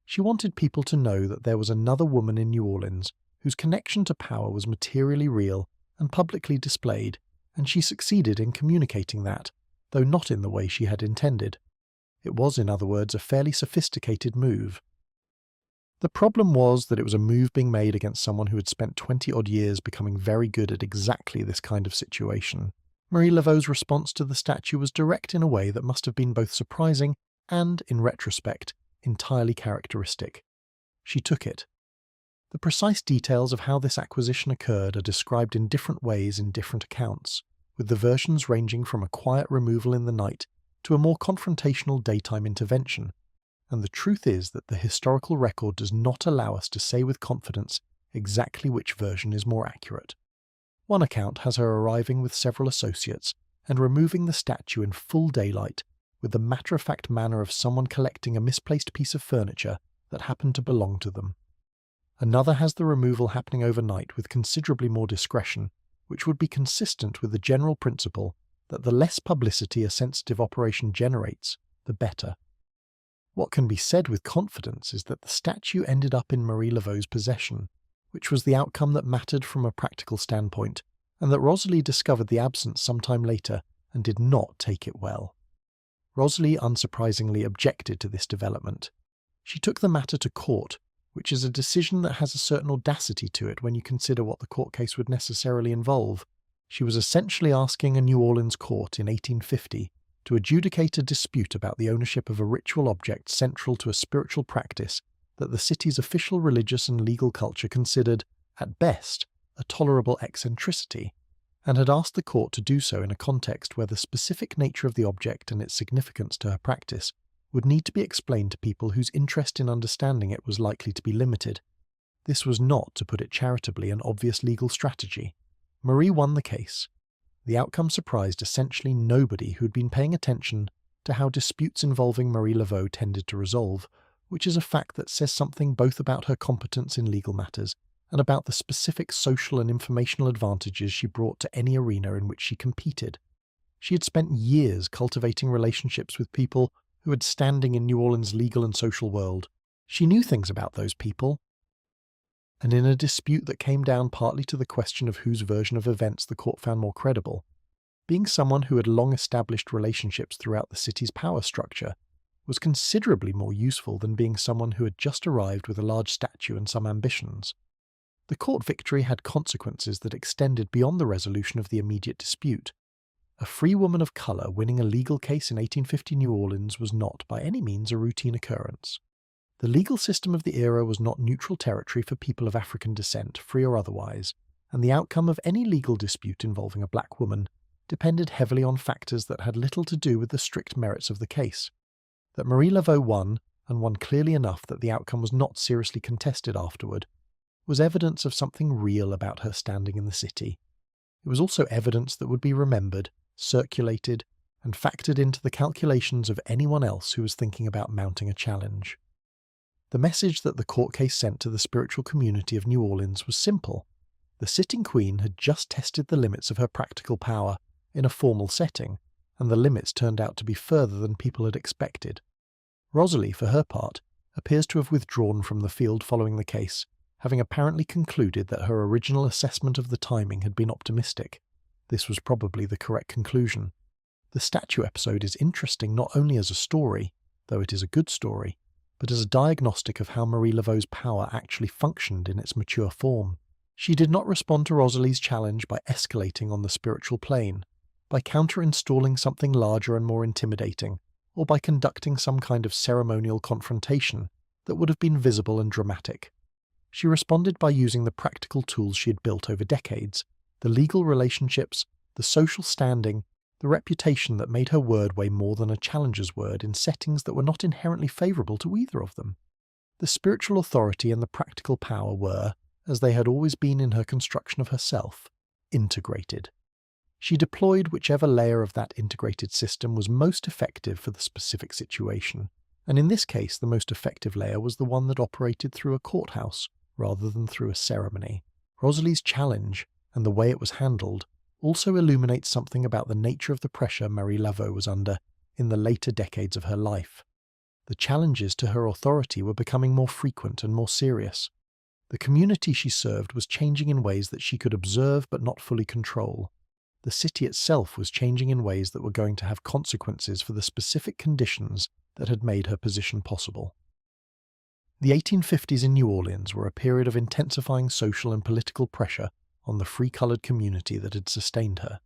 She wanted people to know that there was another woman in New Orleans whose connection to power was materially real and publicly displayed, and she succeeded in communicating that, though not in the way she had intended. It was, in other words, a fairly sophisticated move. The problem was that it was a move being made against someone who had spent 20-odd years becoming very good at exactly this kind of situation. Marie Laveau's response to the statue was direct in a way that must have been both surprising and, in retrospect, entirely characteristic. She took it. The precise details of how this acquisition occurred are described in different ways in different accounts, with the versions ranging from a quiet removal in the night to a more confrontational daytime intervention, and the truth is that the historical record does not allow us to say with confidence exactly which version is more accurate. One account has her arriving with several associates and removing the statue in full daylight with the matter-of-fact manner of someone collecting a misplaced piece of furniture that happened to belong to them. Another has the removal happening overnight with considerably more discretion, which would be consistent with the general principle that the less publicity a sensitive operation generates, the better. What can be said with confidence is that the statue ended up in Marie Laveau's possession, which was the outcome that mattered from a practical standpoint, and that Rosalie discovered the absence sometime later and did not take it well. Rosalie unsurprisingly objected to this development. She took the matter to court, which is a decision that has a certain audacity to it when you consider what the court case would necessarily involve. She was essentially asking a New Orleans court in 1850 to adjudicate a dispute about the ownership of a ritual object central to a spiritual practice that the city's official religious and legal culture considered, at best, a tolerable eccentricity, and had asked the court to do so in a context where the specific nature of the object and its significance to her practice would need to be explained to people whose interest in understanding it was likely to be limited. This was not, to put it charitably, an obvious legal strategy. Marie won the case. The outcome surprised essentially nobody who'd been paying attention to how disputes involving Marie Laveau tended to resolve, which is a fact that says something both about her competence in legal matters and about the specific social and informational advantages she brought to any arena in which she competed. She had spent years cultivating relationships with people who had standing in New Orleans' legal and social world. She knew things about those people, and in a dispute that came down partly to the question of whose version of events the court found more credible, being someone who had long established relationships throughout the city's power structure was considerably more useful than being someone who had just arrived with a large statue and some ambitions. The court victory had consequences that extended beyond the resolution of the immediate dispute. A free woman of colour winning a legal case in 1850 New Orleans was not, by any means, a routine occurrence. The legal system of the era was not neutral territory for people of African descent, free or otherwise, and the outcome of any legal dispute involving a black woman depended heavily on factors that had little to do with the strict merits of the case. That Marie Laveau won, and won clearly enough that the outcome was not seriously contested afterward, was evidence of something real about her standing in the city. It was also evidence that would be remembered, circulated, and factored into the calculations of anyone else who was thinking about mounting a challenge. The message that the court case sent to the spiritual community of New Orleans was simple. The sitting queen had just tested the limits of her practical power in a formal setting, and the limits turned out to be further than people had expected. Rosalie, for her part, appears to have withdrawn from the field following the case, having apparently concluded that her original assessment of the timing had been optimistic. This was probably the correct conclusion. The statue episode is interesting not only as a story, though it is a good story, but as a diagnostic of how Marie Laveau's power actually functioned in its mature form. She did not respond to Rosalie's challenge by escalating on the spiritual plane, by counter-installing something larger and more intimidating, or by conducting some kind of ceremonial confrontation that would have been visible and dramatic. She responded by using the practical tools she had built over decades, the legal relationships, the social standing, the reputation that made her word weigh more than a challenger's word in settings that were not inherently favourable to either of them. The spiritual authority and the practical power were, as they had always been in her construction of herself, integrated. She deployed whichever layer of that integrated system was most effective for the specific situation, and in this case the most effective layer was the one that operated through a courthouse rather than through a ceremony. Rosalie's challenge, and the way it was handled, also illuminates something about the nature of the pressure Marie Laveau was under in the later decades of her life. The challenges to her authority were becoming more frequent and more serious. The community she served was changing in ways that she could observe but not fully control. The city itself was changing in ways that were going to have consequences for the specific conditions that had made her position possible. The 1850s in New Orleans were a period of intensifying social and political pressure on the free-coloured community that had sustained her.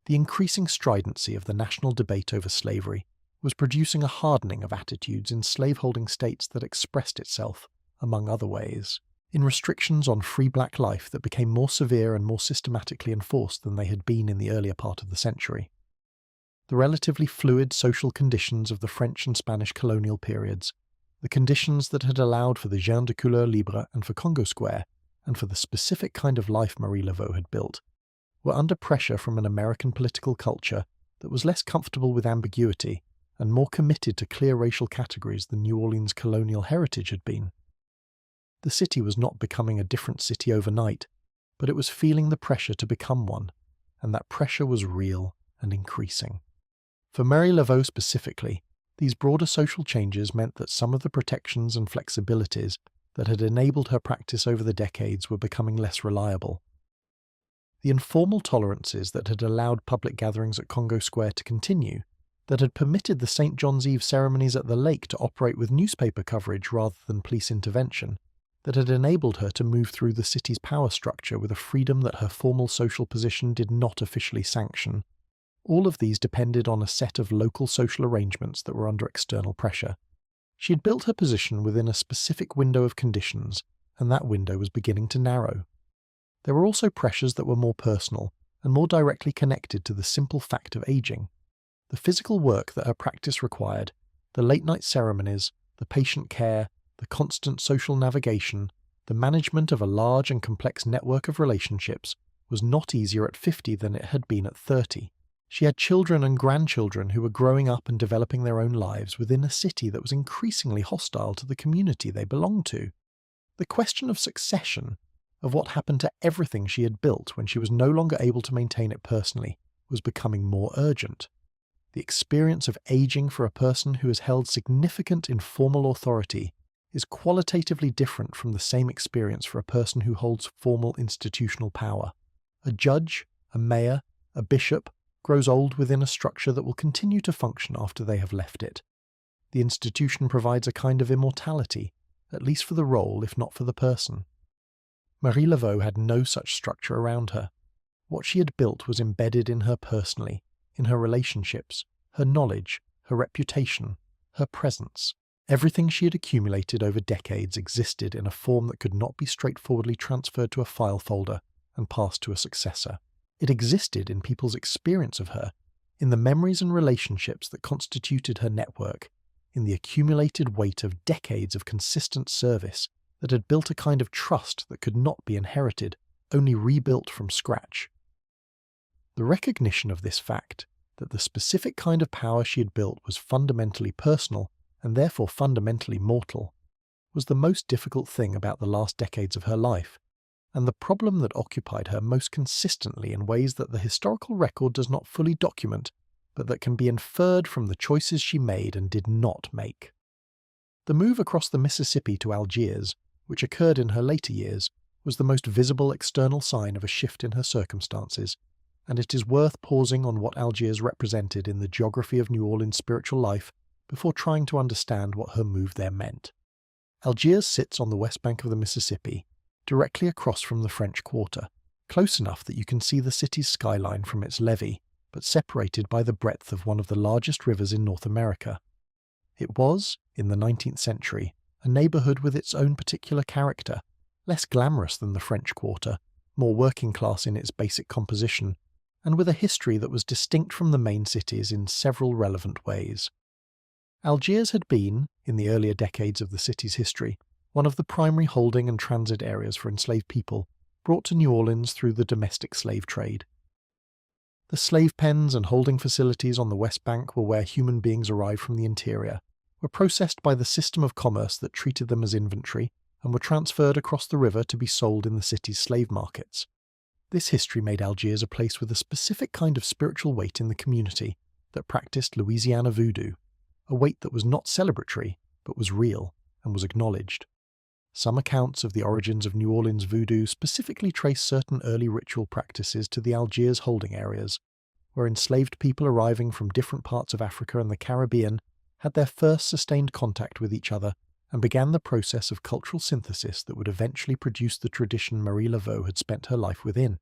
The increasing stridency of the national debate over slavery was producing a hardening of attitudes in slaveholding states that expressed itself, among other ways, in restrictions on free black life that became more severe and more systematically enforced than they had been in the earlier part of the century. The relatively fluid social conditions of the French and Spanish colonial periods, the conditions that had allowed for the Gens de couleur libre and for Congo Square, and for the specific kind of life Marie Laveau had built, were under pressure from an American political culture that was less comfortable with ambiguity and more committed to clear racial categories than New Orleans' colonial heritage had been. The city was not becoming a different city overnight, but it was feeling the pressure to become one, and that pressure was real and increasing. For Marie Laveau specifically, these broader social changes meant that some of the protections and flexibilities that had enabled her practice over the decades were becoming less reliable. The informal tolerances that had allowed public gatherings at Congo Square to continue, that had permitted the St. John's Eve ceremonies at the lake to operate with newspaper coverage rather than police intervention, that had enabled her to move through the city's power structure with a freedom that her formal social position did not officially sanction. All of these depended on a set of local social arrangements that were under external pressure. She had built her position within a specific window of conditions, and that window was beginning to narrow. There were also pressures that were more personal and more directly connected to the simple fact of aging. The physical work that her practice required, the late-night ceremonies, the patient care, the constant social navigation, The management of a large and complex network of relationships was not easier at 50 than it had been at 30. She had children and grandchildren who were growing up and developing their own lives within a city that was increasingly hostile to the community they belonged to. The question of succession, of what happened to everything she had built when she was no longer able to maintain it personally, was becoming more urgent. The experience of aging for a person who has held significant informal authority is qualitatively different from the same experience for a person who holds formal institutional power. A judge, a mayor, a bishop grows old within a structure that will continue to function after they have left it. The institution provides a kind of immortality, at least for the role if not for the person. Marie Laveau had no such structure around her. What she had built was embedded in her personally, in her relationships, her knowledge, her reputation, her presence. Everything she had accumulated over decades existed in a form that could not be straightforwardly transferred to a file folder and passed to a successor. It existed in people's experience of her, in the memories and relationships that constituted her network, in the accumulated weight of decades of consistent service that had built a kind of trust that could not be inherited, only rebuilt from scratch. The recognition of this fact, that the specific kind of power she had built was fundamentally personal and therefore fundamentally mortal, was the most difficult thing about the last decades of her life, and the problem that occupied her most consistently in ways that the historical record does not fully document, but that can be inferred from the choices she made and did not make. The move across the Mississippi to Algiers, which occurred in her later years, was the most visible external sign of a shift in her circumstances, and it is worth pausing on what Algiers represented in the geography of New Orleans' spiritual life before trying to understand what her move there meant. Algiers sits on the west bank of the Mississippi, directly across from the French Quarter, close enough that you can see the city's skyline from its levee, but separated by the breadth of one of the largest rivers in North America. It was, in the 19th century, a neighbourhood with its own particular character, less glamorous than the French Quarter, more working class in its basic composition, and with a history that was distinct from the main cities in several relevant ways. Algiers had been, in the earlier decades of the city's history, one of the primary holding and transit areas for enslaved people, brought to New Orleans through the domestic slave trade. The slave pens and holding facilities on the West Bank were where human beings arrived from the interior, were processed by the system of commerce that treated them as inventory, and were transferred across the river to be sold in the city's slave markets. This history made Algiers a place with a specific kind of spiritual weight in the community that practiced Louisiana Voodoo, a weight that was not celebratory, but was real and was acknowledged. Some accounts of the origins of New Orleans Voodoo specifically trace certain early ritual practices to the Algiers holding areas, where enslaved people arriving from different parts of Africa and the Caribbean had their first sustained contact with each other and began the process of cultural synthesis that would eventually produce the tradition Marie Laveau had spent her life within.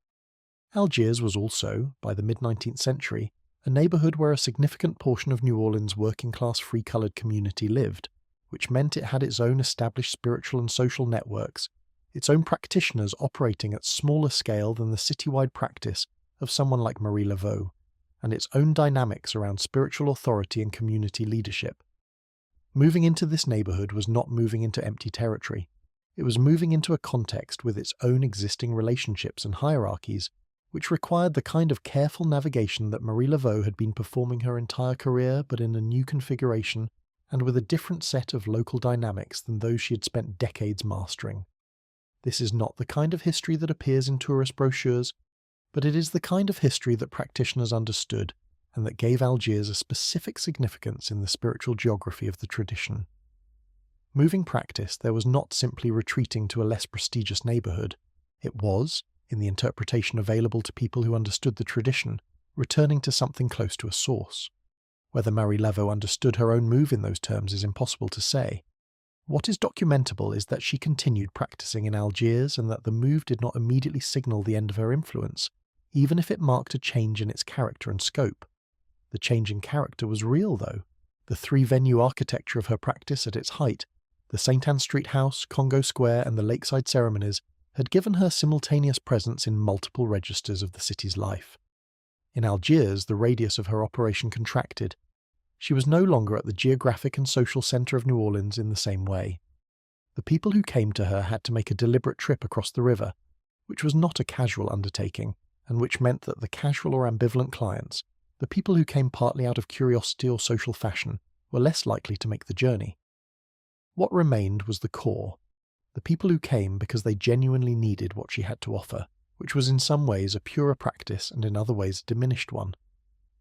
Algiers was also, by the mid-19th century, a neighbourhood where a significant portion of New Orleans' working-class free-coloured community lived, which meant it had its own established spiritual and social networks, its own practitioners operating at smaller scale than the citywide practice of someone like Marie Laveau, and its own dynamics around spiritual authority and community leadership. Moving into this neighbourhood was not moving into empty territory. It was moving into a context with its own existing relationships and hierarchies, which required the kind of careful navigation that Marie Laveau had been performing her entire career, but in a new configuration and with a different set of local dynamics than those she had spent decades mastering. This is not the kind of history that appears in tourist brochures, but it is the kind of history that practitioners understood and that gave Algiers a specific significance in the spiritual geography of the tradition. Moving practice, there was not simply retreating to a less prestigious neighbourhood. It was, in the interpretation available to people who understood the tradition, returning to something close to a source. Whether Marie Laveau understood her own move in those terms is impossible to say. What is documentable is that she continued practicing in Algiers and that the move did not immediately signal the end of her influence, even if it marked a change in its character and scope. The change in character was real, though. The three-venue architecture of her practice at its height, the St. Anne Street House, Congo Square, and the lakeside ceremonies, had given her simultaneous presence in multiple registers of the city's life. In Algiers, the radius of her operation contracted. She was no longer at the geographic and social centre of New Orleans in the same way. The people who came to her had to make a deliberate trip across the river, which was not a casual undertaking, and which meant that the casual or ambivalent clients, the people who came partly out of curiosity or social fashion, were less likely to make the journey. What remained was the core, the people who came because they genuinely needed what she had to offer, which was in some ways a purer practice and in other ways a diminished one.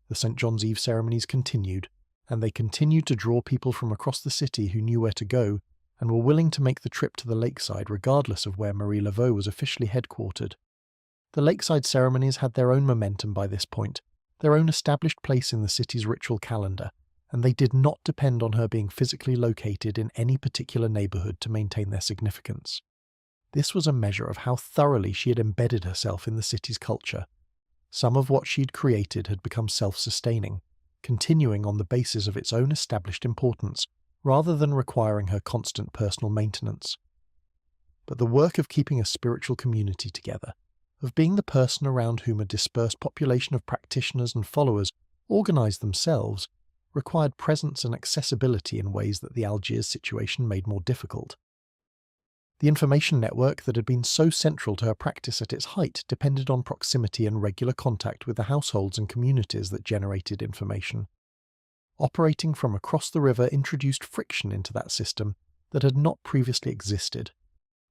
The St. John's Eve ceremonies continued, and they continued to draw people from across the city who knew where to go and were willing to make the trip to the lakeside regardless of where Marie Laveau was officially headquartered. The lakeside ceremonies had their own momentum by this point, their own established place in the city's ritual calendar, and they did not depend on her being physically located in any particular neighbourhood to maintain their significance. This was a measure of how thoroughly she had embedded herself in the city's culture. Some of what she'd created had become self-sustaining, continuing on the basis of its own established importance, rather than requiring her constant personal maintenance. But the work of keeping a spiritual community together, of being the person around whom a dispersed population of practitioners and followers organised themselves, required presence and accessibility in ways that the Algiers situation made more difficult. The information network that had been so central to her practice at its height depended on proximity and regular contact with the households and communities that generated information. Operating from across the river introduced friction into that system that had not previously existed.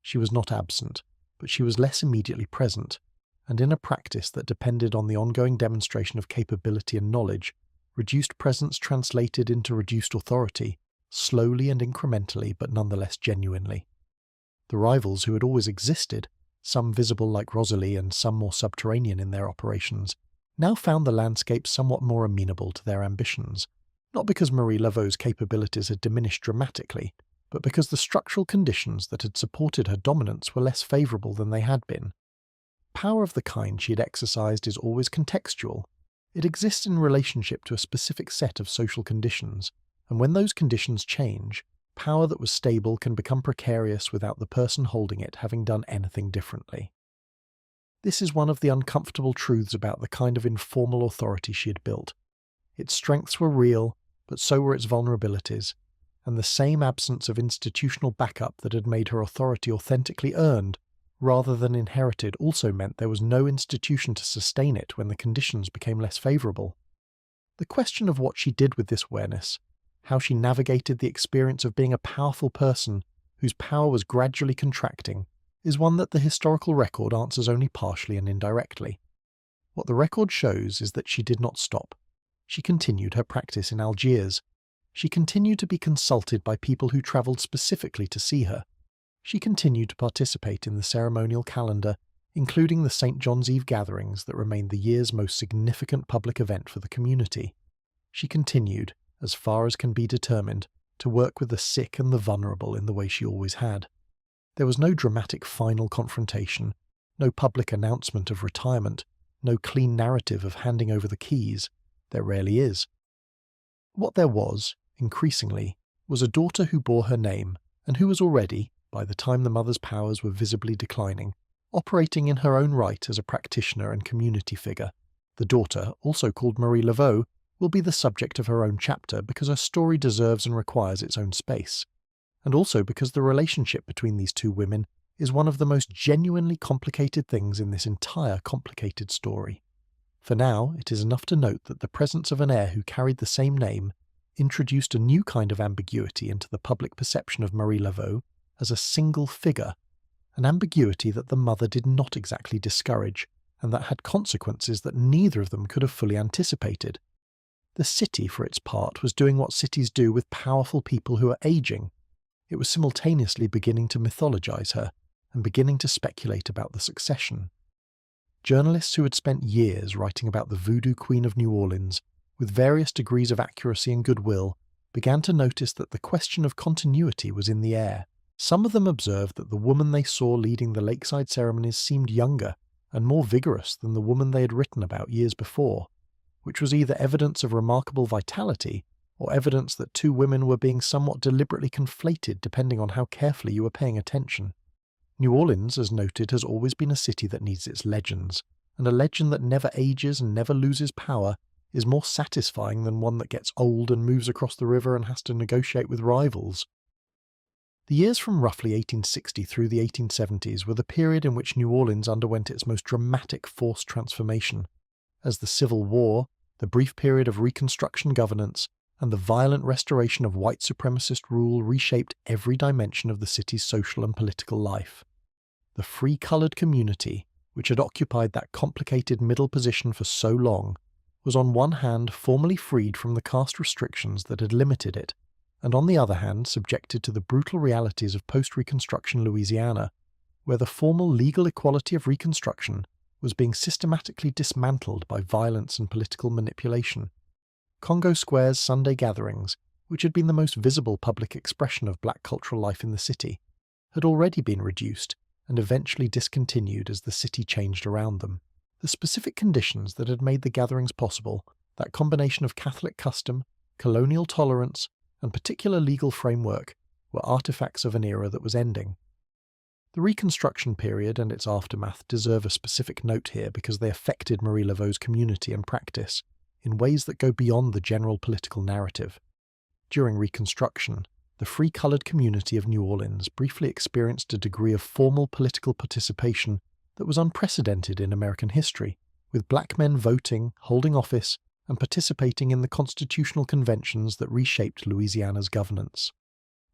She was not absent, but she was less immediately present, and in a practice that depended on the ongoing demonstration of capability and knowledge, reduced presence translated into reduced authority, slowly and incrementally but nonetheless genuinely. The rivals who had always existed, some visible like Rosalie and some more subterranean in their operations, now found the landscape somewhat more amenable to their ambitions, not because Marie Laveau's capabilities had diminished dramatically, but because the structural conditions that had supported her dominance were less favourable than they had been. Power of the kind she had exercised is always contextual. It exists in relationship to a specific set of social conditions, and when those conditions change, power that was stable can become precarious without the person holding it having done anything differently. This is one of the uncomfortable truths about the kind of informal authority she had built. Its strengths were real, but so were its vulnerabilities, and the same absence of institutional backup that had made her authority authentically earned, rather than inherited, also meant there was no institution to sustain it when the conditions became less favourable. The question of what she did with this awareness, how she navigated the experience of being a powerful person whose power was gradually contracting, is one that the historical record answers only partially and indirectly. What the record shows is that she did not stop. She continued her practice in Algiers. She continued to be consulted by people who travelled specifically to see her. She continued to participate in the ceremonial calendar, including the St. John's Eve gatherings that remained the year's most significant public event for the community. She continued, as far as can be determined, to work with the sick and the vulnerable in the way she always had. There was no dramatic final confrontation, no public announcement of retirement, no clean narrative of handing over the keys. There rarely is. What there was, increasingly, was a daughter who bore her name, and who was already, by the time the mother's powers were visibly declining, operating in her own right as a practitioner and community figure. The daughter, also called Marie Laveau, will be the subject of her own chapter because her story deserves and requires its own space, and also because the relationship between these two women is one of the most genuinely complicated things in this entire complicated story. For now, it is enough to note that the presence of an heir who carried the same name introduced a new kind of ambiguity into the public perception of Marie Laveau as a single figure, an ambiguity that the mother did not exactly discourage, and that had consequences that neither of them could have fully anticipated. The city, for its part, was doing what cities do with powerful people who are aging. It was simultaneously beginning to mythologize her, and beginning to speculate about the succession. Journalists who had spent years writing about the Voodoo Queen of New Orleans, with various degrees of accuracy and goodwill, began to notice that the question of continuity was in the air. Some of them observed that the woman they saw leading the lakeside ceremonies seemed younger and more vigorous than the woman they had written about years before, which was either evidence of remarkable vitality or evidence that two women were being somewhat deliberately conflated depending on how carefully you were paying attention. New Orleans, as noted, has always been a city that needs its legends, and a legend that never ages and never loses power is more satisfying than one that gets old and moves across the river and has to negotiate with rivals. The years from roughly 1860 through the 1870s were the period in which New Orleans underwent its most dramatic forced transformation, as the Civil War, the brief period of Reconstruction governance, and the violent restoration of white supremacist rule reshaped every dimension of the city's social and political life. The free-coloured community, which had occupied that complicated middle position for so long, was on one hand formally freed from the caste restrictions that had limited it, and on the other hand subjected to the brutal realities of post-Reconstruction Louisiana, where the formal legal equality of Reconstruction was being systematically dismantled by violence and political manipulation. Congo Square's Sunday gatherings, which had been the most visible public expression of black cultural life in the city, had already been reduced and eventually discontinued as the city changed around them. The specific conditions that had made the gatherings possible, that combination of Catholic custom, colonial tolerance, and particular legal framework, were artifacts of an era that was ending. The Reconstruction period and its aftermath deserve a specific note here because they affected Marie Laveau's community and practice in ways that go beyond the general political narrative. During Reconstruction, the free-coloured community of New Orleans briefly experienced a degree of formal political participation that was unprecedented in American history, with black men voting, holding office, and participating in the constitutional conventions that reshaped Louisiana's governance.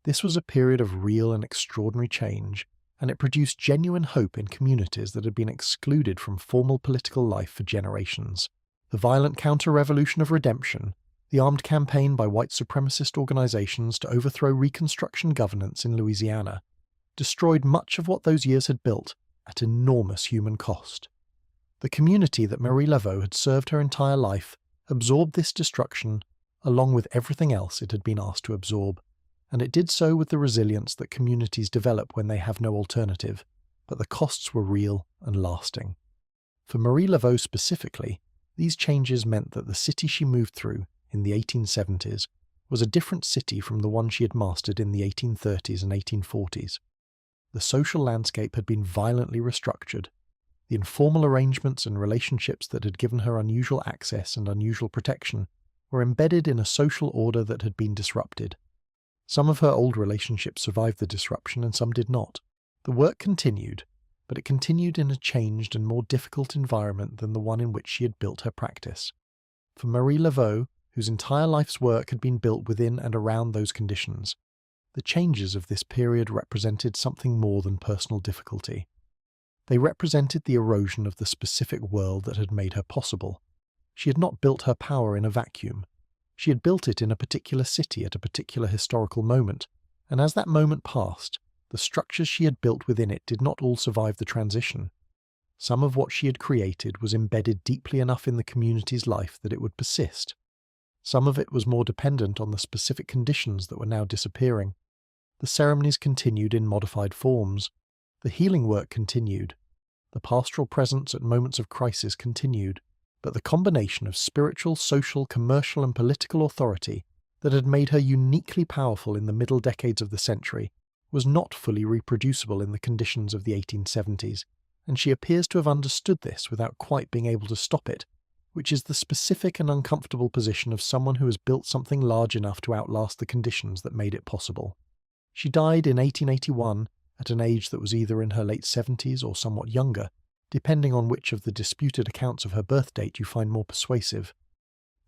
This was a period of real and extraordinary change, and it produced genuine hope in communities that had been excluded from formal political life for generations. The violent counter-revolution of redemption, the armed campaign by white supremacist organizations to overthrow Reconstruction governance in Louisiana, destroyed much of what those years had built at enormous human cost. The community that Marie Laveau had served her entire life absorbed this destruction along with everything else it had been asked to absorb, and it did so with the resilience that communities develop when they have no alternative, but the costs were real and lasting. For Marie Laveau specifically, these changes meant that the city she moved through in the 1870s was a different city from the one she had mastered in the 1830s and 1840s. The social landscape had been violently restructured. The informal arrangements and relationships that had given her unusual access and unusual protection were embedded in a social order that had been disrupted. Some of her old relationships survived the disruption and some did not. The work continued, but it continued in a changed and more difficult environment than the one in which she had built her practice. For Marie Laveau, whose entire life's work had been built within and around those conditions, the changes of this period represented something more than personal difficulty. They represented the erosion of the specific world that had made her possible. She had not built her power in a vacuum. She had built it in a particular city at a particular historical moment, and as that moment passed, the structures she had built within it did not all survive the transition. Some of what she had created was embedded deeply enough in the community's life that it would persist. Some of it was more dependent on the specific conditions that were now disappearing. The ceremonies continued in modified forms. The healing work continued. The pastoral presence at moments of crisis continued. But the combination of spiritual, social, commercial, and political authority that had made her uniquely powerful in the middle decades of the century was not fully reproducible in the conditions of the 1870s, and she appears to have understood this without quite being able to stop it, which is the specific and uncomfortable position of someone who has built something large enough to outlast the conditions that made it possible. She died in 1881 at an age that was either in her late 70s or somewhat younger, depending on which of the disputed accounts of her birth date you find more persuasive.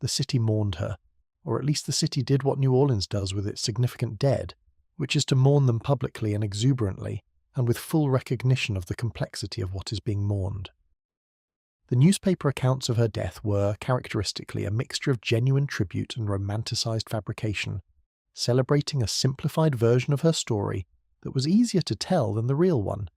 The city mourned her, or at least the city did what New Orleans does with its significant dead, which is to mourn them publicly and exuberantly, and with full recognition of the complexity of what is being mourned. The newspaper accounts of her death were, characteristically, a mixture of genuine tribute and romanticized fabrication, celebrating a simplified version of her story that was easier to tell than the real one.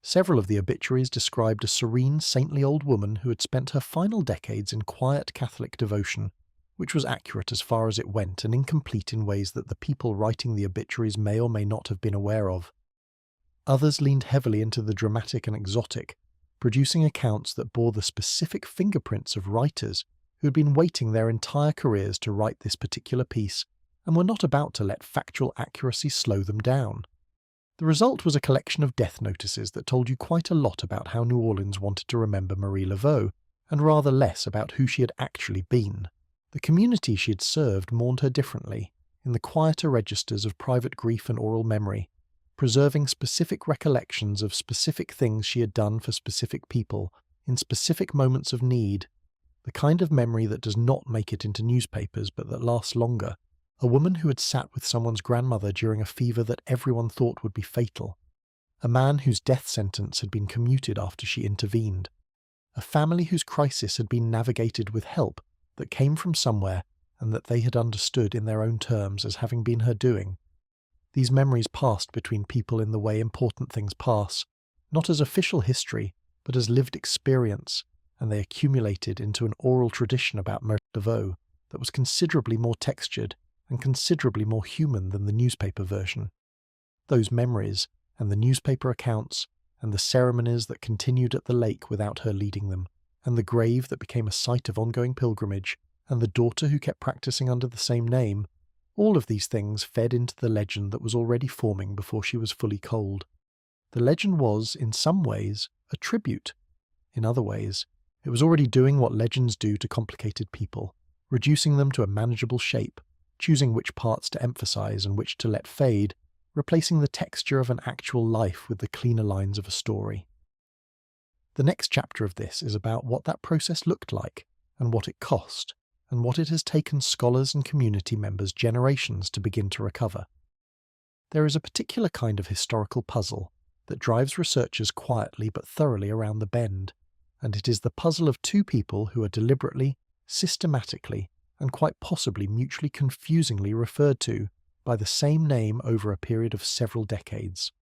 Several of the obituaries described a serene, saintly old woman who had spent her final decades in quiet Catholic devotion, which was accurate as far as it went and incomplete in ways that the people writing the obituaries may or may not have been aware of. Others leaned heavily into the dramatic and exotic, producing accounts that bore the specific fingerprints of writers who had been waiting their entire careers to write this particular piece and were not about to let factual accuracy slow them down. The result was a collection of death notices that told you quite a lot about how New Orleans wanted to remember Marie Laveau, and rather less about who she had actually been. The community she had served mourned her differently, in the quieter registers of private grief and oral memory, preserving specific recollections of specific things she had done for specific people, in specific moments of need, the kind of memory that does not make it into newspapers but that lasts longer. A woman who had sat with someone's grandmother during a fever that everyone thought would be fatal. A man whose death sentence had been commuted after she intervened. A family whose crisis had been navigated with help that came from somewhere and that they had understood in their own terms as having been her doing. These memories passed between people in the way important things pass, not as official history, but as lived experience, and they accumulated into an oral tradition about Marie Laveau that was considerably more textured and considerably more human than the newspaper version. Those memories, and the newspaper accounts, and the ceremonies that continued at the lake without her leading them, and the grave that became a site of ongoing pilgrimage, and the daughter who kept practicing under the same name, all of these things fed into the legend that was already forming before she was fully cold. The legend was, in some ways, a tribute. In other ways, it was already doing what legends do to complicated people, reducing them to a manageable shape, choosing which parts to emphasize and which to let fade, replacing the texture of an actual life with the cleaner lines of a story. The next chapter of this is about what that process looked like, and what it cost, and what it has taken scholars and community members generations to begin to recover. There is a particular kind of historical puzzle that drives researchers quietly but thoroughly around the bend, and it is the puzzle of two people who are deliberately, systematically, and quite possibly mutually confusingly referred to by the same name over a period of several decades.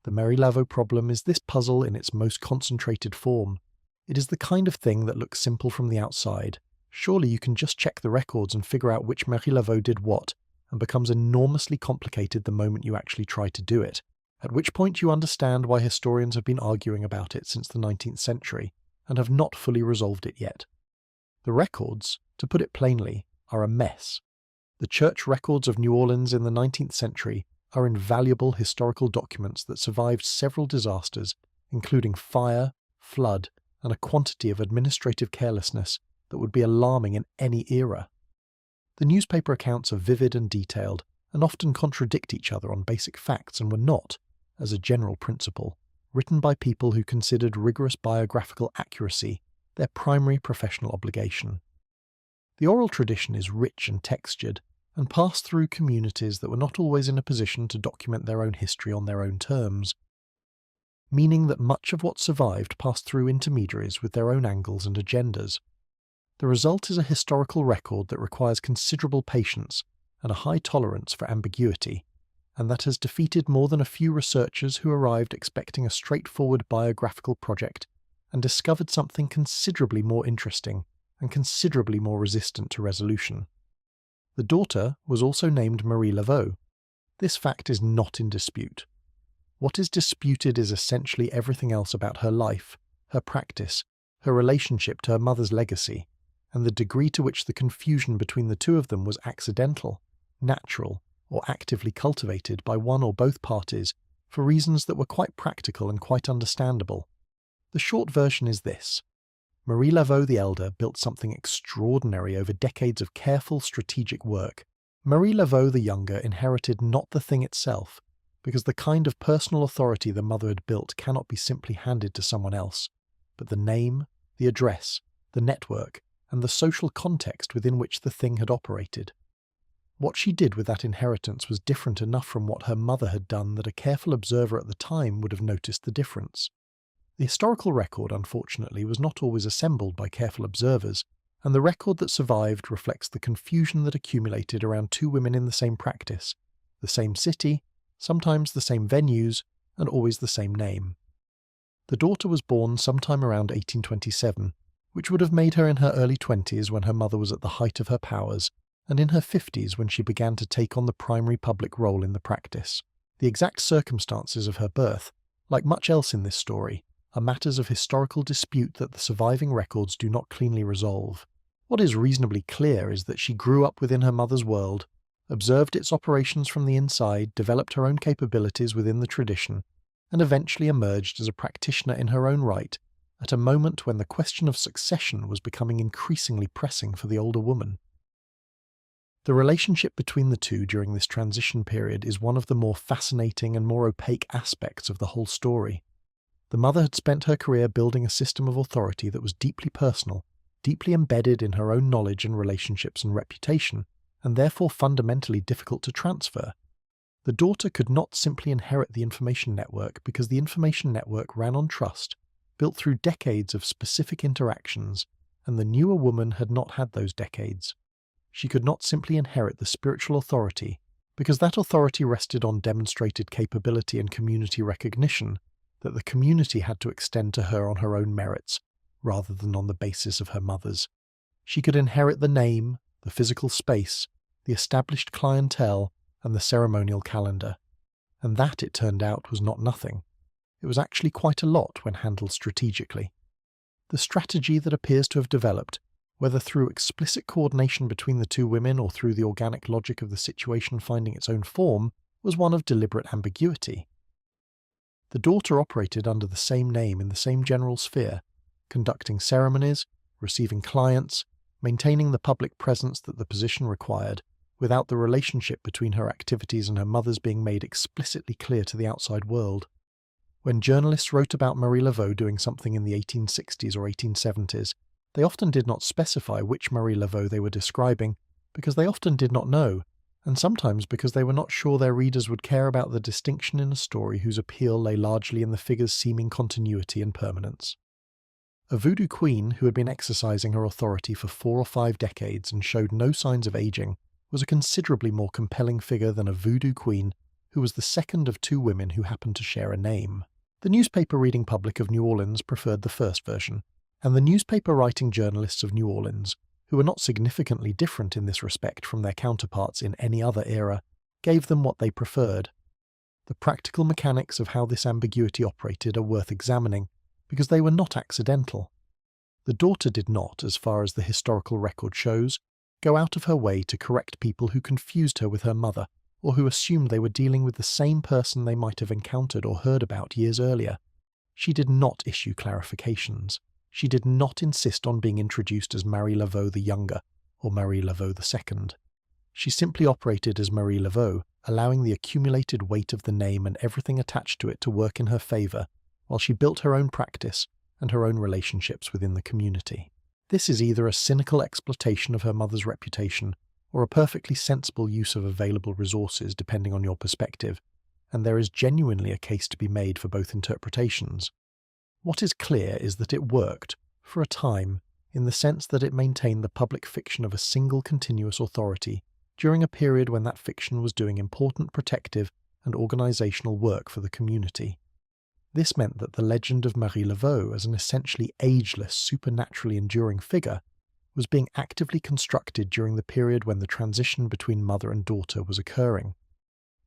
The Marie Laveau problem is this puzzle in its most concentrated form. It is the kind of thing that looks simple from the outside. Surely you can just check the records and figure out which Marie Laveau did what, and becomes enormously complicated the moment you actually try to do it, at which point you understand why historians have been arguing about it since the 19th century, and have not fully resolved it yet. The records, to put it plainly, are a mess. The church records of New Orleans in the 19th century are invaluable historical documents that survived several disasters, including fire, flood, and a quantity of administrative carelessness that would be alarming in any era. The newspaper accounts are vivid and detailed, and often contradict each other on basic facts and were not, as a general principle, written by people who considered rigorous biographical accuracy their primary professional obligation. The oral tradition is rich and textured, and passed through communities that were not always in a position to document their own history on their own terms, meaning that much of what survived passed through intermediaries with their own angles and agendas. The result is a historical record that requires considerable patience and a high tolerance for ambiguity, and that has defeated more than a few researchers who arrived expecting a straightforward biographical project and discovered something considerably more interesting and considerably more resistant to resolution. The daughter was also named Marie Laveau. This fact is not in dispute. What is disputed is essentially everything else about her life, her practice, her relationship to her mother's legacy, and the degree to which the confusion between the two of them was accidental, natural, or actively cultivated by one or both parties for reasons that were quite practical and quite understandable. The short version is this. Marie Laveau the Elder built something extraordinary over decades of careful strategic work. Marie Laveau the Younger inherited not the thing itself, because the kind of personal authority the mother had built cannot be simply handed to someone else, but the name, the address, the network, and the social context within which the thing had operated. What she did with that inheritance was different enough from what her mother had done that a careful observer at the time would have noticed the difference. The historical record, unfortunately, was not always assembled by careful observers, and the record that survived reflects the confusion that accumulated around two women in the same practice, the same city, sometimes the same venues, and always the same name. The daughter was born sometime around 1827, which would have made her in her early 20s when her mother was at the height of her powers, and in her 50s when she began to take on the primary public role in the practice. The exact circumstances of her birth, like much else in this story, are matters of historical dispute that the surviving records do not cleanly resolve. What is reasonably clear is that she grew up within her mother's world, observed its operations from the inside, developed her own capabilities within the tradition, and eventually emerged as a practitioner in her own right at a moment when the question of succession was becoming increasingly pressing for the older woman. The relationship between the two during this transition period is one of the more fascinating and more opaque aspects of the whole story. The mother had spent her career building a system of authority that was deeply personal, deeply embedded in her own knowledge and relationships and reputation, and therefore fundamentally difficult to transfer. The daughter could not simply inherit the information network because the information network ran on trust, built through decades of specific interactions, and the newer woman had not had those decades. She could not simply inherit the spiritual authority because that authority rested on demonstrated capability and community recognition that the community had to extend to her on her own merits, rather than on the basis of her mother's. She could inherit the name, the physical space, the established clientele, and the ceremonial calendar. And that, it turned out, was not nothing. It was actually quite a lot when handled strategically. The strategy that appears to have developed, whether through explicit coordination between the two women or through the organic logic of the situation finding its own form, was one of deliberate ambiguity. The daughter operated under the same name in the same general sphere, conducting ceremonies, receiving clients, maintaining the public presence that the position required, without the relationship between her activities and her mother's being made explicitly clear to the outside world. When journalists wrote about Marie Laveau doing something in the 1860s or 1870s, they often did not specify which Marie Laveau they were describing, because they often did not know, and sometimes because they were not sure their readers would care about the distinction in a story whose appeal lay largely in the figure's seeming continuity and permanence. A voodoo queen who had been exercising her authority for 4 or 5 decades and showed no signs of aging was a considerably more compelling figure than a voodoo queen who was the second of 2 women who happened to share a name. The newspaper-reading public of New Orleans preferred the first version, and the newspaper-writing journalists of New Orleans, who were not significantly different in this respect from their counterparts in any other era, gave them what they preferred. The practical mechanics of how this ambiguity operated are worth examining, because they were not accidental. The daughter did not, as far as the historical record shows, go out of her way to correct people who confused her with her mother, or who assumed they were dealing with the same person they might have encountered or heard about years earlier. She did not issue clarifications. She did not insist on being introduced as Marie Laveau the Younger, or Marie Laveau the Second. She simply operated as Marie Laveau, allowing the accumulated weight of the name and everything attached to it to work in her favour, while she built her own practice and her own relationships within the community. This is either a cynical exploitation of her mother's reputation, or a perfectly sensible use of available resources depending on your perspective, and there is genuinely a case to be made for both interpretations. What is clear is that it worked, for a time, in the sense that it maintained the public fiction of a single continuous authority during a period when that fiction was doing important protective and organisational work for the community. This meant that the legend of Marie Laveau as an essentially ageless, supernaturally enduring figure was being actively constructed during the period when the transition between mother and daughter was occurring.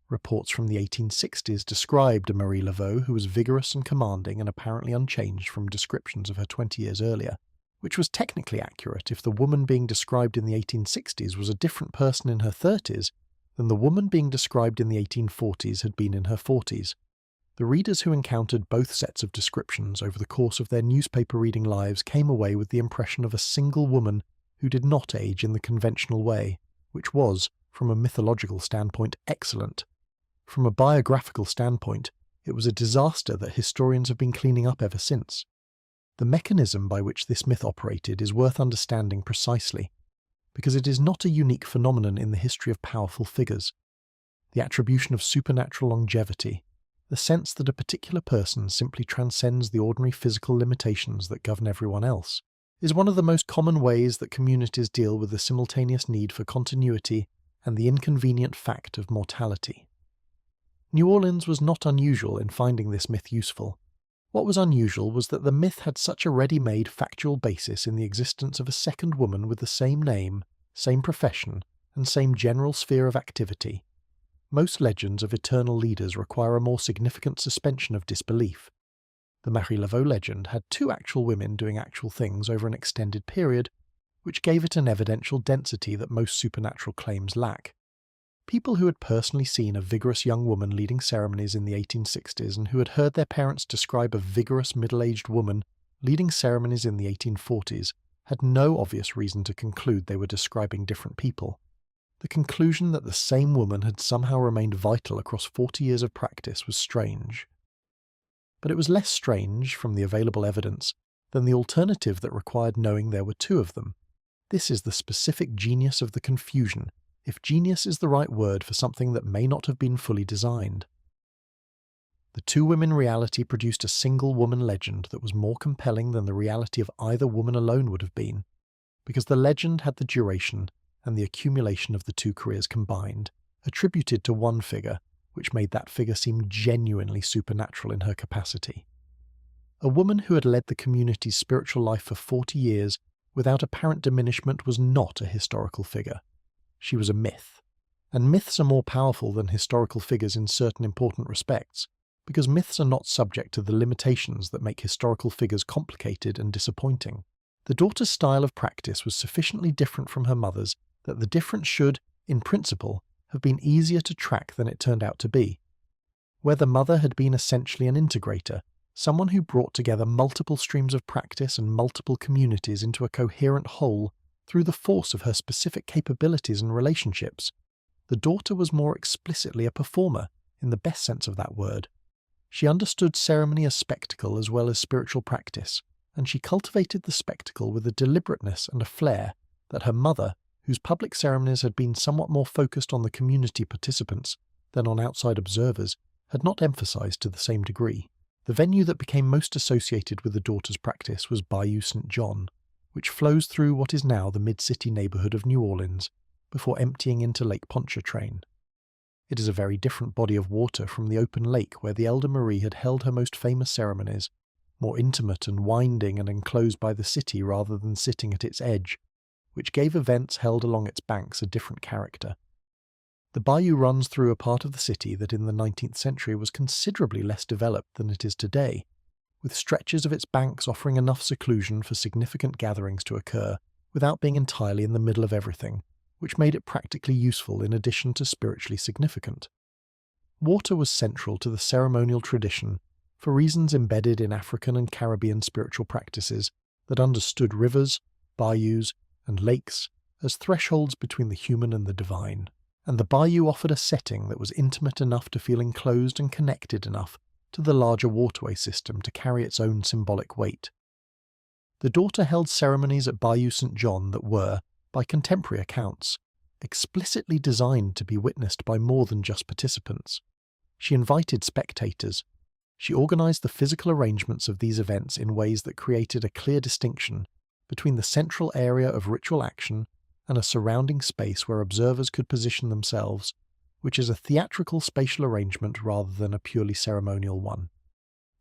Reports from the 1860s described a Marie Laveau who was vigorous and commanding and apparently unchanged from descriptions of her 20 years earlier, which was technically accurate if the woman being described in the 1860s was a different person in her 30s than the woman being described in the 1840s had been in her 40s. The readers who encountered both sets of descriptions over the course of their newspaper reading lives came away with the impression of a single woman who did not age in the conventional way, which was, from a mythological standpoint, excellent. From a biographical standpoint, it was a disaster that historians have been cleaning up ever since. The mechanism by which this myth operated is worth understanding precisely, because it is not a unique phenomenon in the history of powerful figures. The attribution of supernatural longevity, the sense that a particular person simply transcends the ordinary physical limitations that govern everyone else, is one of the most common ways that communities deal with the simultaneous need for continuity and the inconvenient fact of mortality. New Orleans was not unusual in finding this myth useful. What was unusual was that the myth had such a ready-made factual basis in the existence of a second woman with the same name, same profession, and same general sphere of activity. Most legends of eternal leaders require a more significant suspension of disbelief. The Marie Laveau legend had 2 actual women doing actual things over an extended period, which gave it an evidential density that most supernatural claims lack. People who had personally seen a vigorous young woman leading ceremonies in the 1860s and who had heard their parents describe a vigorous middle-aged woman leading ceremonies in the 1840s had no obvious reason to conclude they were describing different people. The conclusion that the same woman had somehow remained vital across 40 years of practice was strange. But it was less strange, from the available evidence, than the alternative that required knowing there were two of them. This is the specific genius of the confusion, if genius is the right word for something that may not have been fully designed. The two-women reality produced a single woman legend that was more compelling than the reality of either woman alone would have been, because the legend had the duration and the accumulation of the two careers combined, attributed to one figure, which made that figure seem genuinely supernatural in her capacity. A woman who had led the community's spiritual life for 40 years without apparent diminishment was not a historical figure. She was a myth. And myths are more powerful than historical figures in certain important respects, because myths are not subject to the limitations that make historical figures complicated and disappointing. The daughter's style of practice was sufficiently different from her mother's that the difference should, in principle, have been easier to track than it turned out to be. Where the mother had been essentially an integrator, someone who brought together multiple streams of practice and multiple communities into a coherent whole through the force of her specific capabilities and relationships, the daughter was more explicitly a performer, in the best sense of that word. She understood ceremony as spectacle as well as spiritual practice, and she cultivated the spectacle with a deliberateness and a flair that her mother, whose public ceremonies had been somewhat more focused on the community participants than on outside observers, had not emphasized to the same degree. The venue that became most associated with the daughter's practice was Bayou St. John, which flows through what is now the mid-city neighborhood of New Orleans, before emptying into Lake Pontchartrain. It is a very different body of water from the open lake where the elder Marie had held her most famous ceremonies, more intimate and winding and enclosed by the city rather than sitting at its edge, which gave events held along its banks a different character. The bayou runs through a part of the city that in the 19th century was considerably less developed than it is today, with stretches of its banks offering enough seclusion for significant gatherings to occur without being entirely in the middle of everything, which made it practically useful in addition to spiritually significant. Water was central to the ceremonial tradition for reasons embedded in African and Caribbean spiritual practices that understood rivers, bayous, and lakes as thresholds between the human and the divine, and the bayou offered a setting that was intimate enough to feel enclosed and connected enough to the larger waterway system to carry its own symbolic weight. The daughter held ceremonies at Bayou St. John that were, by contemporary accounts, explicitly designed to be witnessed by more than just participants. She invited spectators. She organized the physical arrangements of these events in ways that created a clear distinction between the central area of ritual action and a surrounding space where observers could position themselves, which is a theatrical spatial arrangement rather than a purely ceremonial one.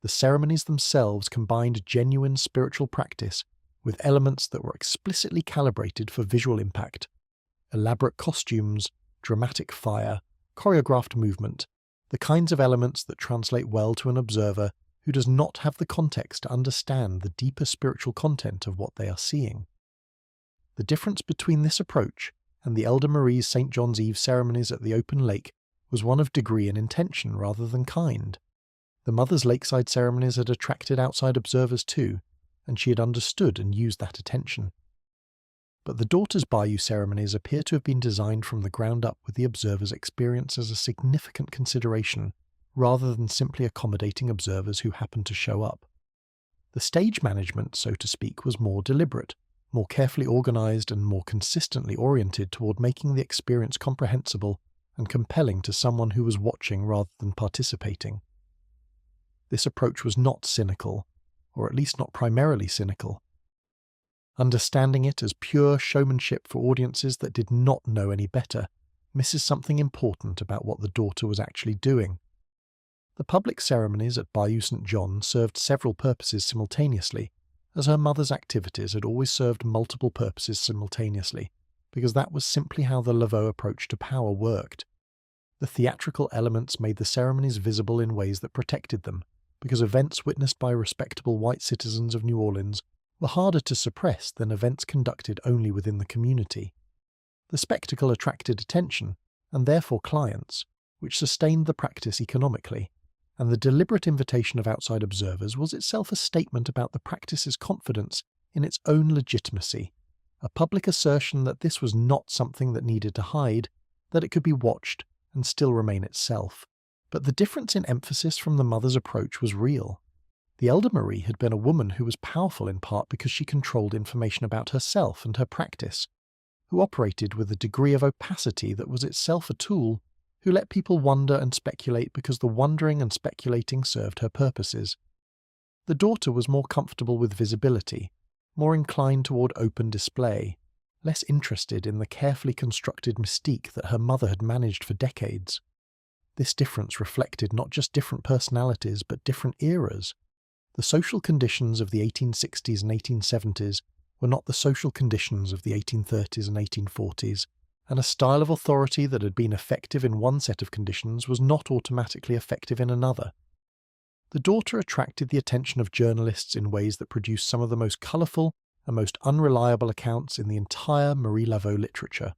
The ceremonies themselves combined genuine spiritual practice with elements that were explicitly calibrated for visual impact: elaborate costumes, dramatic fire, choreographed movement, the kinds of elements that translate well to an observer who does not have the context to understand the deeper spiritual content of what they are seeing. The difference between this approach and the elder Marie's St. John's Eve ceremonies at the open lake was one of degree and intention rather than kind. The mother's lakeside ceremonies had attracted outside observers too, and she had understood and used that attention. But the daughter's bayou ceremonies appear to have been designed from the ground up with the observer's experience as a significant consideration, rather than simply accommodating observers who happened to show up. The stage management, so to speak, was more deliberate, more carefully organized and more consistently oriented toward making the experience comprehensible and compelling to someone who was watching rather than participating. This approach was not cynical, or at least not primarily cynical. Understanding it as pure showmanship for audiences that did not know any better misses something important about what the daughter was actually doing. The public ceremonies at Bayou St. John served several purposes simultaneously, as her mother's activities had always served multiple purposes simultaneously, because that was simply how the Laveau approach to power worked. The theatrical elements made the ceremonies visible in ways that protected them, because events witnessed by respectable white citizens of New Orleans were harder to suppress than events conducted only within the community. The spectacle attracted attention, and therefore clients, which sustained the practice economically, and the deliberate invitation of outside observers was itself a statement about the practice's confidence in its own legitimacy, a public assertion that this was not something that needed to hide, that it could be watched and still remain itself. But the difference in emphasis from the mother's approach was real. The elder Marie had been a woman who was powerful in part because she controlled information about herself and her practice, who operated with a degree of opacity that was itself a tool, who let people wonder and speculate because the wondering and speculating served her purposes. The daughter was more comfortable with visibility, more inclined toward open display, less interested in the carefully constructed mystique that her mother had managed for decades. This difference reflected not just different personalities but different eras. The social conditions of the 1860s and 1870s were not the social conditions of the 1830s and 1840s, and a style of authority that had been effective in one set of conditions was not automatically effective in another. The daughter attracted the attention of journalists in ways that produced some of the most colourful and most unreliable accounts in the entire Marie Laveau literature.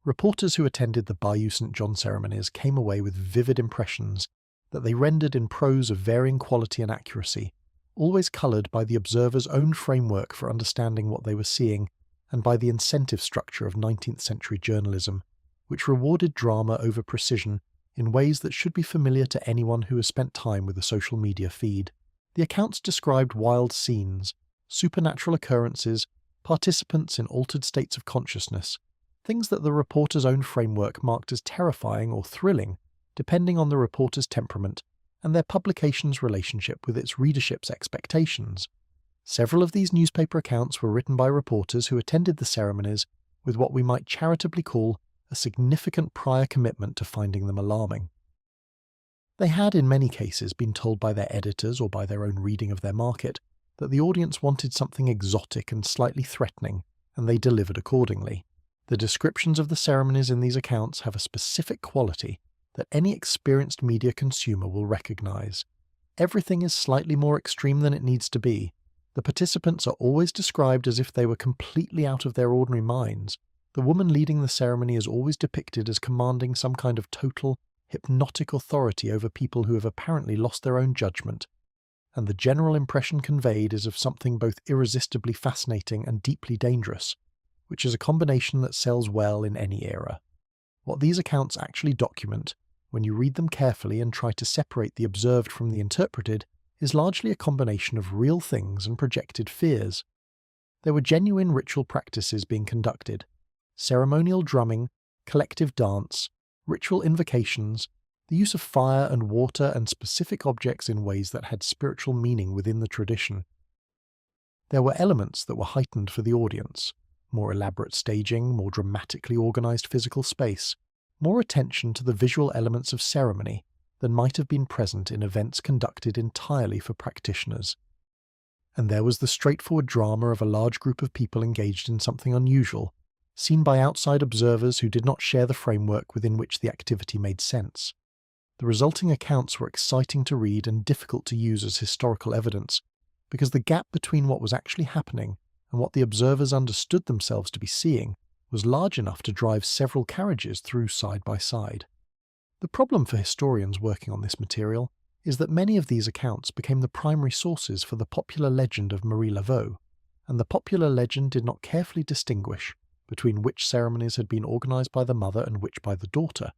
Reporters who attended the Bayou St. John ceremonies came away with vivid impressions that they rendered in prose of varying quality and accuracy, always coloured by the observer's own framework for understanding what they were seeing and by the incentive structure of 19th century journalism, which rewarded drama over precision in ways that should be familiar to anyone who has spent time with a social media feed. The accounts described wild scenes, supernatural occurrences, participants in altered states of consciousness, things that the reporter's own framework marked as terrifying or thrilling, depending on the reporter's temperament and their publication's relationship with its readership's expectations. Several of these newspaper accounts were written by reporters who attended the ceremonies with what we might charitably call a significant prior commitment to finding them alarming. They had, in many cases, been told by their editors or by their own reading of their market that the audience wanted something exotic and slightly threatening, and they delivered accordingly. The descriptions of the ceremonies in these accounts have a specific quality that any experienced media consumer will recognize. Everything is slightly more extreme than it needs to be. The participants are always described as if they were completely out of their ordinary minds. The woman leading the ceremony is always depicted as commanding some kind of total, hypnotic authority over people who have apparently lost their own judgment, and the general impression conveyed is of something both irresistibly fascinating and deeply dangerous, which is a combination that sells well in any era. What these accounts actually document, when you read them carefully and try to separate the observed from the interpreted, is largely a combination of real things and projected fears. There were genuine ritual practices being conducted, ceremonial drumming, collective dance, ritual invocations, the use of fire and water and specific objects in ways that had spiritual meaning within the tradition. There were elements that were heightened for the audience, more elaborate staging, more dramatically organized physical space, more attention to the visual elements of ceremony than might have been present in events conducted entirely for practitioners. And there was the straightforward drama of a large group of people engaged in something unusual, seen by outside observers who did not share the framework within which the activity made sense. The resulting accounts were exciting to read and difficult to use as historical evidence, because the gap between what was actually happening and what the observers understood themselves to be seeing was large enough to drive several carriages through side by side. The problem for historians working on this material is that many of these accounts became the primary sources for the popular legend of Marie Laveau, and the popular legend did not carefully distinguish between which ceremonies had been organized by the mother and which by the daughter.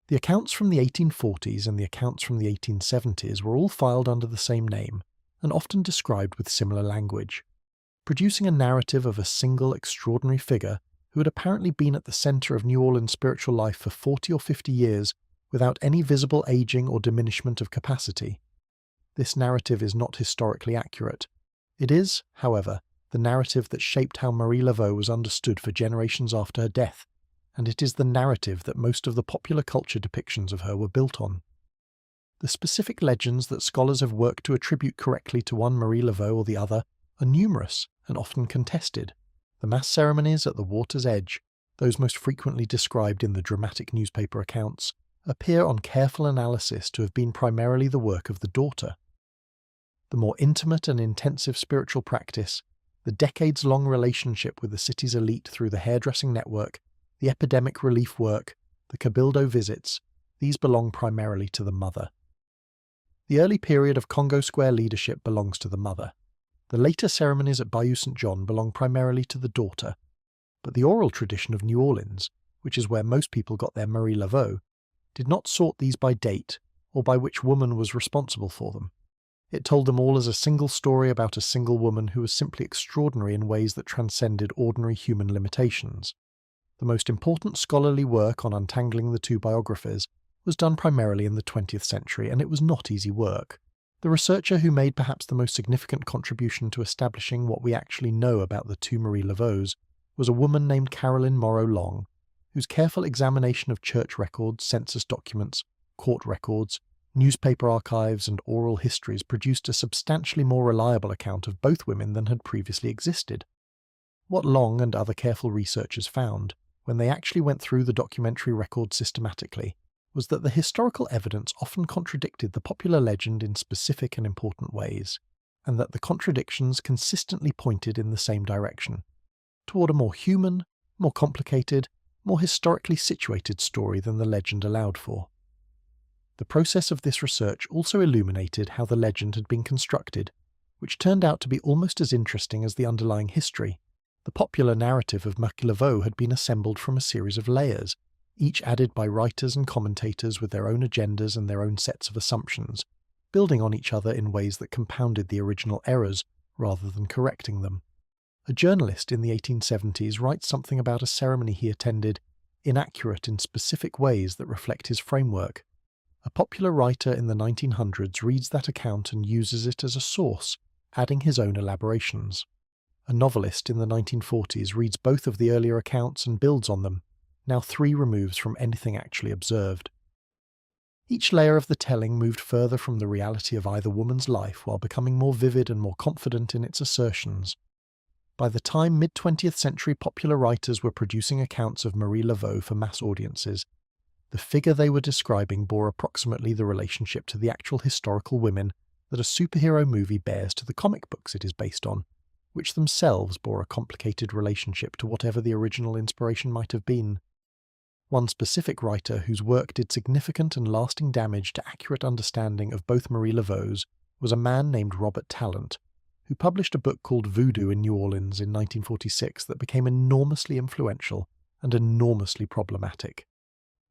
The accounts from the 1840s and the accounts from the 1870s were all filed under the same name, and often described with similar language, producing a narrative of a single extraordinary figure who had apparently been at the center of New Orleans spiritual life for 40 or 50 years without any visible aging or diminishment of capacity. This narrative is not historically accurate. It is, however, the narrative that shaped how Marie Laveau was understood for generations after her death, and it is the narrative that most of the popular culture depictions of her were built on. The specific legends that scholars have worked to attribute correctly to one Marie Laveau or the other are numerous and often contested. The mass ceremonies at the water's edge, those most frequently described in the dramatic newspaper accounts, appear on careful analysis to have been primarily the work of the daughter. The more intimate and intensive spiritual practice, the decades-long relationship with the city's elite through the hairdressing network, the epidemic relief work, the cabildo visits, these belong primarily to the mother. The early period of Congo Square leadership belongs to the mother. The later ceremonies at Bayou St. John belong primarily to the daughter. But the oral tradition of New Orleans, which is where most people got their Marie Laveau, did not sort these by date or by which woman was responsible for them. It told them all as a single story about a single woman who was simply extraordinary in ways that transcended ordinary human limitations. The most important scholarly work on untangling the two biographies was done primarily in the 20th century, and it was not easy work. The researcher who made perhaps the most significant contribution to establishing what we actually know about the two Marie Laveaus was a woman named Caroline Morrow Long, whose careful examination of church records, census documents, court records, newspaper archives, and oral histories produced a substantially more reliable account of both women than had previously existed. What Long and other careful researchers found, when they actually went through the documentary record systematically, was that the historical evidence often contradicted the popular legend in specific and important ways, and that the contradictions consistently pointed in the same direction, toward a more human, more complicated, more historically situated story than the legend allowed for. The process of this research also illuminated how the legend had been constructed, which turned out to be almost as interesting as the underlying history. The popular narrative of Marie Laveau had been assembled from a series of layers, each added by writers and commentators with their own agendas and their own sets of assumptions, building on each other in ways that compounded the original errors rather than correcting them. A journalist in the 1870s writes something about a ceremony he attended, inaccurate in specific ways that reflect his framework. A popular writer in the 1900s reads that account and uses it as a source, adding his own elaborations. A novelist in the 1940s reads both of the earlier accounts and builds on them, now 3 removes from anything actually observed. Each layer of the telling moved further from the reality of either woman's life while becoming more vivid and more confident in its assertions. By the time mid-20th century popular writers were producing accounts of Marie Laveau for mass audiences, the figure they were describing bore approximately the relationship to the actual historical women that a superhero movie bears to the comic books it is based on, which themselves bore a complicated relationship to whatever the original inspiration might have been. One specific writer whose work did significant and lasting damage to accurate understanding of both Marie Laveau's was a man named Robert Tallant, who published a book called Voodoo in New Orleans in 1946 that became enormously influential and enormously problematic.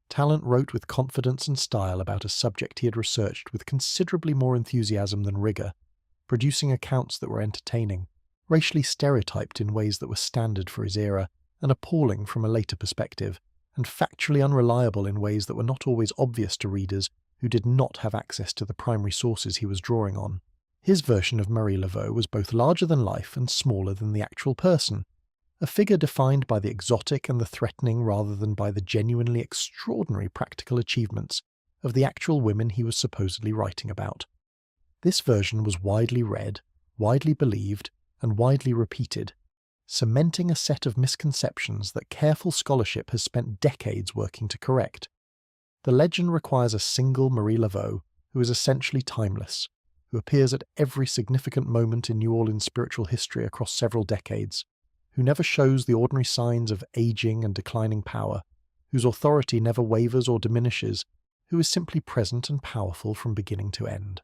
Tallant wrote with confidence and style about a subject he had researched with considerably more enthusiasm than rigor, producing accounts that were entertaining, racially stereotyped in ways that were standard for his era and appalling from a later perspective, and factually unreliable in ways that were not always obvious to readers who did not have access to the primary sources he was drawing on. His version of Marie Laveau was both larger than life and smaller than the actual person, a figure defined by the exotic and the threatening rather than by the genuinely extraordinary practical achievements of the actual women he was supposedly writing about. This version was widely read, widely believed, and widely repeated, cementing a set of misconceptions that careful scholarship has spent decades working to correct. The legend requires a single Marie Laveau who is essentially timeless, who appears at every significant moment in New Orleans spiritual history across several decades, who never shows the ordinary signs of aging and declining power, whose authority never wavers or diminishes, who is simply present and powerful from beginning to end.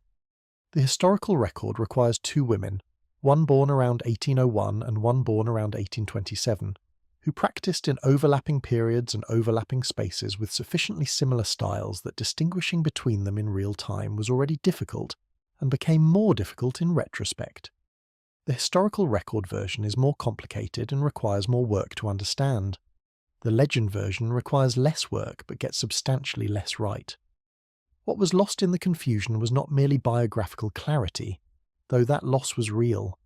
The historical record requires 2 women, one born around 1801 and one born around 1827, who practiced in overlapping periods and overlapping spaces with sufficiently similar styles that distinguishing between them in real time was already difficult and became more difficult in retrospect. The historical record version is more complicated and requires more work to understand. The legend version requires less work but gets substantially less right. What was lost in the confusion was not merely biographical clarity, though that loss was real.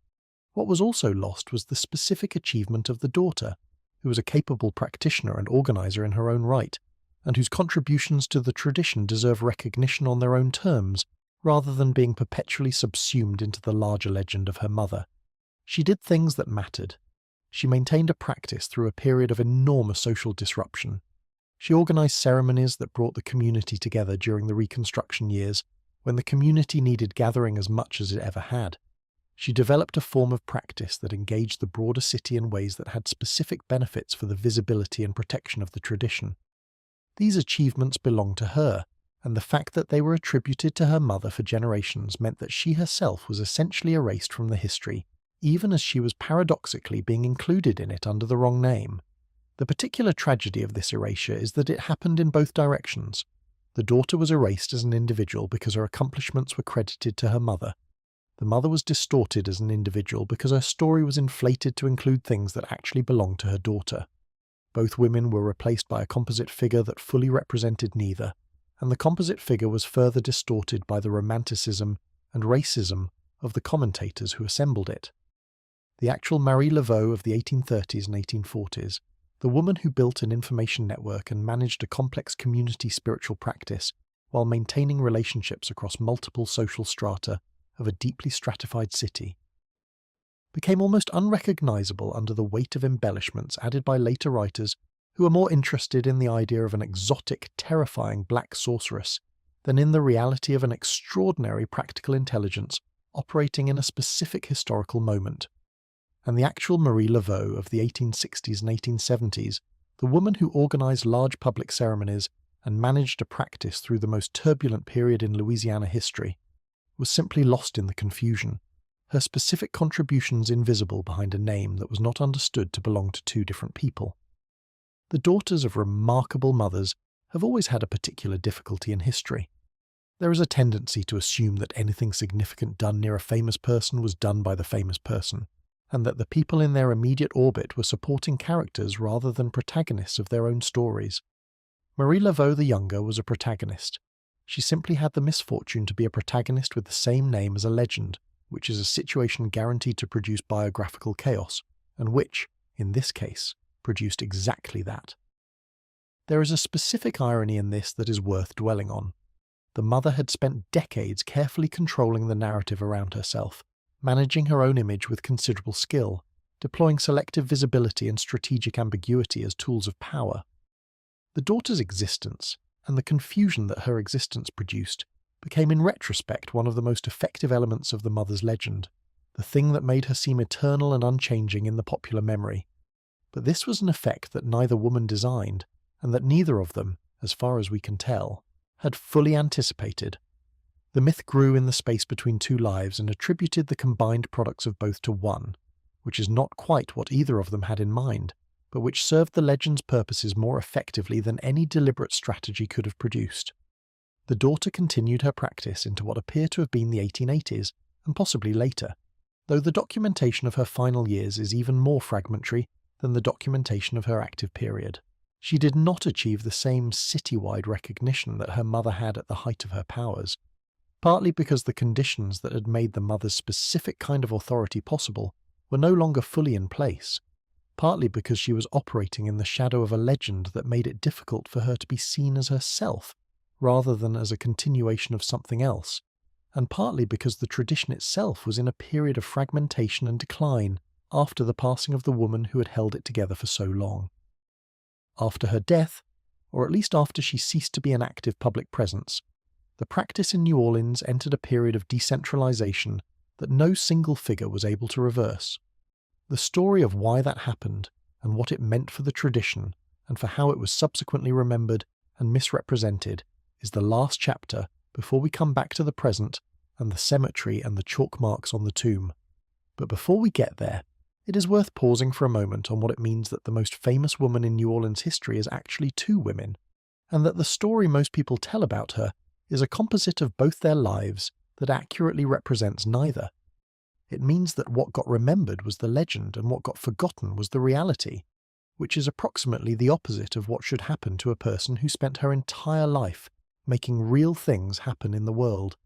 What was also lost was the specific achievement of the daughter, who was a capable practitioner and organizer in her own right, and whose contributions to the tradition deserve recognition on their own terms, rather than being perpetually subsumed into the larger legend of her mother. She did things that mattered. She maintained a practice through a period of enormous social disruption. She organized ceremonies that brought the community together during the Reconstruction years, when the community needed gathering as much as it ever had. She developed a form of practice that engaged the broader city in ways that had specific benefits for the visibility and protection of the tradition. These achievements belonged to her, and the fact that they were attributed to her mother for generations meant that she herself was essentially erased from the history, even as she was paradoxically being included in it under the wrong name. The particular tragedy of this erasure is that it happened in both directions. The daughter was erased as an individual because her accomplishments were credited to her mother. The mother was distorted as an individual because her story was inflated to include things that actually belonged to her daughter. Both women were replaced by a composite figure that fully represented neither, and the composite figure was further distorted by the romanticism and racism of the commentators who assembled it. The actual Marie Laveau of the 1830s and 1840s, the woman who built an information network and managed a complex community spiritual practice while maintaining relationships across multiple social strata of a deeply stratified city, became almost unrecognizable under the weight of embellishments added by later writers who were more interested in the idea of an exotic, terrifying black sorceress than in the reality of an extraordinary practical intelligence operating in a specific historical moment. And the actual Marie Laveau of the 1860s and 1870s, the woman who organized large public ceremonies and managed a practice through the most turbulent period in Louisiana history, was simply lost in the confusion, her specific contributions invisible behind a name that was not understood to belong to two different people. The daughters of remarkable mothers have always had a particular difficulty in history. There is a tendency to assume that anything significant done near a famous person was done by the famous person, and that the people in their immediate orbit were supporting characters rather than protagonists of their own stories. Marie Laveau the younger was a protagonist. She simply had the misfortune to be a protagonist with the same name as a legend, which is a situation guaranteed to produce biographical chaos, and which, in this case, produced exactly that. There is a specific irony in this that is worth dwelling on. The mother had spent decades carefully controlling the narrative around herself, managing her own image with considerable skill, deploying selective visibility and strategic ambiguity as tools of power. The daughter's existence, and the confusion that her existence produced, became in retrospect one of the most effective elements of the mother's legend, the thing that made her seem eternal and unchanging in the popular memory. But this was an effect that neither woman designed, and that neither of them, as far as we can tell, had fully anticipated. The myth grew in the space between two lives and attributed the combined products of both to one, which is not quite what either of them had in mind, but which served the legend's purposes more effectively than any deliberate strategy could have produced. The daughter continued her practice into what appear to have been the 1880s, and possibly later, though the documentation of her final years is even more fragmentary than the documentation of her active period. She did not achieve the same citywide recognition that her mother had at the height of her powers, partly because the conditions that had made the mother's specific kind of authority possible were no longer fully in place, partly because she was operating in the shadow of a legend that made it difficult for her to be seen as herself, rather than as a continuation of something else, and partly because the tradition itself was in a period of fragmentation and decline after the passing of the woman who had held it together for so long. After her death, or at least after she ceased to be an active public presence, the practice in New Orleans entered a period of decentralization that no single figure was able to reverse. The story of why that happened, and what it meant for the tradition, and for how it was subsequently remembered and misrepresented, is the last chapter before we come back to the present and the cemetery and the chalk marks on the tomb. But before we get there, it is worth pausing for a moment on what it means that the most famous woman in New Orleans history is actually two women, and that the story most people tell about her is a composite of both their lives that accurately represents neither. It means that what got remembered was the legend and what got forgotten was the reality, which is approximately the opposite of what should happen to a person who spent her entire life making real things happen in the world.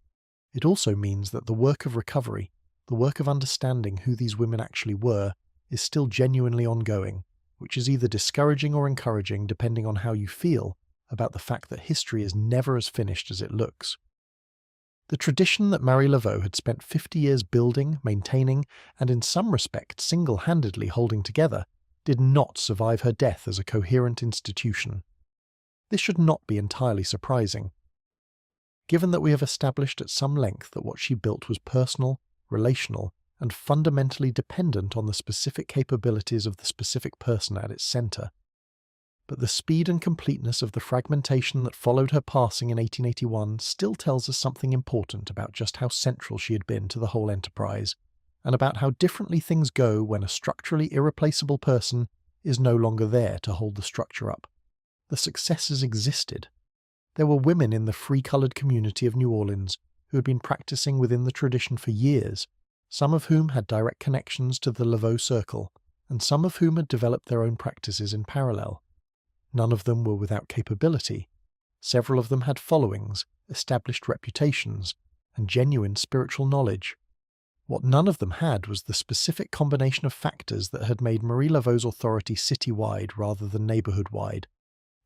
It also means that the work of recovery, the work of understanding who these women actually were, is still genuinely ongoing, which is either discouraging or encouraging depending on how you feel about the fact that history is never as finished as it looks. The tradition that Marie Laveau had spent 50 years building, maintaining, and in some respects single-handedly holding together, did not survive her death as a coherent institution. This should not be entirely surprising, given that we have established at some length that what she built was personal, relational, and fundamentally dependent on the specific capabilities of the specific person at its center. But the speed and completeness of the fragmentation that followed her passing in 1881 still tells us something important about just how central she had been to the whole enterprise, and about how differently things go when a structurally irreplaceable person is no longer there to hold the structure up. The successors existed. There were women in the free-coloured community of New Orleans who had been practicing within the tradition for years, some of whom had direct connections to the Laveau circle, and some of whom had developed their own practices in parallel. None of them were without capability. Several of them had followings, established reputations, and genuine spiritual knowledge. What none of them had was the specific combination of factors that had made Marie Laveau's authority city-wide rather than neighbourhood-wide,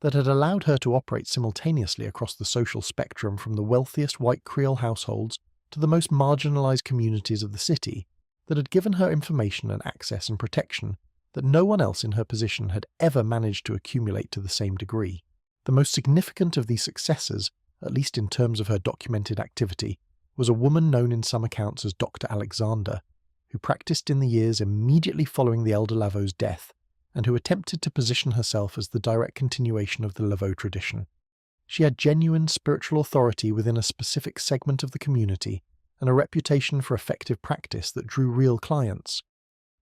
that had allowed her to operate simultaneously across the social spectrum from the wealthiest white Creole households to the most marginalised communities of the city, that had given her information and access and protection that no one else in her position had ever managed to accumulate to the same degree. The most significant of these successes, at least in terms of her documented activity, was a woman known in some accounts as Dr. Alexander, who practiced in the years immediately following the elder Laveau's death, and who attempted to position herself as the direct continuation of the Laveau tradition. She had genuine spiritual authority within a specific segment of the community, and a reputation for effective practice that drew real clients.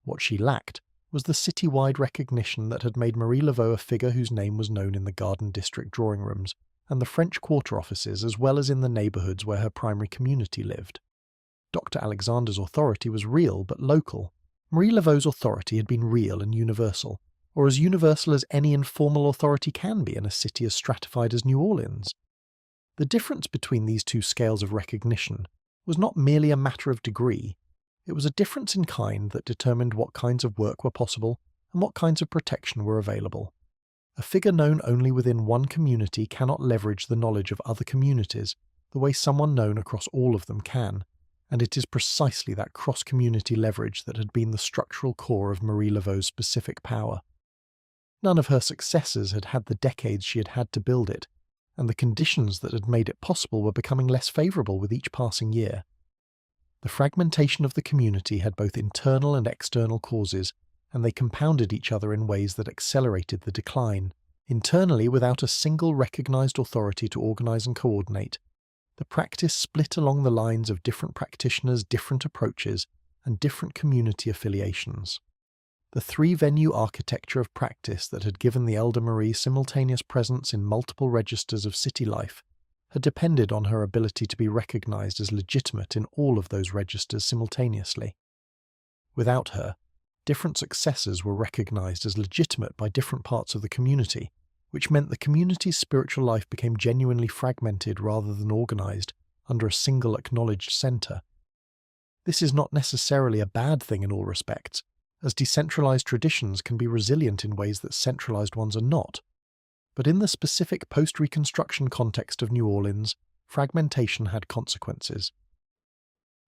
What she lacked was the city-wide recognition that had made Marie Laveau a figure whose name was known in the Garden District drawing rooms and the French Quarter offices, as well as in the neighbourhoods where her primary community lived. Dr. Alexander's authority was real but local. Marie Laveau's authority had been real and universal, or as universal as any informal authority can be in a city as stratified as New Orleans. The difference between these two scales of recognition was not merely a matter of degree. It was a difference in kind that determined what kinds of work were possible and what kinds of protection were available. A figure known only within one community cannot leverage the knowledge of other communities the way someone known across all of them can, and it is precisely that cross-community leverage that had been the structural core of Marie Laveau's specific power. None of her successors had had the decades she had had to build it, and the conditions that had made it possible were becoming less favourable with each passing year. The fragmentation of the community had both internal and external causes, and they compounded each other in ways that accelerated the decline. Internally, without a single recognised authority to organise and coordinate, the practice split along the lines of different practitioners, different approaches, and different community affiliations. The three-venue architecture of practice that had given the elder Marie simultaneous presence in multiple registers of city life had depended on her ability to be recognised as legitimate in all of those registers simultaneously. Without her, different successors were recognised as legitimate by different parts of the community, which meant the community's spiritual life became genuinely fragmented rather than organised under a single acknowledged centre. This is not necessarily a bad thing in all respects, as decentralised traditions can be resilient in ways that centralised ones are not. But in the specific post-Reconstruction context of New Orleans, fragmentation had consequences.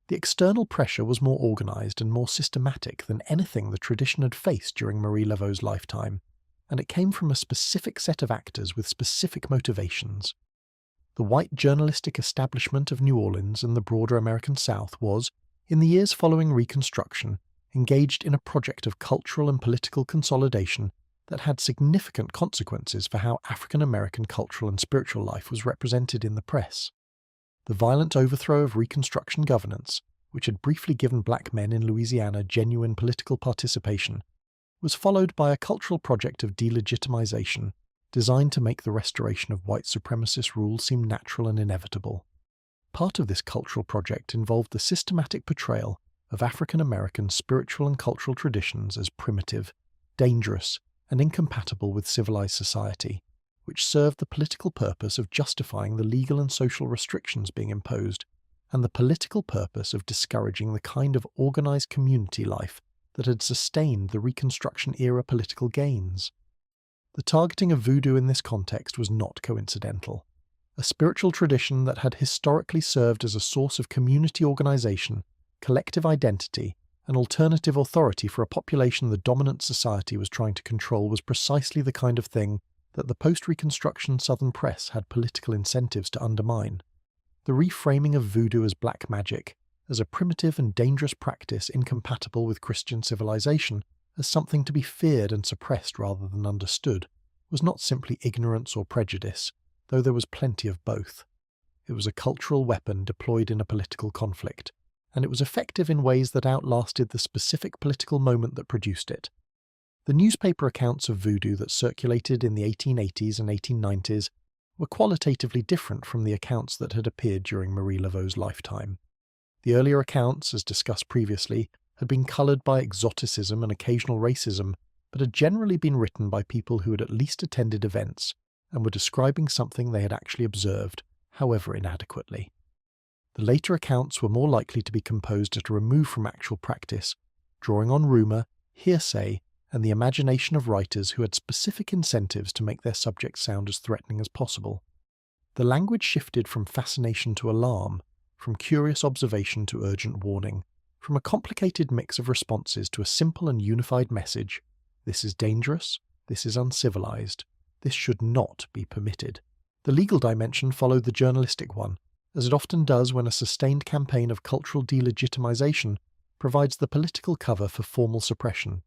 The external pressure was more organised and more systematic than anything the tradition had faced during Marie Laveau's lifetime, and it came from a specific set of actors with specific motivations. The white journalistic establishment of New Orleans and the broader American South was, in the years following Reconstruction, engaged in a project of cultural and political consolidation that had significant consequences for how African American cultural and spiritual life was represented in the press. The violent overthrow of Reconstruction governance, which had briefly given black men in Louisiana genuine political participation, was followed by a cultural project of delegitimization designed to make the restoration of white supremacist rule seem natural and inevitable. Part of this cultural project involved the systematic portrayal of African American spiritual and cultural traditions as primitive, dangerous, and incompatible with civilized society, which served the political purpose of justifying the legal and social restrictions being imposed, and the political purpose of discouraging the kind of organized community life that had sustained the Reconstruction-era political gains. The targeting of voodoo in this context was not coincidental. A spiritual tradition that had historically served as a source of community organization, collective identity, and alternative authority for a population the dominant society was trying to control was precisely the kind of thing that the post-Reconstruction Southern press had political incentives to undermine. The reframing of voodoo as black magic, as a primitive and dangerous practice incompatible with Christian civilization, as something to be feared and suppressed rather than understood, was not simply ignorance or prejudice, though there was plenty of both. It was a cultural weapon deployed in a political conflict, and it was effective in ways that outlasted the specific political moment that produced it. The newspaper accounts of voodoo that circulated in the 1880s and 1890s were qualitatively different from the accounts that had appeared during Marie Laveau's lifetime. The earlier accounts, as discussed previously, had been coloured by exoticism and occasional racism, but had generally been written by people who had at least attended events and were describing something they had actually observed, however inadequately. The later accounts were more likely to be composed at a remove from actual practice, drawing on rumour, hearsay, and the imagination of writers who had specific incentives to make their subjects sound as threatening as possible. The language shifted from fascination to alarm, from curious observation to urgent warning, from a complicated mix of responses to a simple and unified message: this is dangerous, this is uncivilized, this should not be permitted. The legal dimension followed the journalistic one, as it often does when a sustained campaign of cultural delegitimization provides the political cover for formal suppression.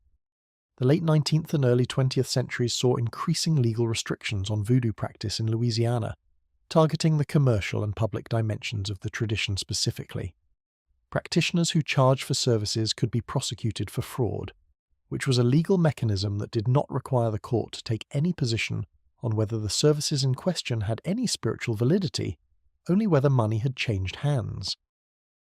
The late 19th and early 20th centuries saw increasing legal restrictions on voodoo practice in Louisiana, targeting the commercial and public dimensions of the tradition specifically. Practitioners who charged for services could be prosecuted for fraud, which was a legal mechanism that did not require the court to take any position on whether the services in question had any spiritual validity, only whether money had changed hands.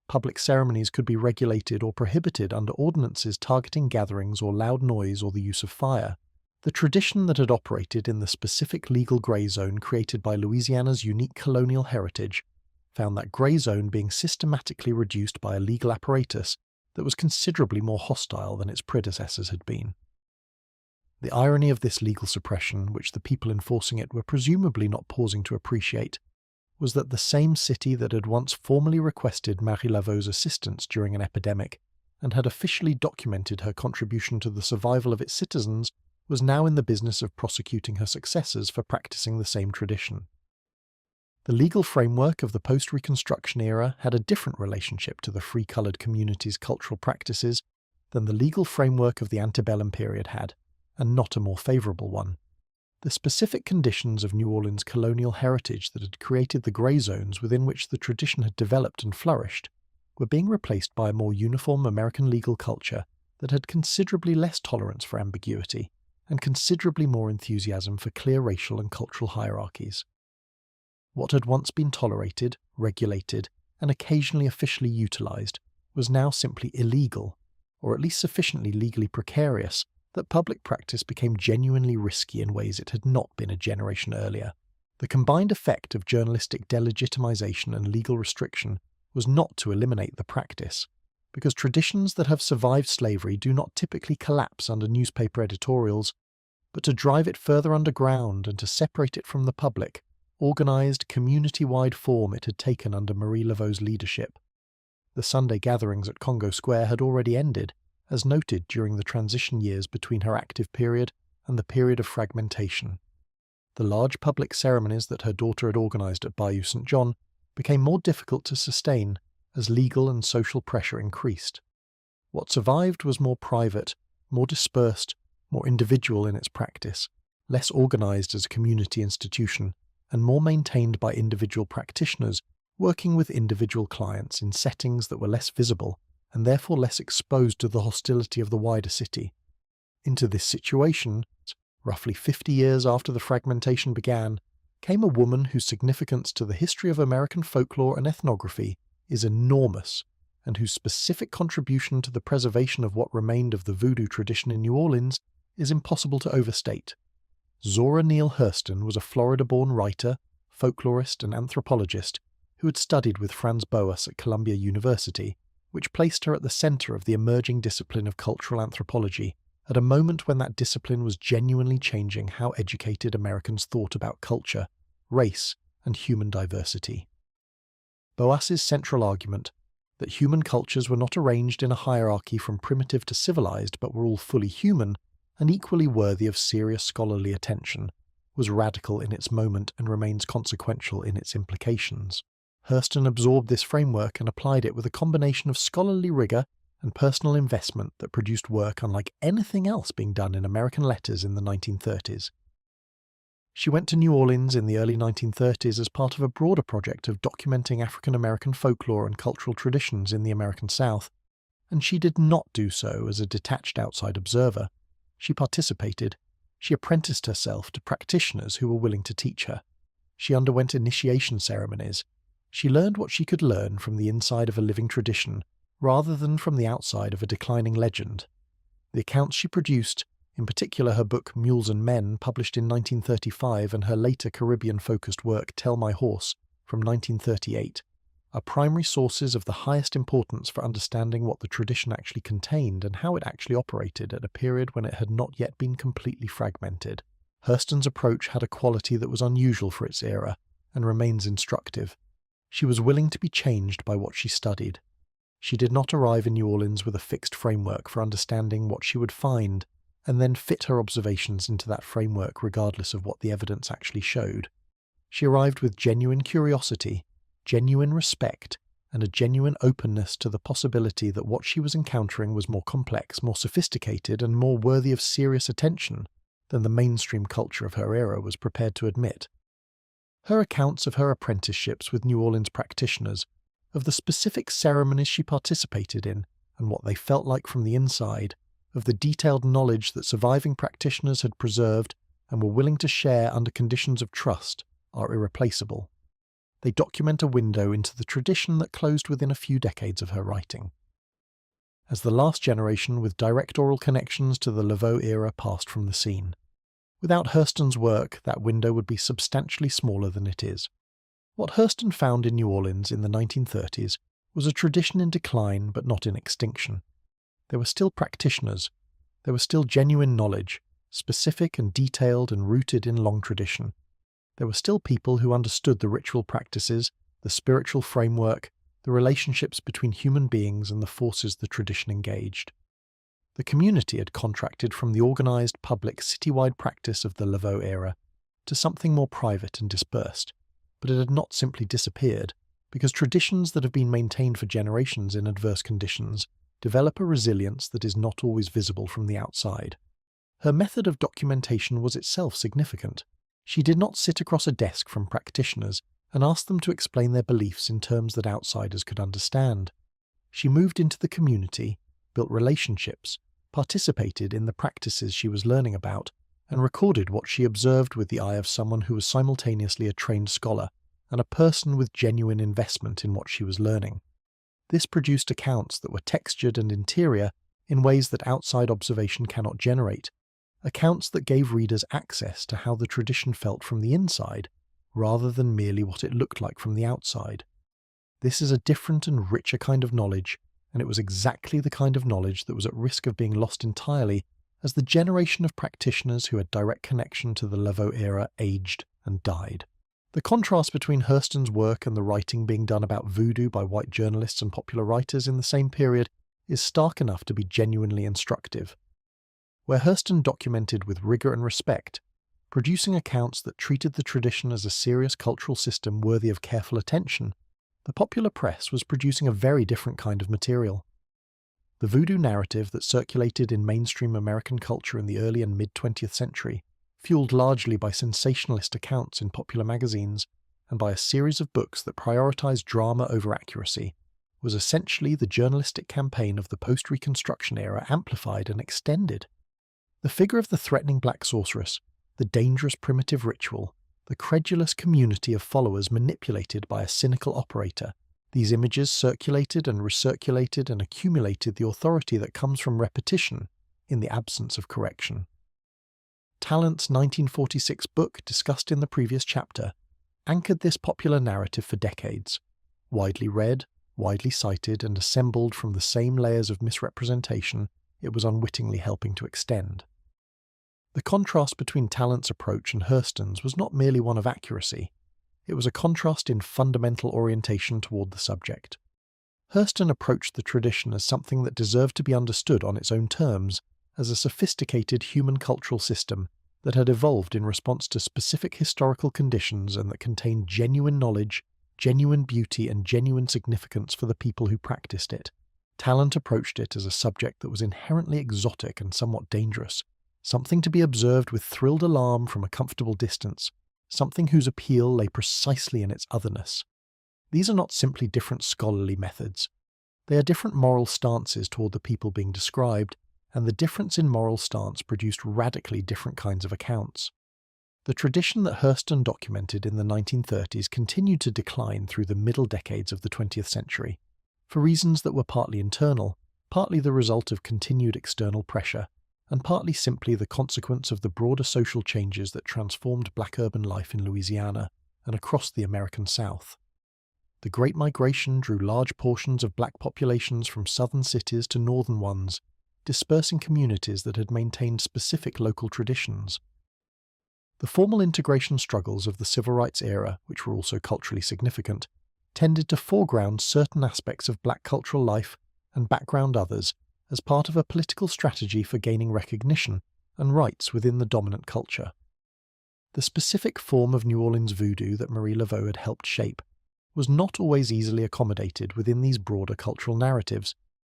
Public ceremonies could be regulated or prohibited under ordinances targeting gatherings or loud noise or the use of fire. The tradition that had operated in the specific legal grey zone created by Louisiana's unique colonial heritage found that grey zone being systematically reduced by a legal apparatus that was considerably more hostile than its predecessors had been. The irony of this legal suppression, which the people enforcing it were presumably not pausing to appreciate, was that the same city that had once formally requested Marie Laveau's assistance during an epidemic and had officially documented her contribution to the survival of its citizens was now in the business of prosecuting her successors for practicing the same tradition. The legal framework of the post-Reconstruction era had a different relationship to the free-coloured community's cultural practices than the legal framework of the antebellum period had, and not a more favourable one. The specific conditions of New Orleans' colonial heritage that had created the grey zones within which the tradition had developed and flourished were being replaced by a more uniform American legal culture that had considerably less tolerance for ambiguity and considerably more enthusiasm for clear racial and cultural hierarchies. What had once been tolerated, regulated, and occasionally officially utilised was now simply illegal, or at least sufficiently legally precarious that public practice became genuinely risky in ways it had not been a generation earlier. The combined effect of journalistic delegitimization and legal restriction was not to eliminate the practice, because traditions that have survived slavery do not typically collapse under newspaper editorials, but to drive it further underground and to separate it from the public, organised, community-wide form it had taken under Marie Laveau's leadership. The Sunday gatherings at Congo Square had already ended, as noted during the transition years between her active period and the period of fragmentation. The large public ceremonies that her daughter had organised at Bayou St. John became more difficult to sustain as legal and social pressure increased. What survived was more private, more dispersed, more individual in its practice, less organised as a community institution, and more maintained by individual practitioners working with individual clients in settings that were less visible and therefore less exposed to the hostility of the wider city. Into this situation, roughly 50 years after the fragmentation began, came a woman whose significance to the history of American folklore and ethnography is enormous, and whose specific contribution to the preservation of what remained of the voodoo tradition in New Orleans is impossible to overstate. Zora Neale Hurston was a Florida-born writer, folklorist, and anthropologist who had studied with Franz Boas at Columbia University, which placed her at the centre of the emerging discipline of cultural anthropology at a moment when that discipline was genuinely changing how educated Americans thought about culture, race, and human diversity. Boas's central argument, that human cultures were not arranged in a hierarchy from primitive to civilized but were all fully human and equally worthy of serious scholarly attention, was radical in its moment and remains consequential in its implications. Hurston absorbed this framework and applied it with a combination of scholarly rigour and personal investment that produced work unlike anything else being done in American letters in the 1930s. She went to New Orleans in the early 1930s as part of a broader project of documenting African American folklore and cultural traditions in the American South, and she did not do so as a detached outside observer. She participated. She apprenticed herself to practitioners who were willing to teach her. She underwent initiation ceremonies. She learned what she could learn from the inside of a living tradition, rather than from the outside of a declining legend. The accounts she produced, in particular her book Mules and Men, published in 1935, and her later Caribbean-focused work Tell My Horse, from 1938, are primary sources of the highest importance for understanding what the tradition actually contained and how it actually operated at a period when it had not yet been completely fragmented. Hurston's approach had a quality that was unusual for its era, and remains instructive. She was willing to be changed by what she studied. She did not arrive in New Orleans with a fixed framework for understanding what she would find, and then fit her observations into that framework regardless of what the evidence actually showed. She arrived with genuine curiosity, genuine respect, and a genuine openness to the possibility that what she was encountering was more complex, more sophisticated, and more worthy of serious attention than the mainstream culture of her era was prepared to admit. Her accounts of her apprenticeships with New Orleans practitioners, of the specific ceremonies she participated in and what they felt like from the inside, of the detailed knowledge that surviving practitioners had preserved and were willing to share under conditions of trust, are irreplaceable. They document a window into the tradition that closed within a few decades of her writing. As the last generation with direct oral connections to the Laveau era passed from the scene. Without Hurston's work, that window would be substantially smaller than it is. What Hurston found in New Orleans in the 1930s was a tradition in decline but not in extinction. There were still practitioners. There was still genuine knowledge, specific and detailed and rooted in long tradition. There were still people who understood the ritual practices, the spiritual framework, the relationships between human beings and the forces the tradition engaged. The community had contracted from the organized public citywide practice of the Laveau era to something more private and dispersed, but it had not simply disappeared, because traditions that have been maintained for generations in adverse conditions develop a resilience that is not always visible from the outside. Her method of documentation was itself significant. She did not sit across a desk from practitioners and ask them to explain their beliefs in terms that outsiders could understand. She moved into the community, built relationships, participated in the practices she was learning about, and recorded what she observed with the eye of someone who was simultaneously a trained scholar and a person with genuine investment in what she was learning. This produced accounts that were textured and interior in ways that outside observation cannot generate, accounts that gave readers access to how the tradition felt from the inside, rather than merely what it looked like from the outside. This is a different and richer kind of knowledge, and it was exactly the kind of knowledge that was at risk of being lost entirely as the generation of practitioners who had direct connection to the Laveau era aged and died. The contrast between Hurston's work and the writing being done about voodoo by white journalists and popular writers in the same period is stark enough to be genuinely instructive. Where Hurston documented with rigor and respect, producing accounts that treated the tradition as a serious cultural system worthy of careful attention, the popular press was producing a very different kind of material. The voodoo narrative that circulated in mainstream American culture in the early and mid-20th century, fueled largely by sensationalist accounts in popular magazines and by a series of books that prioritized drama over accuracy, was essentially the journalistic campaign of the post-Reconstruction era amplified and extended. The figure of the threatening black sorceress, the dangerous primitive ritual, the credulous community of followers manipulated by a cynical operator, these images circulated and recirculated and accumulated the authority that comes from repetition in the absence of correction. Tallant's 1946 book, discussed in the previous chapter, anchored this popular narrative for decades, widely read, widely cited, and assembled from the same layers of misrepresentation it was unwittingly helping to extend. The contrast between Tallant's approach and Hurston's was not merely one of accuracy, it was a contrast in fundamental orientation toward the subject. Hurston approached the tradition as something that deserved to be understood on its own terms, as a sophisticated human cultural system that had evolved in response to specific historical conditions and that contained genuine knowledge, genuine beauty, and genuine significance for the people who practiced it. Tallant approached it as a subject that was inherently exotic and somewhat dangerous, something to be observed with thrilled alarm from a comfortable distance, something whose appeal lay precisely in its otherness. These are not simply different scholarly methods. They are different moral stances toward the people being described, and the difference in moral stance produced radically different kinds of accounts. The tradition that Hurston documented in the 1930s continued to decline through the middle decades of the 20th century, for reasons that were partly internal, partly the result of continued external pressure, and partly simply the consequence of the broader social changes that transformed black urban life in Louisiana and across the American South. The Great Migration drew large portions of black populations from southern cities to northern ones, dispersing communities that had maintained specific local traditions. The formal integration struggles of the civil rights era, which were also culturally significant, tended to foreground certain aspects of black cultural life and background others as part of a political strategy for gaining recognition and rights within the dominant culture. The specific form of New Orleans voodoo that Marie Laveau had helped shape was not always easily accommodated within these broader cultural narratives,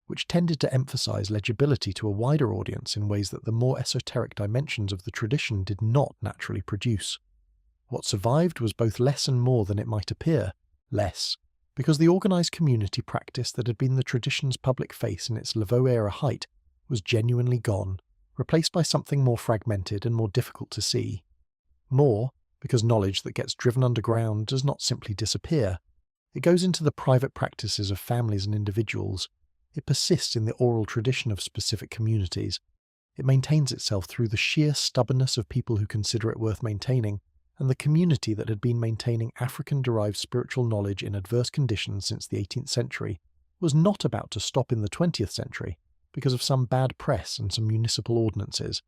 which tended to emphasize legibility to a wider audience in ways that the more esoteric dimensions of the tradition did not naturally produce. What survived was both less and more than it might appear, less, because the organized community practice that had been the tradition's public face in its Laveau-era height was genuinely gone, replaced by something more fragmented and more difficult to see. More, because knowledge that gets driven underground does not simply disappear. It goes into the private practices of families and individuals. It persists in the oral tradition of specific communities. It maintains itself through the sheer stubbornness of people who consider it worth maintaining, and the community that had been maintaining African-derived spiritual knowledge in adverse conditions since the 18th century was not about to stop in the 20th century because of some bad press and some municipal ordinances.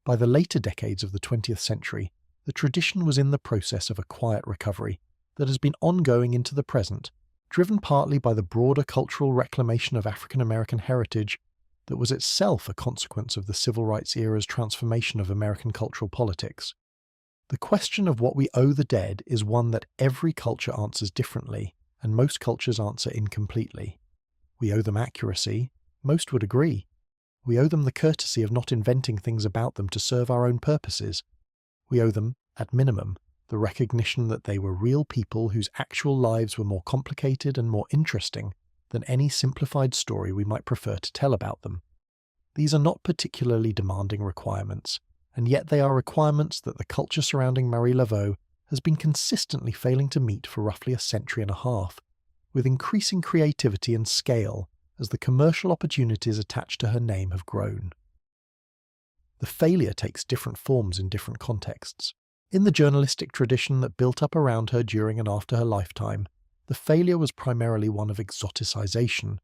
By the later decades of the 20th century, the tradition was in the process of a quiet recovery that has been ongoing into the present, driven partly by the broader cultural reclamation of African American heritage that was itself a consequence of the Civil Rights era's transformation of American cultural politics. The question of what we owe the dead is one that every culture answers differently, and most cultures answer incompletely. We owe them accuracy, most would agree. We owe them the courtesy of not inventing things about them to serve our own purposes. We owe them, at minimum, the recognition that they were real people whose actual lives were more complicated and more interesting than any simplified story we might prefer to tell about them. These are not particularly demanding requirements, and yet they are requirements that the culture surrounding Marie Laveau has been consistently failing to meet for roughly a century and a half, with increasing creativity and scale as the commercial opportunities attached to her name have grown. The failure takes different forms in different contexts. In the journalistic tradition that built up around her during and after her lifetime, the failure was primarily one of exoticization,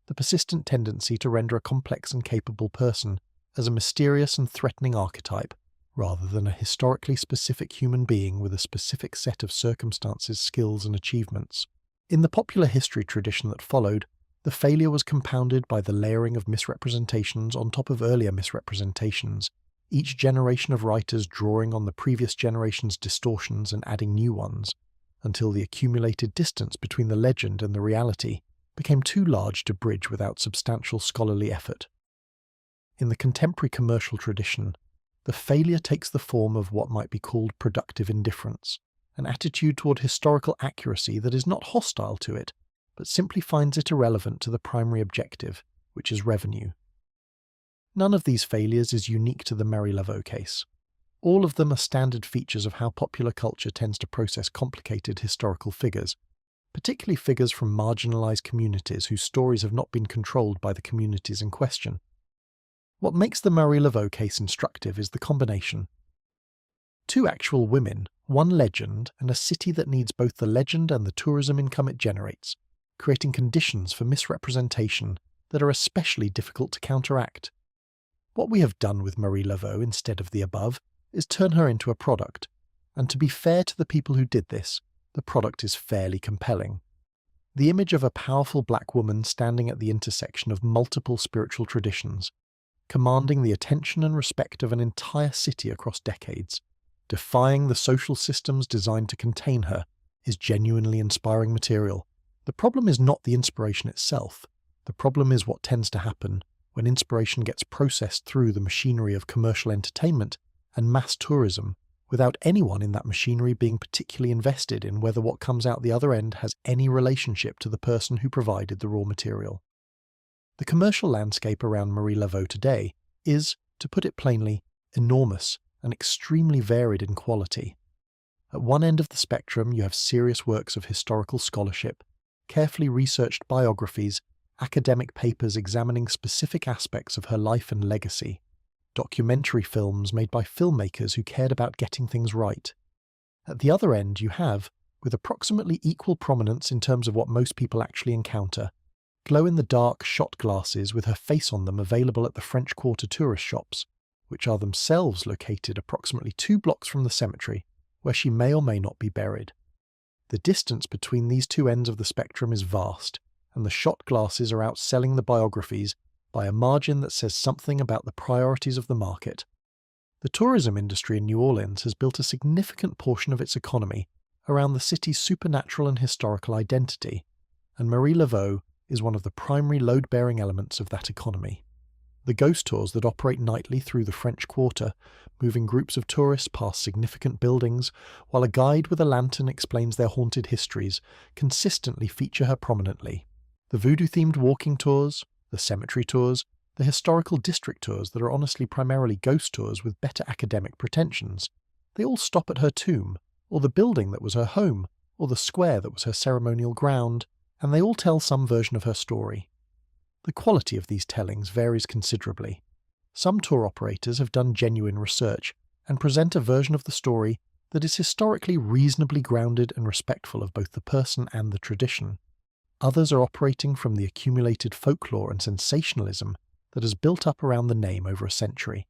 the persistent tendency to render a complex and capable person as a mysterious and threatening archetype, rather than a historically specific human being with a specific set of circumstances, skills, and achievements. In the popular history tradition that followed, the failure was compounded by the layering of misrepresentations on top of earlier misrepresentations, each generation of writers drawing on the previous generation's distortions and adding new ones, until the accumulated distance between the legend and the reality became too large to bridge without substantial scholarly effort. In the contemporary commercial tradition, the failure takes the form of what might be called productive indifference, an attitude toward historical accuracy that is not hostile to it, but simply finds it irrelevant to the primary objective, which is revenue. None of these failures is unique to the Marie Laveau case. All of them are standard features of how popular culture tends to process complicated historical figures, particularly figures from marginalized communities whose stories have not been controlled by the communities in question. What makes the Marie Laveau case instructive is the combination. Two actual women, one legend, and a city that needs both the legend and the tourism income it generates, creating conditions for misrepresentation that are especially difficult to counteract. What we have done with Marie Laveau instead of the above is turn her into a product, and to be fair to the people who did this, the product is fairly compelling. The image of a powerful black woman standing at the intersection of multiple spiritual traditions, commanding the attention and respect of an entire city across decades, defying the social systems designed to contain her, is genuinely inspiring material. The problem is not the inspiration itself. The problem is what tends to happen when inspiration gets processed through the machinery of commercial entertainment and mass tourism, without anyone in that machinery being particularly invested in whether what comes out the other end has any relationship to the person who provided the raw material. The commercial landscape around Marie Laveau today is, to put it plainly, enormous and extremely varied in quality. At one end of the spectrum, you have serious works of historical scholarship, carefully researched biographies, academic papers examining specific aspects of her life and legacy, documentary films made by filmmakers who cared about getting things right. At the other end, you have, with approximately equal prominence in terms of what most people actually encounter, glow-in-the-dark shot glasses with her face on them available at the French Quarter tourist shops, which are themselves located approximately 2 blocks from the cemetery, where she may or may not be buried. The distance between these two ends of the spectrum is vast, and the shot glasses are outselling the biographies by a margin that says something about the priorities of the market. The tourism industry in New Orleans has built a significant portion of its economy around the city's supernatural and historical identity, and Marie Laveau is one of the primary load-bearing elements of that economy. The ghost tours that operate nightly through the French Quarter, moving groups of tourists past significant buildings, while a guide with a lantern explains their haunted histories, consistently feature her prominently. The voodoo-themed walking tours, the cemetery tours, the historical district tours that are honestly primarily ghost tours with better academic pretensions, they all stop at her tomb, or the building that was her home, or the square that was her ceremonial ground, and they all tell some version of her story. The quality of these tellings varies considerably. Some tour operators have done genuine research and present a version of the story that is historically reasonably grounded and respectful of both the person and the tradition. Others are operating from the accumulated folklore and sensationalism that has built up around the name over a century,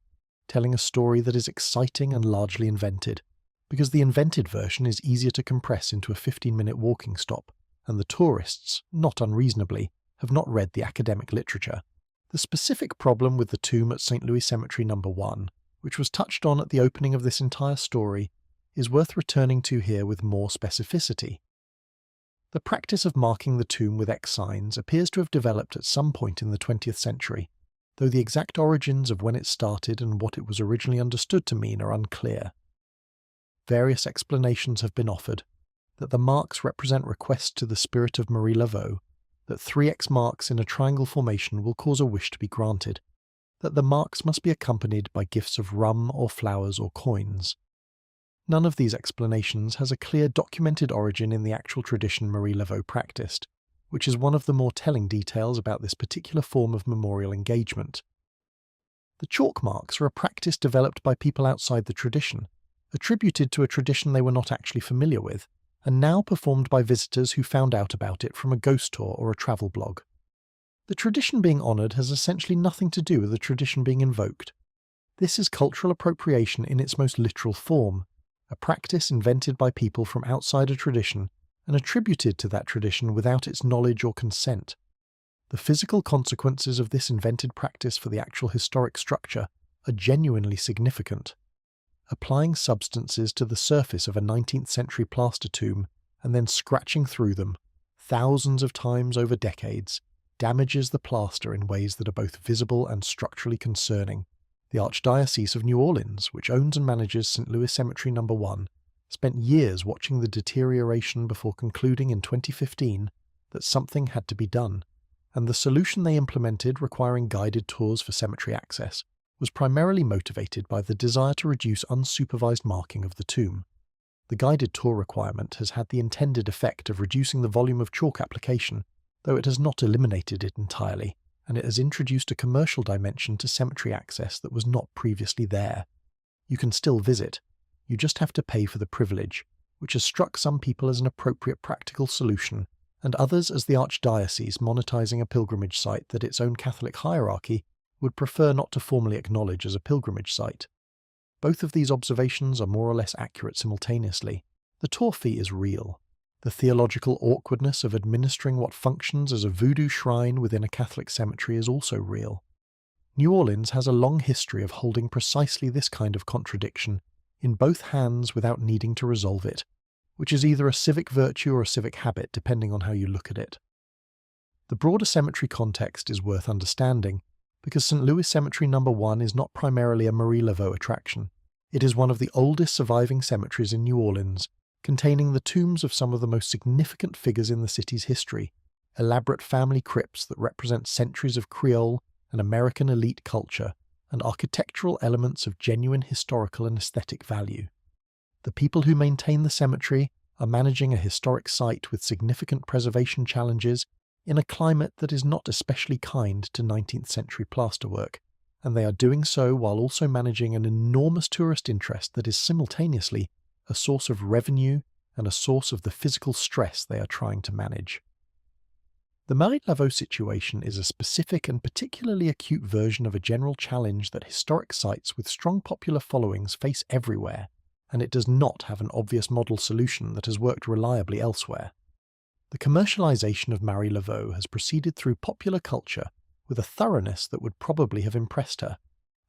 telling a story that is exciting and largely invented, because the invented version is easier to compress into a 15-minute walking stop, and the tourists, not unreasonably, have not read the academic literature. The specific problem with the tomb at St. Louis Cemetery No. 1, which was touched on at the opening of this entire story, is worth returning to here with more specificity. The practice of marking the tomb with X signs appears to have developed at some point in the 20th century, though the exact origins of when it started and what it was originally understood to mean are unclear. Various explanations have been offered: that the marks represent requests to the spirit of Marie Laveau, that 3 X marks in a triangle formation will cause a wish to be granted, that the marks must be accompanied by gifts of rum or flowers or coins. None of these explanations has a clear documented origin in the actual tradition Marie Laveau practiced, which is one of the more telling details about this particular form of memorial engagement. The chalk marks are a practice developed by people outside the tradition, attributed to a tradition they were not actually familiar with, and now performed by visitors who found out about it from a ghost tour or a travel blog. The tradition being honoured has essentially nothing to do with the tradition being invoked. This is cultural appropriation in its most literal form, a practice invented by people from outside a tradition and attributed to that tradition without its knowledge or consent. The physical consequences of this invented practice for the actual historic structure are genuinely significant. Applying substances to the surface of a 19th century plaster tomb and then scratching through them, thousands of times over decades, damages the plaster in ways that are both visible and structurally concerning. The Archdiocese of New Orleans, which owns and manages St. Louis Cemetery No. 1, spent years watching the deterioration before concluding in 2015 that something had to be done, and the solution they implemented, requiring guided tours for cemetery access, was primarily motivated by the desire to reduce unsupervised marking of the tomb. The guided tour requirement has had the intended effect of reducing the volume of chalk application, though it has not eliminated it entirely, and it has introduced a commercial dimension to cemetery access that was not previously there. You can still visit, you just have to pay for the privilege, which has struck some people as an appropriate practical solution, and others as the Archdiocese monetizing a pilgrimage site that its own Catholic hierarchy would prefer not to formally acknowledge as a pilgrimage site. Both of these observations are more or less accurate simultaneously. The tour fee is real. The theological awkwardness of administering what functions as a voodoo shrine within a Catholic cemetery is also real. New Orleans has a long history of holding precisely this kind of contradiction in both hands without needing to resolve it, which is either a civic virtue or a civic habit depending on how you look at it. The broader cemetery context is worth understanding, because St. Louis Cemetery No. 1 is not primarily a Marie Laveau attraction. It is one of the oldest surviving cemeteries in New Orleans, containing the tombs of some of the most significant figures in the city's history, elaborate family crypts that represent centuries of Creole and American elite culture, and architectural elements of genuine historical and aesthetic value. The people who maintain the cemetery are managing a historic site with significant preservation challenges in a climate that is not especially kind to 19th century plasterwork, and they are doing so while also managing an enormous tourist interest that is simultaneously a source of revenue and a source of the physical stress they are trying to manage. The Marie Laveau situation is a specific and particularly acute version of a general challenge that historic sites with strong popular followings face everywhere, and it does not have an obvious model solution that has worked reliably elsewhere. The commercialization of Marie Laveau has proceeded through popular culture with a thoroughness that would probably have impressed her,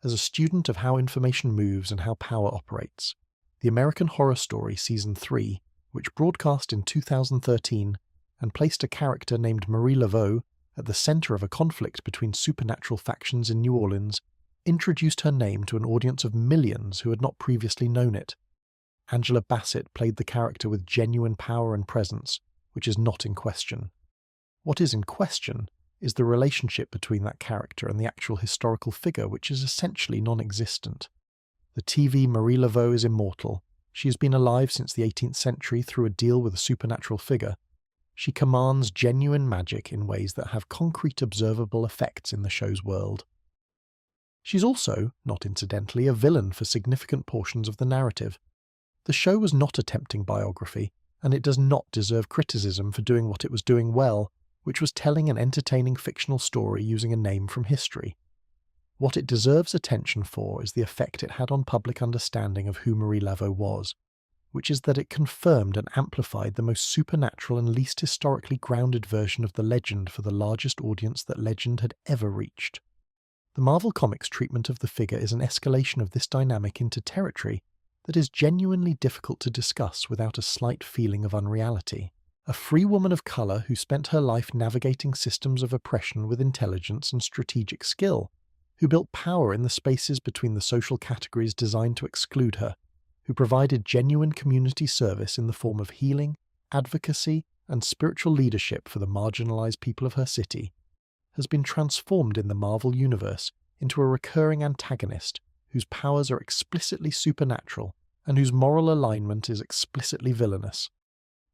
as a student of how information moves and how power operates. The American Horror Story Season 3, which broadcast in 2013 and placed a character named Marie Laveau at the center of a conflict between supernatural factions in New Orleans, introduced her name to an audience of millions who had not previously known it. Angela Bassett played the character with genuine power and presence, which is not in question. What is in question is the relationship between that character and the actual historical figure, which is essentially non-existent. The TV Marie Laveau is immortal. She has been alive since the 18th century through a deal with a supernatural figure. She commands genuine magic in ways that have concrete observable effects in the show's world. She's also, not incidentally, a villain for significant portions of the narrative. The show was not a tempting biography, and it does not deserve criticism for doing what it was doing well, which was telling an entertaining fictional story using a name from history. What it deserves attention for is the effect it had on public understanding of who Marie Laveau was, which is that it confirmed and amplified the most supernatural and least historically grounded version of the legend for the largest audience that legend had ever reached. The Marvel Comics treatment of the figure is an escalation of this dynamic into territory that is genuinely difficult to discuss without a slight feeling of unreality. A free woman of colour who spent her life navigating systems of oppression with intelligence and strategic skill, who built power in the spaces between the social categories designed to exclude her, who provided genuine community service in the form of healing, advocacy, and spiritual leadership for the marginalized people of her city, has been transformed in the Marvel Universe into a recurring antagonist whose powers are explicitly supernatural and whose moral alignment is explicitly villainous.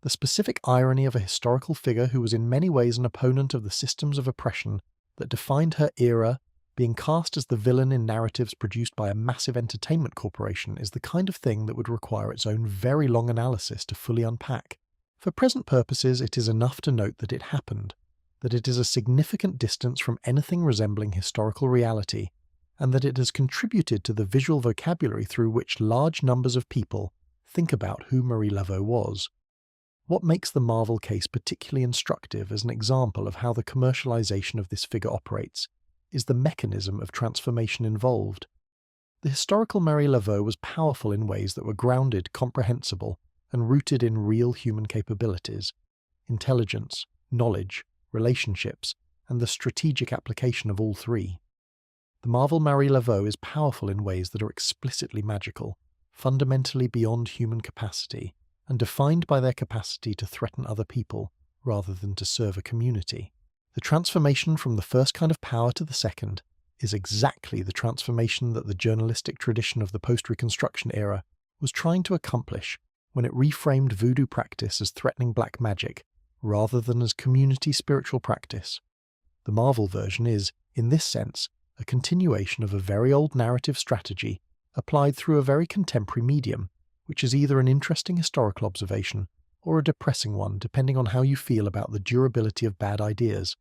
The specific irony of a historical figure who was in many ways an opponent of the systems of oppression that defined her era being cast as the villain in narratives produced by a massive entertainment corporation is the kind of thing that would require its own very long analysis to fully unpack. For present purposes, it is enough to note that it happened, that it is a significant distance from anything resembling historical reality, and that it has contributed to the visual vocabulary through which large numbers of people think about who Marie Laveau was. What makes the Marvel case particularly instructive as an example of how the commercialization of this figure operates is the mechanism of transformation involved. The historical Marie Laveau was powerful in ways that were grounded, comprehensible, and rooted in real human capabilities, intelligence, knowledge, relationships, and the strategic application of all three. The Marvel Marie Laveau is powerful in ways that are explicitly magical, fundamentally beyond human capacity, and defined by their capacity to threaten other people rather than to serve a community. The transformation from the first kind of power to the second is exactly the transformation that the journalistic tradition of the post-Reconstruction era was trying to accomplish when it reframed voodoo practice as threatening black magic rather than as community spiritual practice. The Marvel version is, in this sense, a continuation of a very old narrative strategy applied through a very contemporary medium, which is either an interesting historical observation or a depressing one depending on how you feel about the durability of bad ideas.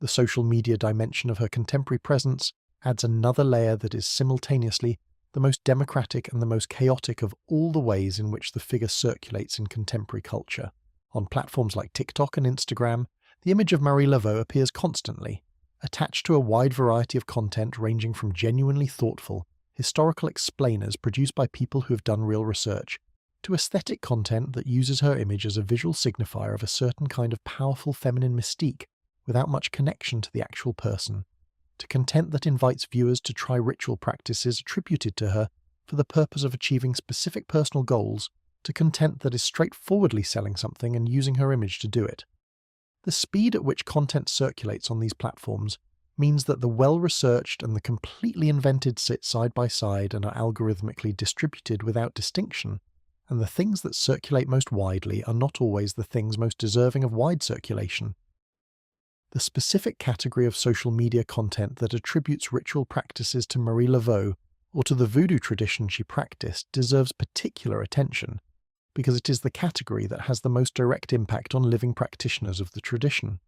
The social media dimension of her contemporary presence adds another layer that is simultaneously the most democratic and the most chaotic of all the ways in which the figure circulates in contemporary culture. On platforms like TikTok and Instagram, the image of Marie Laveau appears constantly, attached to a wide variety of content ranging from genuinely thoughtful, historical explainers produced by people who have done real research, to aesthetic content that uses her image as a visual signifier of a certain kind of powerful feminine mystique without much connection to the actual person, to content that invites viewers to try ritual practices attributed to her for the purpose of achieving specific personal goals, to content that is straightforwardly selling something and using her image to do it. The speed at which content circulates on these platforms means that the well-researched and the completely invented sit side by side and are algorithmically distributed without distinction, and the things that circulate most widely are not always the things most deserving of wide circulation. The specific category of social media content that attributes ritual practices to Marie Laveau or to the Voodoo tradition she practiced deserves particular attention, because it is the category that has the most direct impact on living practitioners of the tradition.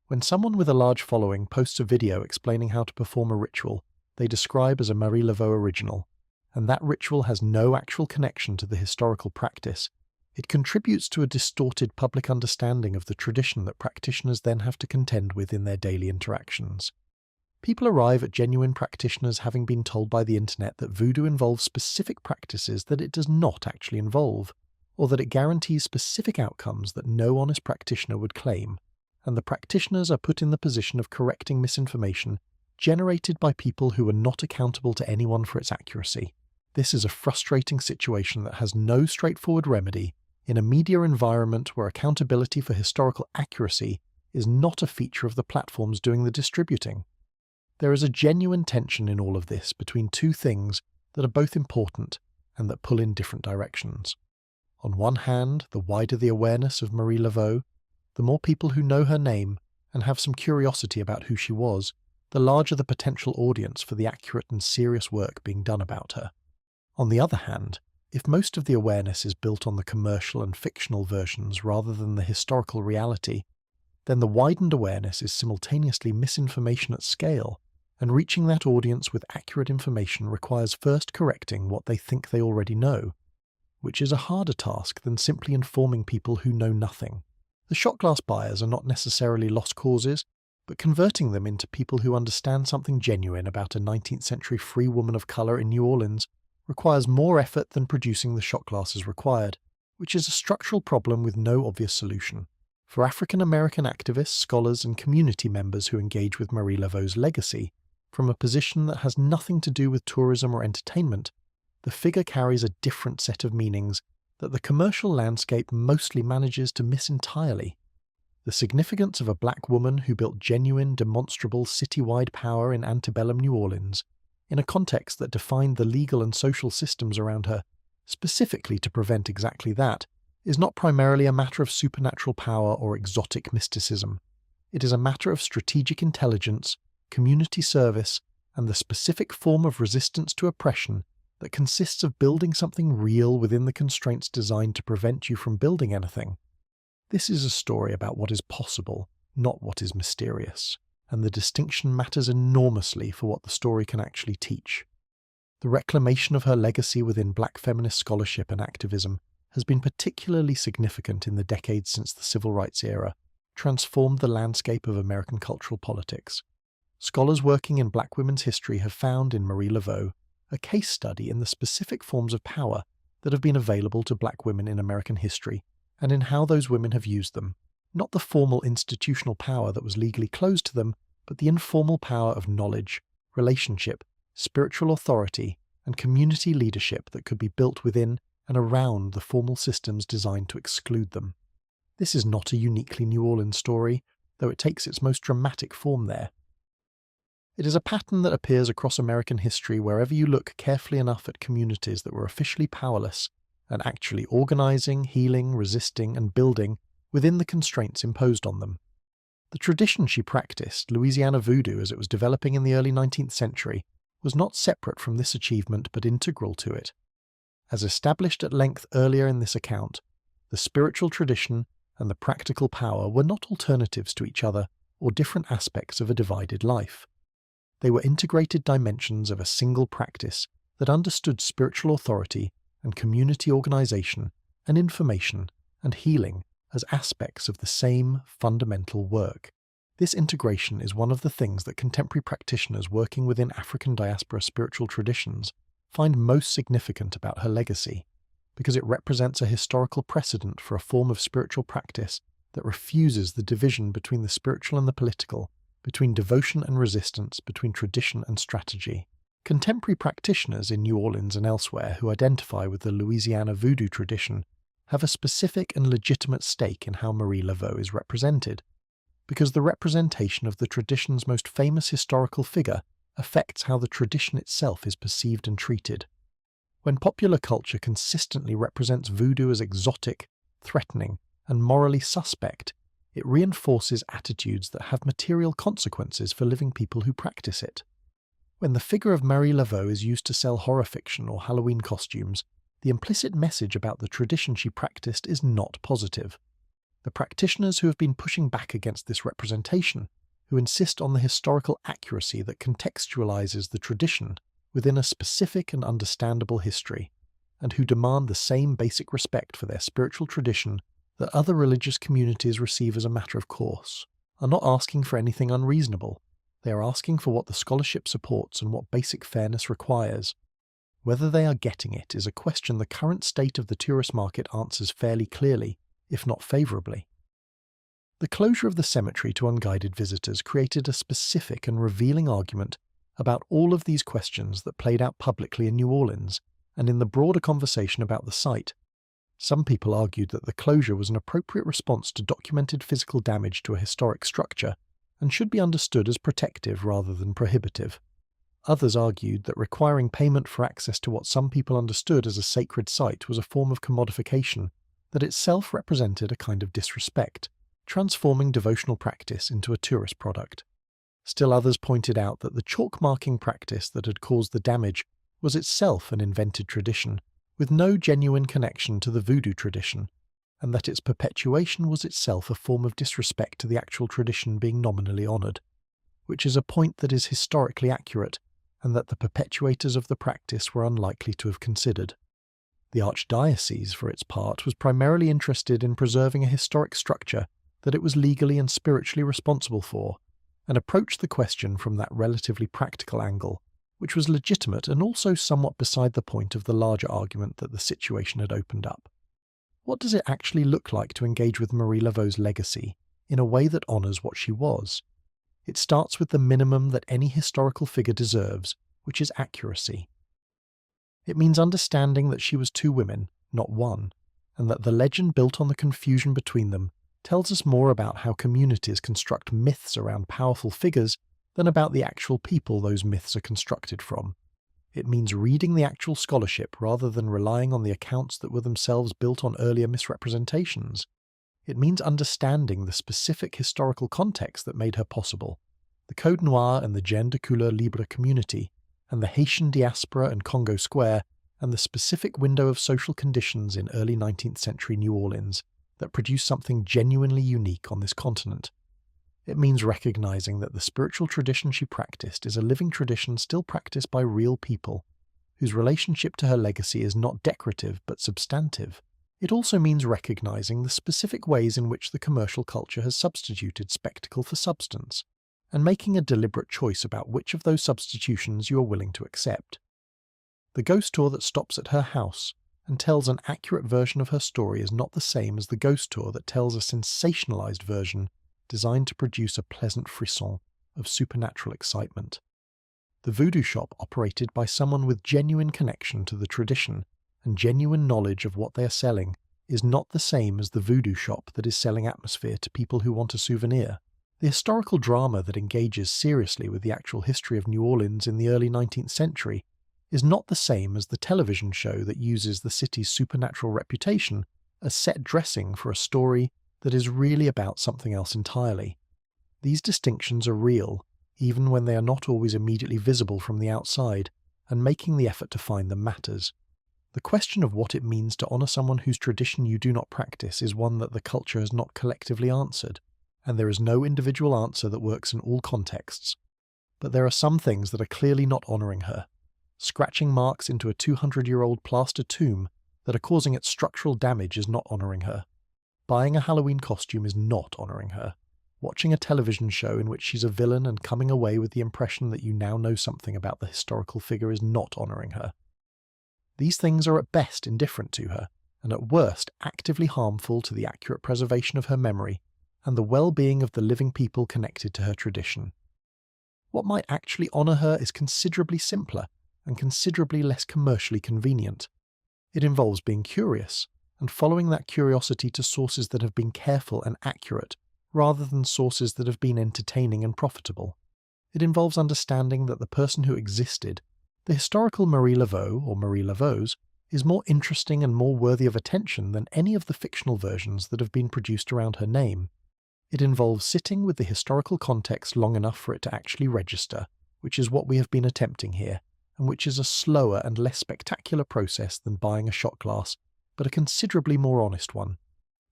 When someone with a large following posts a video explaining how to perform a ritual they describe as a Marie Laveau original, and that ritual has no actual connection to the historical practice, it contributes to a distorted public understanding of the tradition that practitioners then have to contend with in their daily interactions. People arrive at genuine practitioners having been told by the internet that voodoo involves specific practices that it does not actually involve, or that it guarantees specific outcomes that no honest practitioner would claim, and the practitioners are put in the position of correcting misinformation generated by people who are not accountable to anyone for its accuracy. This is a frustrating situation that has no straightforward remedy in a media environment where accountability for historical accuracy is not a feature of the platforms doing the distributing. There is a genuine tension in all of this between two things that are both important and that pull in different directions. On one hand, the wider the awareness of Marie Laveau, the more people who know her name and have some curiosity about who she was, the larger the potential audience for the accurate and serious work being done about her. On the other hand, if most of the awareness is built on the commercial and fictional versions rather than the historical reality, then the widened awareness is simultaneously misinformation at scale, and reaching that audience with accurate information requires first correcting what they think they already know, which is a harder task than simply informing people who know nothing. The shot glass buyers are not necessarily lost causes, but converting them into people who understand something genuine about a 19th century free woman of colour in New Orleans requires more effort than producing the shot glasses required, which is a structural problem with no obvious solution. For African American activists, scholars, and community members who engage with Marie Laveau's legacy, from a position that has nothing to do with tourism or entertainment, the figure carries a different set of meanings that the commercial landscape mostly manages to miss entirely. The significance of a black woman who built genuine, demonstrable citywide power in antebellum New Orleans, in a context that defined the legal and social systems around her, specifically to prevent exactly that, is not primarily a matter of supernatural power or exotic mysticism. It is a matter of strategic intelligence, community service, and the specific form of resistance to oppression that consists of building something real within the constraints designed to prevent you from building anything. This is a story about what is possible, not what is mysterious, and the distinction matters enormously for what the story can actually teach. The reclamation of her legacy within black feminist scholarship and activism has been particularly significant in the decades since the Civil Rights era transformed the landscape of American cultural politics. Scholars working in black women's history have found in Marie Laveau a case study in the specific forms of power that have been available to black women in American history and in how those women have used them. Not the formal institutional power that was legally closed to them, but the informal power of knowledge, relationship, spiritual authority, and community leadership that could be built within and around the formal systems designed to exclude them. This is not a uniquely New Orleans story, though it takes its most dramatic form there. It is a pattern that appears across American history wherever you look carefully enough at communities that were officially powerless and actually organizing, healing, resisting, and building within the constraints imposed on them. The tradition she practiced, Louisiana Voodoo as it was developing in the early 19th century, was not separate from this achievement but integral to it. As established at length earlier in this account, the spiritual tradition and the practical power were not alternatives to each other or different aspects of a divided life. They were integrated dimensions of a single practice that understood spiritual authority and community organization and information and healing as aspects of the same fundamental work. This integration is one of the things that contemporary practitioners working within African diaspora spiritual traditions find most significant about her legacy, because it represents a historical precedent for a form of spiritual practice that refuses the division between the spiritual and the political, between devotion and resistance, between tradition and strategy. Contemporary practitioners in New Orleans and elsewhere who identify with the Louisiana Voodoo tradition have a specific and legitimate stake in how Marie Laveau is represented. because the representation of the tradition's most famous historical figure affects how the tradition itself is perceived and treated. When popular culture consistently represents voodoo as exotic, threatening, and morally suspect, it reinforces attitudes that have material consequences for living people who practice it. When the figure of Marie Laveau is used to sell horror fiction or Halloween costumes, the implicit message about the tradition she practiced is not positive. The practitioners who have been pushing back against this representation, who insist on the historical accuracy that contextualizes the tradition within a specific and understandable history, and who demand the same basic respect for their spiritual tradition that other religious communities receive as a matter of course, are not asking for anything unreasonable. They are asking for what the scholarship supports and what basic fairness requires. Whether they are getting it is a question the current state of the tourist market answers fairly clearly, if not favourably. The closure of the cemetery to unguided visitors created a specific and revealing argument about all of these questions that played out publicly in New Orleans and in the broader conversation about the site. Some people argued that the closure was an appropriate response to documented physical damage to a historic structure and should be understood as protective rather than prohibitive. Others argued that requiring payment for access to what some people understood as a sacred site was a form of commodification that itself represented a kind of disrespect, transforming devotional practice into a tourist product. Still others pointed out that the chalk marking practice that had caused the damage was itself an invented tradition, with no genuine connection to the voodoo tradition, and that its perpetuation was itself a form of disrespect to the actual tradition being nominally honoured, which is a point that is historically accurate and that the perpetuators of the practice were unlikely to have considered. The archdiocese, for its part, was primarily interested in preserving a historic structure that it was legally and spiritually responsible for, and approached the question from that relatively practical angle, which was legitimate and also somewhat beside the point of the larger argument that the situation had opened up. What does it actually look like to engage with Marie Laveau's legacy in a way that honours what she was? It starts with the minimum that any historical figure deserves, which is accuracy. It means understanding that she was two women, not one, and that the legend built on the confusion between them tells us more about how communities construct myths around powerful figures than about the actual people those myths are constructed from. It means reading the actual scholarship rather than relying on the accounts that were themselves built on earlier misrepresentations. It means understanding the specific historical context that made her possible, the Code Noir and the Gens de Couleur Libre community, and the Haitian diaspora and Congo Square, and the specific window of social conditions in early 19th century New Orleans that produced something genuinely unique on this continent. It means recognizing that the spiritual tradition she practiced is a living tradition still practiced by real people, whose relationship to her legacy is not decorative but substantive. It also means recognizing the specific ways in which the commercial culture has substituted spectacle for substance, and making a deliberate choice about which of those substitutions you are willing to accept. The ghost tour that stops at her house and tells an accurate version of her story is not the same as the ghost tour that tells a sensationalized version designed to produce a pleasant frisson of supernatural excitement. The voodoo shop operated by someone with genuine connection to the tradition and genuine knowledge of what they are selling is not the same as the voodoo shop that is selling atmosphere to people who want a souvenir. The historical drama that engages seriously with the actual history of New Orleans in the early 19th century is not the same as the television show that uses the city's supernatural reputation as set dressing for a story that is really about something else entirely. These distinctions are real, even when they are not always immediately visible from the outside, and making the effort to find them matters. The question of what it means to honour someone whose tradition you do not practice is one that the culture has not collectively answered, and there is no individual answer that works in all contexts. But there are some things that are clearly not honouring her. Scratching marks into a 200-year-old plaster tomb that are causing it structural damage is not honouring her. Buying a Halloween costume is not honouring her. Watching a television show in which she's a villain and coming away with the impression that you now know something about the historical figure is not honouring her. These things are at best indifferent to her, and at worst actively harmful to the accurate preservation of her memory and the well-being of the living people connected to her tradition. What might actually honour her is considerably simpler and considerably less commercially convenient. It involves being curious, and following that curiosity to sources that have been careful and accurate rather than sources that have been entertaining and profitable. It involves understanding that the person who existed, the historical Marie Laveau or Marie Laveau's, is more interesting and more worthy of attention than any of the fictional versions that have been produced around her name. It involves sitting with the historical context long enough for it to actually register, which is what we have been attempting here, and which is a slower and less spectacular process than buying a shot glass, but a considerably more honest one.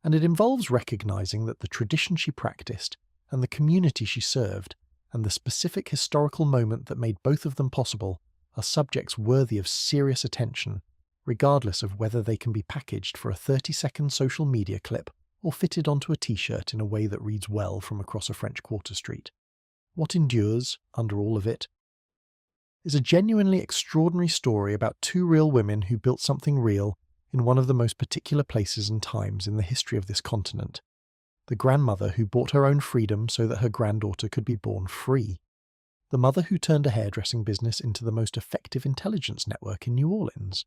And it involves recognizing that the tradition she practiced, and the community she served, and the specific historical moment that made both of them possible are subjects worthy of serious attention, regardless of whether they can be packaged for a 30-second social media clip or fitted onto a t-shirt in a way that reads well from across a French quarter street. What endures, under all of it, is a genuinely extraordinary story about two real women who built something real in one of the most particular places and times in the history of this continent. The grandmother who bought her own freedom so that her granddaughter could be born free. The mother who turned a hairdressing business into the most effective intelligence network in New Orleans.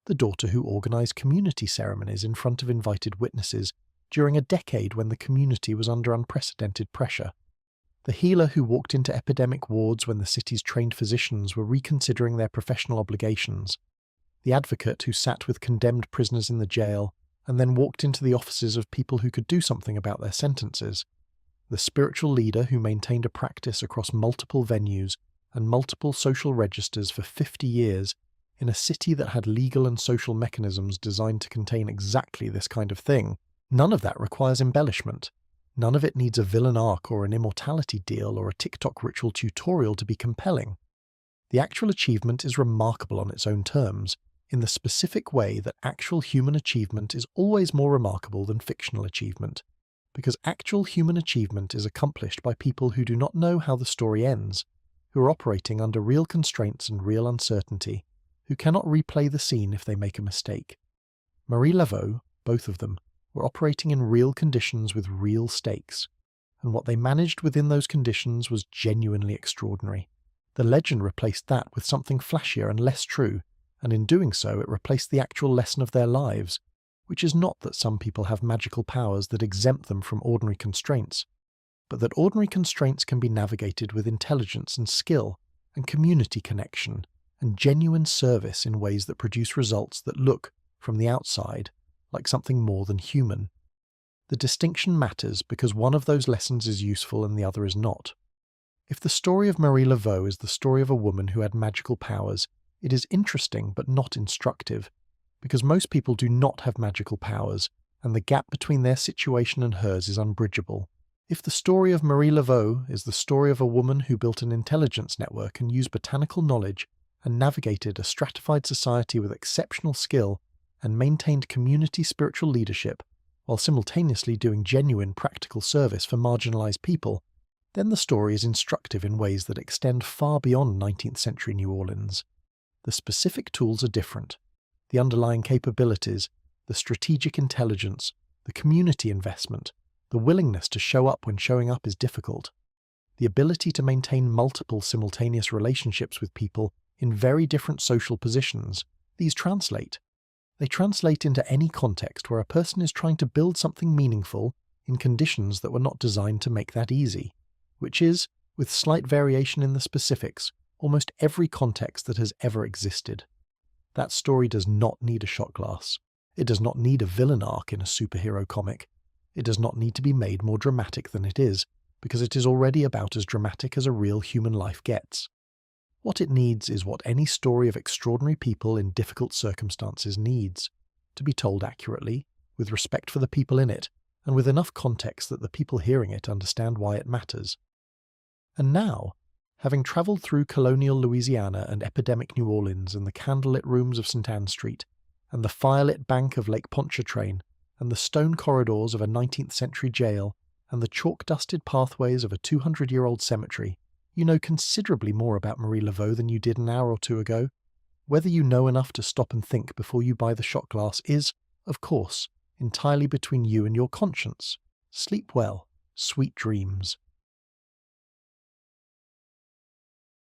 The daughter who organized community ceremonies in front of invited witnesses during a decade when the community was under unprecedented pressure. The healer who walked into epidemic wards when the city's trained physicians were reconsidering their professional obligations. The advocate who sat with condemned prisoners in the jail and then walked into the offices of people who could do something about their sentences. The spiritual leader who maintained a practice across multiple venues and multiple social registers for 50 years in a city that had legal and social mechanisms designed to contain exactly this kind of thing. None of that requires embellishment. None of it needs a villain arc or an immortality deal or a TikTok ritual tutorial to be compelling. The actual achievement is remarkable on its own terms, in the specific way that actual human achievement is always more remarkable than fictional achievement, because actual human achievement is accomplished by people who do not know how the story ends, who are operating under real constraints and real uncertainty, who cannot replay the scene if they make a mistake. Marie Laveau, both of them, were operating in real conditions with real stakes, and what they managed within those conditions was genuinely extraordinary. The legend replaced that with something flashier and less true, and in doing so it replaced the actual lesson of their lives, which is not that some people have magical powers that exempt them from ordinary constraints, but that ordinary constraints can be navigated with intelligence and skill, and community connection, and genuine service in ways that produce results that look, from the outside, like something more than human. The distinction matters because one of those lessons is useful and the other is not. If the story of Marie Laveau is the story of a woman who had magical powers, it is interesting but not instructive, because most people do not have magical powers, and the gap between their situation and hers is unbridgeable. If the story of Marie Laveau is the story of a woman who built an intelligence network and used botanical knowledge and navigated a stratified society with exceptional skill and maintained community spiritual leadership, while simultaneously doing genuine practical service for marginalized people, then the story is instructive in ways that extend far beyond 19th century New Orleans. The specific tools are different. The underlying capabilities, the strategic intelligence, the community investment, the willingness to show up when showing up is difficult, the ability to maintain multiple simultaneous relationships with people in very different social positions, these translate. They translate into any context where a person is trying to build something meaningful in conditions that were not designed to make that easy, which is, with slight variation in the specifics, almost every context that has ever existed. That story does not need a shot glass. It does not need a villain arc in a superhero comic. It does not need to be made more dramatic than it is, because it is already about as dramatic as a real human life gets. What it needs is what any story of extraordinary people in difficult circumstances needs, to be told accurately, with respect for the people in it, and with enough context that the people hearing it understand why it matters. And now, having travelled through colonial Louisiana and epidemic New Orleans and the candlelit rooms of St. Anne Street, and the firelit bank of Lake Pontchartrain, and the stone corridors of a 19th century jail, and the chalk-dusted pathways of a 200-year-old cemetery, you know considerably more about Marie Laveau than you did an hour or two ago. Whether you know enough to stop and think before you buy the shot glass is, of course, entirely between you and your conscience. Sleep well. Sweet dreams.